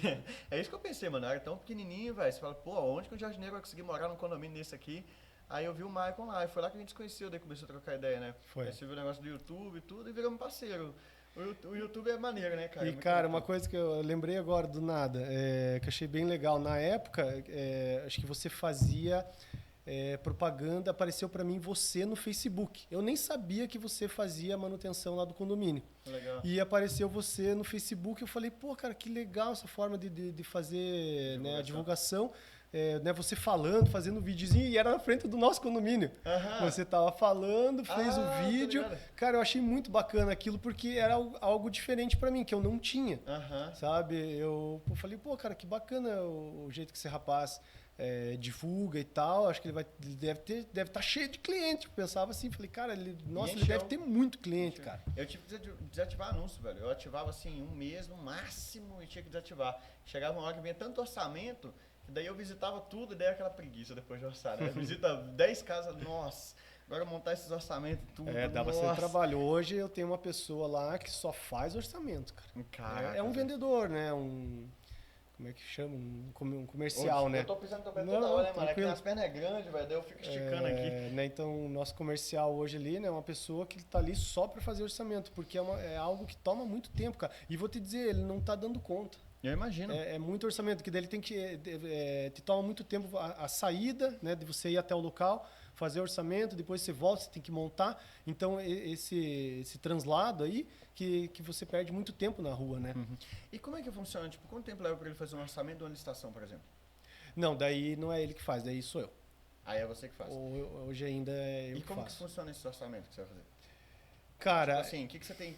É isso que eu pensei, mano, era tão pequenininho, velho. Você fala, pô, onde que um jardineiro vai conseguir morar num condomínio desse aqui? Aí eu vi o Maicon lá, e foi lá que a gente se conheceu, daí começou a trocar ideia, né? Foi. Aí você viu o negócio do YouTube e tudo, e viramos parceiro. O YouTube é maneiro, né, cara? E, cara, uma coisa que eu lembrei agora do nada, que eu achei bem legal. Na época, acho que você fazia propaganda, apareceu para mim você no Facebook. Eu nem sabia que você fazia manutenção lá do condomínio. Legal. E apareceu você no Facebook, eu falei, pô, cara, que legal essa forma de fazer, né, a divulgação. Né, você falando, fazendo um videozinho, e era na frente do nosso condomínio. Você tava falando, fez o vídeo. Cara, eu achei muito bacana aquilo, porque era algo diferente para mim, que eu não tinha. Sabe? Eu falei, pô, cara, que bacana o jeito que esse rapaz divulga e tal, acho que ele deve estar cheio de cliente. Eu pensava assim, falei, cara, nossa, ele deve ter muito cliente, cara. Eu tive que desativar anúncio, velho. Eu ativava assim um mês no máximo e tinha que desativar. Chegava uma hora que vinha tanto orçamento, que daí eu visitava tudo e daí aquela preguiça depois de orçar, né? Visita 10 casas, nossa, agora montar esses orçamentos tudo. Dá bastante trabalho. Hoje eu tenho uma pessoa lá que só faz orçamento, cara. Caraca, é um vendedor, né? Como é que chama? Um comercial, né? Eu tô pisando também toda hora, né, mano? É que as pernas é grande, velho, daí eu fico esticando aqui. Né? Então, o nosso comercial hoje ali, né? É uma pessoa que tá ali só para fazer orçamento, porque é algo que toma muito tempo, cara. E vou te dizer, ele não tá dando conta. Eu imagino. É muito orçamento, que daí ele tem que... te toma muito tempo a saída, né? De você ir até o local, fazer orçamento, depois você volta, você tem que montar. Então, esse translado aí, que você perde muito tempo na rua, né? Uhum. E como é que funciona? Tipo, quanto tempo leva para ele fazer um orçamento de uma licitação, por exemplo? Não, daí não é ele que faz, daí sou eu. Aí é você que faz. Hoje ainda é eu que faço. E como que funciona esse orçamento que você vai fazer? Cara... Tipo assim, o que você tem...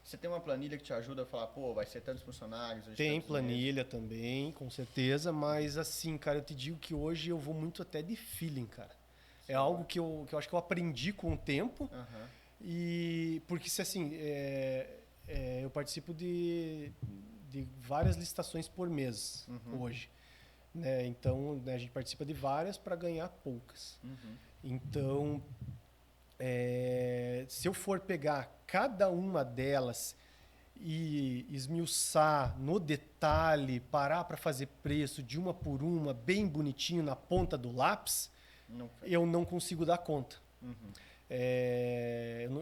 Você tem uma planilha que te ajuda a falar, pô, vai ser tantos funcionários? Tem planilha também, com certeza, mas assim, cara, eu te digo que hoje eu vou muito até de feeling, cara. É algo que eu acho que eu aprendi com o tempo. Uhum. E porque se assim, eu participo de várias licitações por mês hoje. Né? Então, né, a gente participa de várias para ganhar poucas. Uhum. Então, se eu for pegar cada uma delas e esmiuçar no detalhe, parar para fazer preço de uma por uma, bem bonitinho na ponta do lápis, eu não consigo dar conta. Uhum.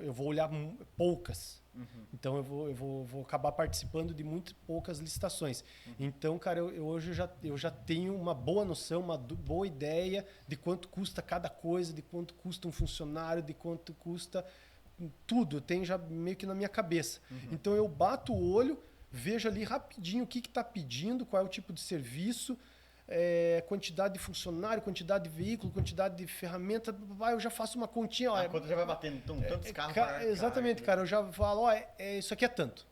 Eu vou olhar poucas. Uhum. Então eu vou acabar participando de muito poucas licitações. Uhum. Então, cara, hoje eu já tenho uma boa noção, uma boa ideia de quanto custa cada coisa, de quanto custa um funcionário, de quanto custa tudo. Eu tenho já meio que na minha cabeça. Uhum. Então eu bato o olho, vejo ali rapidinho o que está pedindo, qual é o tipo de serviço, quantidade de funcionário, quantidade de veículo, quantidade de ferramenta, eu já faço uma continha. A conta já vai batendo tantos carros. Exatamente, cara. Eu já falo, isso aqui é tanto.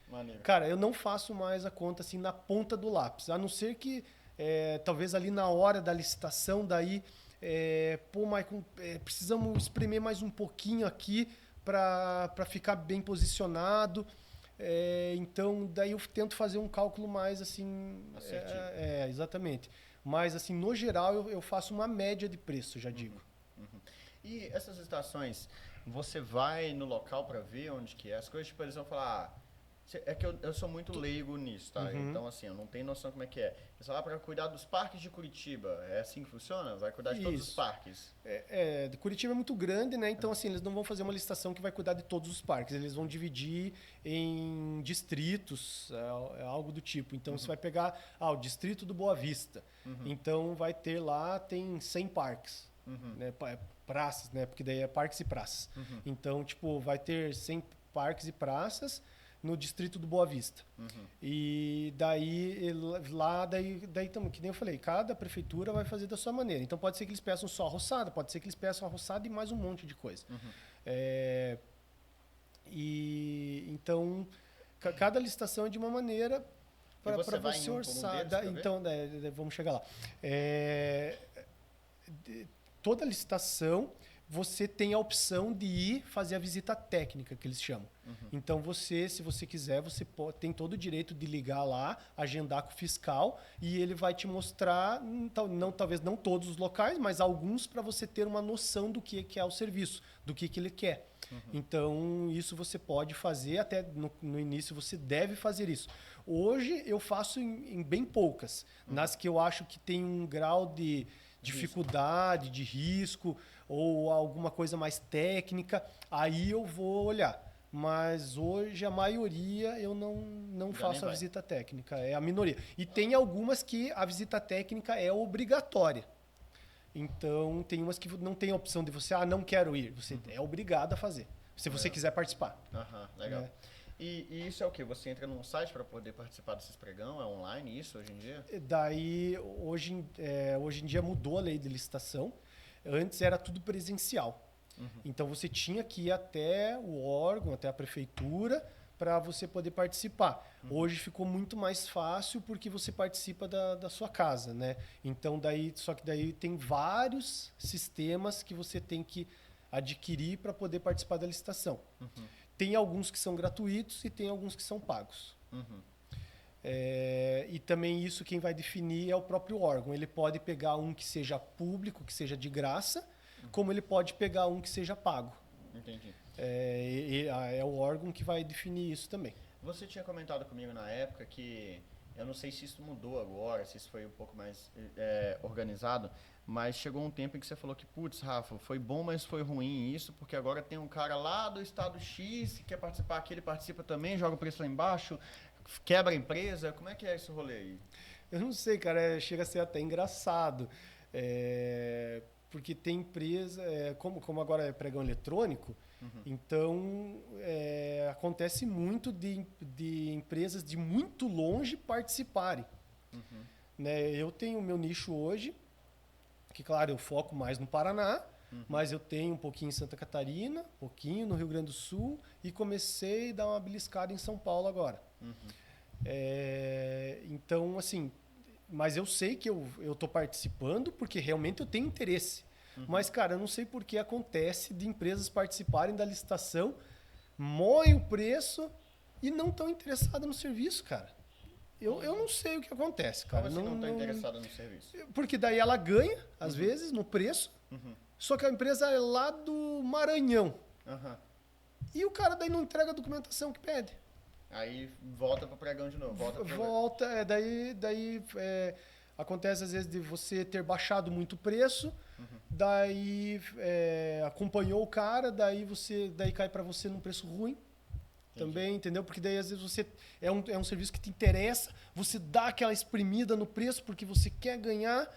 Maneiro. Cara, eu não faço mais a conta assim na ponta do lápis, a não ser que talvez ali na hora da licitação, daí, pô, Maicon, precisamos espremer mais um pouquinho aqui para ficar bem posicionado. Então, daí eu tento fazer um cálculo mais assim... exatamente. Mas, assim, no geral, eu faço uma média de preço, já digo. Uhum. E essas estações, você vai no local para ver onde que é? As coisas, tipo, eles vão falar... É que eu sou muito leigo nisso, tá? Uhum. Então, assim, eu não tenho noção como é que é. Você vai para cuidar dos parques de Curitiba. É assim que funciona? Vai cuidar de todos os parques? De Curitiba é muito grande, né? Então, assim, eles não vão fazer uma licitação que vai cuidar de todos os parques. Eles vão dividir em distritos, algo do tipo. Então, você vai pegar o distrito do Boa Vista. Então, vai ter lá, tem 100 parques. Né? Praças, né? Porque daí é parques e praças. Então, tipo, vai ter 100 parques e praças no distrito do Boa Vista. E daí, que nem eu falei, cada prefeitura vai fazer da sua maneira. Então, pode ser que eles peçam só a roçada, pode ser que eles peçam a roçada e mais um monte de coisa. Então, cada licitação é de uma maneira para você orçar. Então, vamos chegar lá. Toda licitação, você tem a opção de ir fazer a visita técnica, que eles chamam. Então, se você quiser, você tem todo o direito de ligar lá, agendar com o fiscal, e ele vai te mostrar, talvez não todos os locais, mas alguns, para você ter uma noção do que é o serviço, do que ele quer. Então, isso você pode fazer, até no início você deve fazer isso. Hoje, eu faço em bem poucas, nas que eu acho que tem um grau de dificuldade, de risco, ou alguma coisa mais técnica, aí eu vou olhar. Mas hoje a maioria eu não faço a visita técnica, é a minoria. E tem algumas que a visita técnica é obrigatória. Então tem umas que não tem a opção de você, não quero ir. Você é obrigado a fazer, se você quiser participar. Legal. E isso é o quê? Você entra num site para poder participar desses pregão? É online isso hoje em dia? Daí, hoje em dia mudou a lei de licitação. Antes era tudo presencial. Então você tinha que ir até o órgão, até a prefeitura, para você poder participar. Hoje ficou muito mais fácil porque você participa da sua casa, né? Então só que daí tem vários sistemas que você tem que adquirir para poder participar da licitação. Tem alguns que são gratuitos e tem alguns que são pagos. E também isso quem vai definir é o próprio órgão. Ele pode pegar um que seja público, que seja de graça, como ele pode pegar um que seja pago. Entendi. É o órgão que vai definir isso também. Você tinha comentado comigo na época que, eu não sei se isso mudou agora, se isso foi um pouco mais organizado, mas chegou um tempo em que você falou que, putz, Rafa, foi bom, mas foi ruim isso, porque agora tem um cara lá do estado X que quer participar aqui, ele participa também, joga o preço lá embaixo, quebra a empresa. Como é que é esse rolê aí? Eu não sei, cara, chega a ser até engraçado. Porque tem empresa, como agora é pregão eletrônico, então acontece muito de empresas de muito longe participarem. Né? Eu tenho o meu nicho hoje, que claro, eu foco mais no Paraná, mas eu tenho um pouquinho em Santa Catarina, um pouquinho no Rio Grande do Sul e comecei a dar uma beliscada em São Paulo agora. Então, assim, mas eu sei que eu estou participando porque realmente eu tenho interesse. Mas, cara, eu não sei por que acontece de empresas participarem da licitação, moem o preço e não estão interessadas no serviço, cara. Eu não sei o que acontece, cara. Como você não está interessada no serviço? Porque daí ela ganha, às vezes, no preço, só que a empresa é lá do Maranhão. E o cara daí não entrega a documentação que pede. Aí volta para o pregão de novo. Daí acontece às vezes de você ter baixado muito o preço, daí acompanhou o cara, daí cai para você num preço ruim. Também, entendeu? Porque daí às vezes você é um serviço que te interessa, você dá aquela espremida no preço porque você quer ganhar,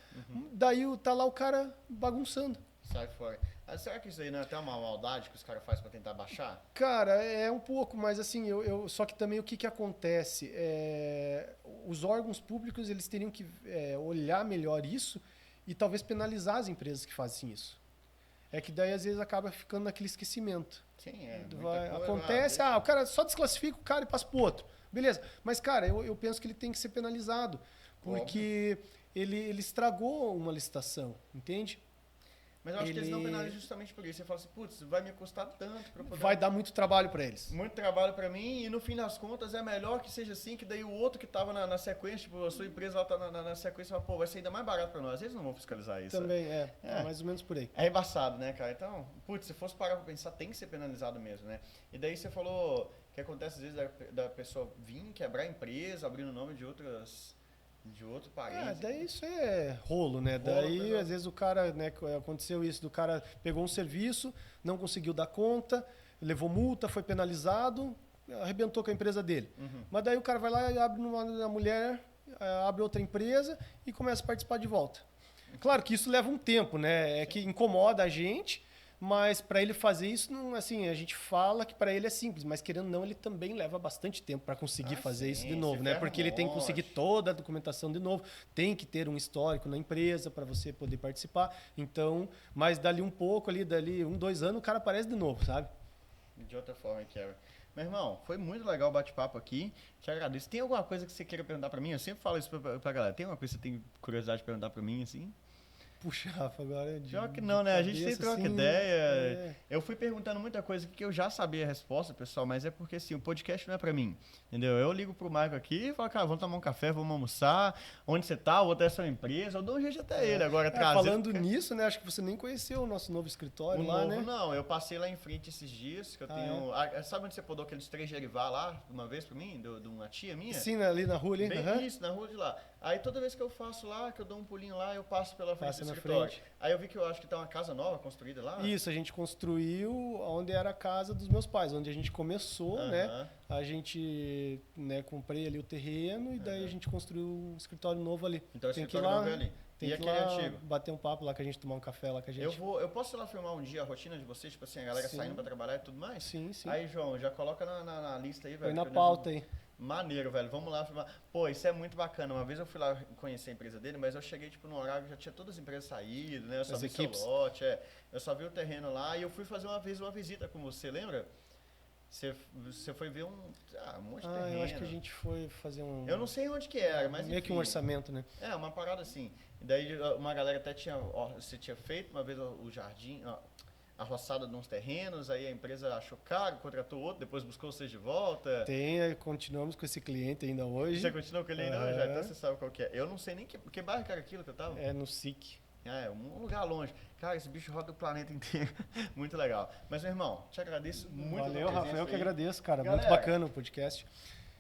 daí tá lá o cara bagunçando. Sai fora. Será que isso aí não é até uma maldade que os caras fazem para tentar baixar? Cara, é um pouco, mas assim, só que também o que acontece? Os órgãos públicos eles teriam que olhar melhor isso e talvez penalizar as empresas que fazem isso. É que daí às vezes acaba ficando naquele esquecimento. Sim, acontece, o cara só desclassifica o cara e passa pro outro. Beleza. Mas, cara, eu penso que ele tem que ser penalizado. Porque ele estragou uma licitação, entende? Mas eu acho que eles não penalizam justamente por isso. Você fala assim, putz, vai me custar tanto para poder... Vai dar muito trabalho para eles. Muito trabalho para mim e no fim das contas é melhor que seja assim, que daí o outro que estava na sequência, tipo, a sua empresa lá tá na sequência, fala, pô, vai ser ainda mais barato para nós. Eles não vão fiscalizar isso. Também, mais ou menos por aí. É embaçado, né, cara? Então, putz, se fosse parar para pensar, tem que ser penalizado mesmo, né? E daí você falou que acontece às vezes da pessoa vir quebrar a empresa, abrindo o nome de outro país. Daí isso é rolo, né? Daí, às vezes, o cara, né, aconteceu isso, do cara pegou um serviço, não conseguiu dar conta, levou multa, foi penalizado, arrebentou com a empresa dele. Mas daí o cara vai lá e abre uma mulher, abre outra empresa e começa a participar de volta. Claro que isso leva um tempo, né? É que incomoda a gente, mas para ele fazer isso, não, assim, a gente fala que para ele é simples, mas querendo ou não, ele também leva bastante tempo para conseguir fazer isso de novo, né? Porque ele tem que conseguir toda a documentação de novo, tem que ter um histórico na empresa para você poder participar. Então, mas dali um pouco, dali 2 anos, o cara aparece de novo, sabe? De outra forma, quebra. Meu irmão, foi muito legal o bate-papo aqui. Te agradeço. Tem alguma coisa que você queira perguntar para mim? Eu sempre falo isso pra galera. Tem alguma coisa que você tem curiosidade de perguntar para mim, assim? Puxa, Rafa, agora... Pior que não, né? A gente sempre troca ideia. Eu fui perguntando muita coisa que eu já sabia a resposta, pessoal, mas é porque, assim, o podcast não é pra mim, entendeu? Eu ligo pro Marco aqui e falo, cara, vamos tomar um café, vamos almoçar, onde você tá, outra é a sua empresa, eu dou um jeito até ele. Agora, falando nisso, né, acho que você nem conheceu o nosso novo escritório lá, né? Não, eu passei lá em frente esses dias, que eu tenho... Sabe onde você podou aqueles 3 gerivá lá, uma vez pra mim, de uma tia minha? Sim, ali na rua ali. Bem isso, na rua de lá. Aí toda vez que eu faço lá, que eu dou um pulinho lá, eu passo pela frente do escritório. Aí eu vi que eu acho que tá uma casa nova construída lá. Isso, a gente construiu onde era a casa dos meus pais, onde a gente começou, né? A gente, né, comprei ali o terreno e daí a gente construiu um escritório novo ali. Então o escritório novo é ali. Tem que ir lá antigo. Bater um papo lá com a gente, tomar um café lá com a gente. Eu posso ir lá filmar um dia a rotina de vocês, tipo assim, a galera saindo pra trabalhar e tudo mais? Sim. Aí, João, já coloca na lista aí, velho. Põe na pauta aí. Maneiro, velho. Vamos lá filmar. Pô, isso é muito bacana. Uma vez eu fui lá conhecer a empresa dele, mas eu cheguei, tipo, no horário, já tinha todas as empresas saídas, né? Eu só vi seu lote, eu só vi o terreno lá e eu fui fazer uma vez uma visita com você, lembra? Você foi ver um monte de terreno. Eu acho que a gente foi fazer um... Eu não sei onde que era, mas meio enfim. que um orçamento, né? Uma parada assim. E daí uma galera até você tinha feito uma vez o jardim, a roçada de uns terrenos, aí a empresa achou caro, contratou outro, depois buscou vocês de volta. Continuamos com esse cliente ainda hoje. Você continua com ele ainda hoje? Então você sabe qual que é. Eu não sei nem que bairro que era aquilo que eu tava. É no SIC. Um lugar longe. Cara, esse bicho roda o planeta inteiro. Muito legal. Mas, meu irmão, te agradeço muito. Valeu, Rafael, que agradeço, cara. Galera, muito bacana o podcast.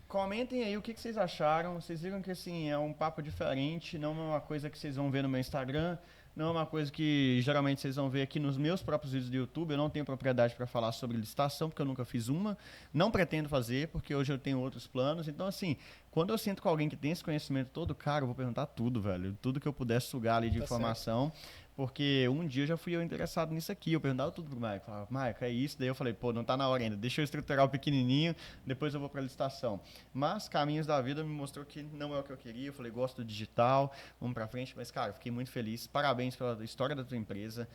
Comentem aí o que vocês acharam. Vocês viram que, assim, é um papo diferente. Não é uma coisa que vocês vão ver no meu Instagram. Não é uma coisa que geralmente vocês vão ver aqui nos meus próprios vídeos do YouTube. Eu não tenho propriedade para falar sobre licitação, porque eu nunca fiz uma. Não pretendo fazer, porque hoje eu tenho outros planos. Então, assim, quando eu sinto com alguém que tem esse conhecimento todo, cara, eu vou perguntar tudo, velho. Tudo que eu puder sugar ali de informação. Certo. Porque um dia já fui eu interessado nisso aqui. Eu perguntava tudo pro Maico. Falava, Maico, é isso? Daí eu falei, pô, não tá na hora ainda. Deixa eu estruturar o pequenininho, depois eu vou pra licitação. Mas caminhos da vida me mostrou que não é o que eu queria. Eu falei, gosto do digital, vamos pra frente. Mas, cara, fiquei muito feliz. Parabéns pela história da tua empresa.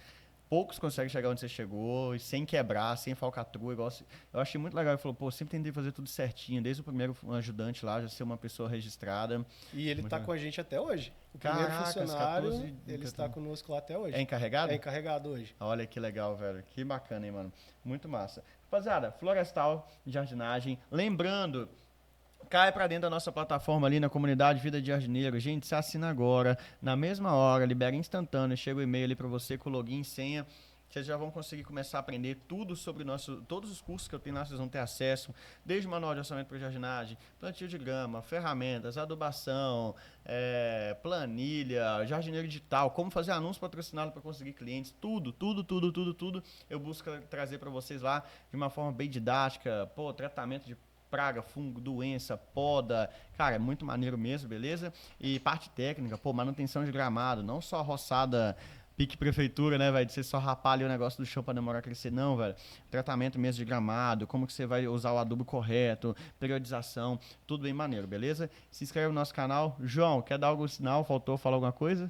Poucos conseguem chegar onde você chegou, sem quebrar, sem falcatrua. Eu achei muito legal. Ele falou, pô, sempre tentei fazer tudo certinho, desde o primeiro ajudante lá, já ser uma pessoa registrada. E ele está com a gente até hoje. O Caraca, primeiro funcionário, ele está conosco lá até hoje. É encarregado? É encarregado hoje. Olha que legal, velho. Que bacana, hein, mano. Muito massa. Rapaziada, Florestal Jardinagem. Lembrando... Cai para dentro da nossa plataforma ali na comunidade Vida de Jardineiro. Gente, se assina agora, na mesma hora, libera instantâneo, chega o e-mail ali para você com login e senha. Vocês já vão conseguir começar a aprender tudo sobre todos os cursos que eu tenho lá, vocês vão ter acesso, desde o manual de orçamento para jardinagem, plantio de grama, ferramentas, adubação, planilha, jardineiro digital, como fazer anúncio patrocinado para conseguir clientes, tudo. Eu busco trazer para vocês lá de uma forma bem didática, tratamento de praga, fungo, doença, poda, cara, é muito maneiro mesmo, beleza? E parte técnica, manutenção de gramado, não só roçada, pique prefeitura, né, velho, de você só rapar ali o negócio do chão pra demorar a crescer, não, velho. Tratamento mesmo de gramado, como que você vai usar o adubo correto, periodização, tudo bem maneiro, beleza? Se inscreve no nosso canal. João, quer dar algum sinal? Faltou falar alguma coisa?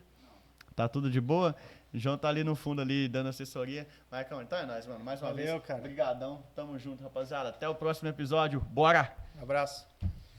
Tá tudo de boa? O João tá ali no fundo, ali, dando assessoria. Maicon, então é nóis, mano. Mais uma vez. Valeu, cara. Obrigadão. Tamo junto, rapaziada. Até o próximo episódio. Bora! Abraço.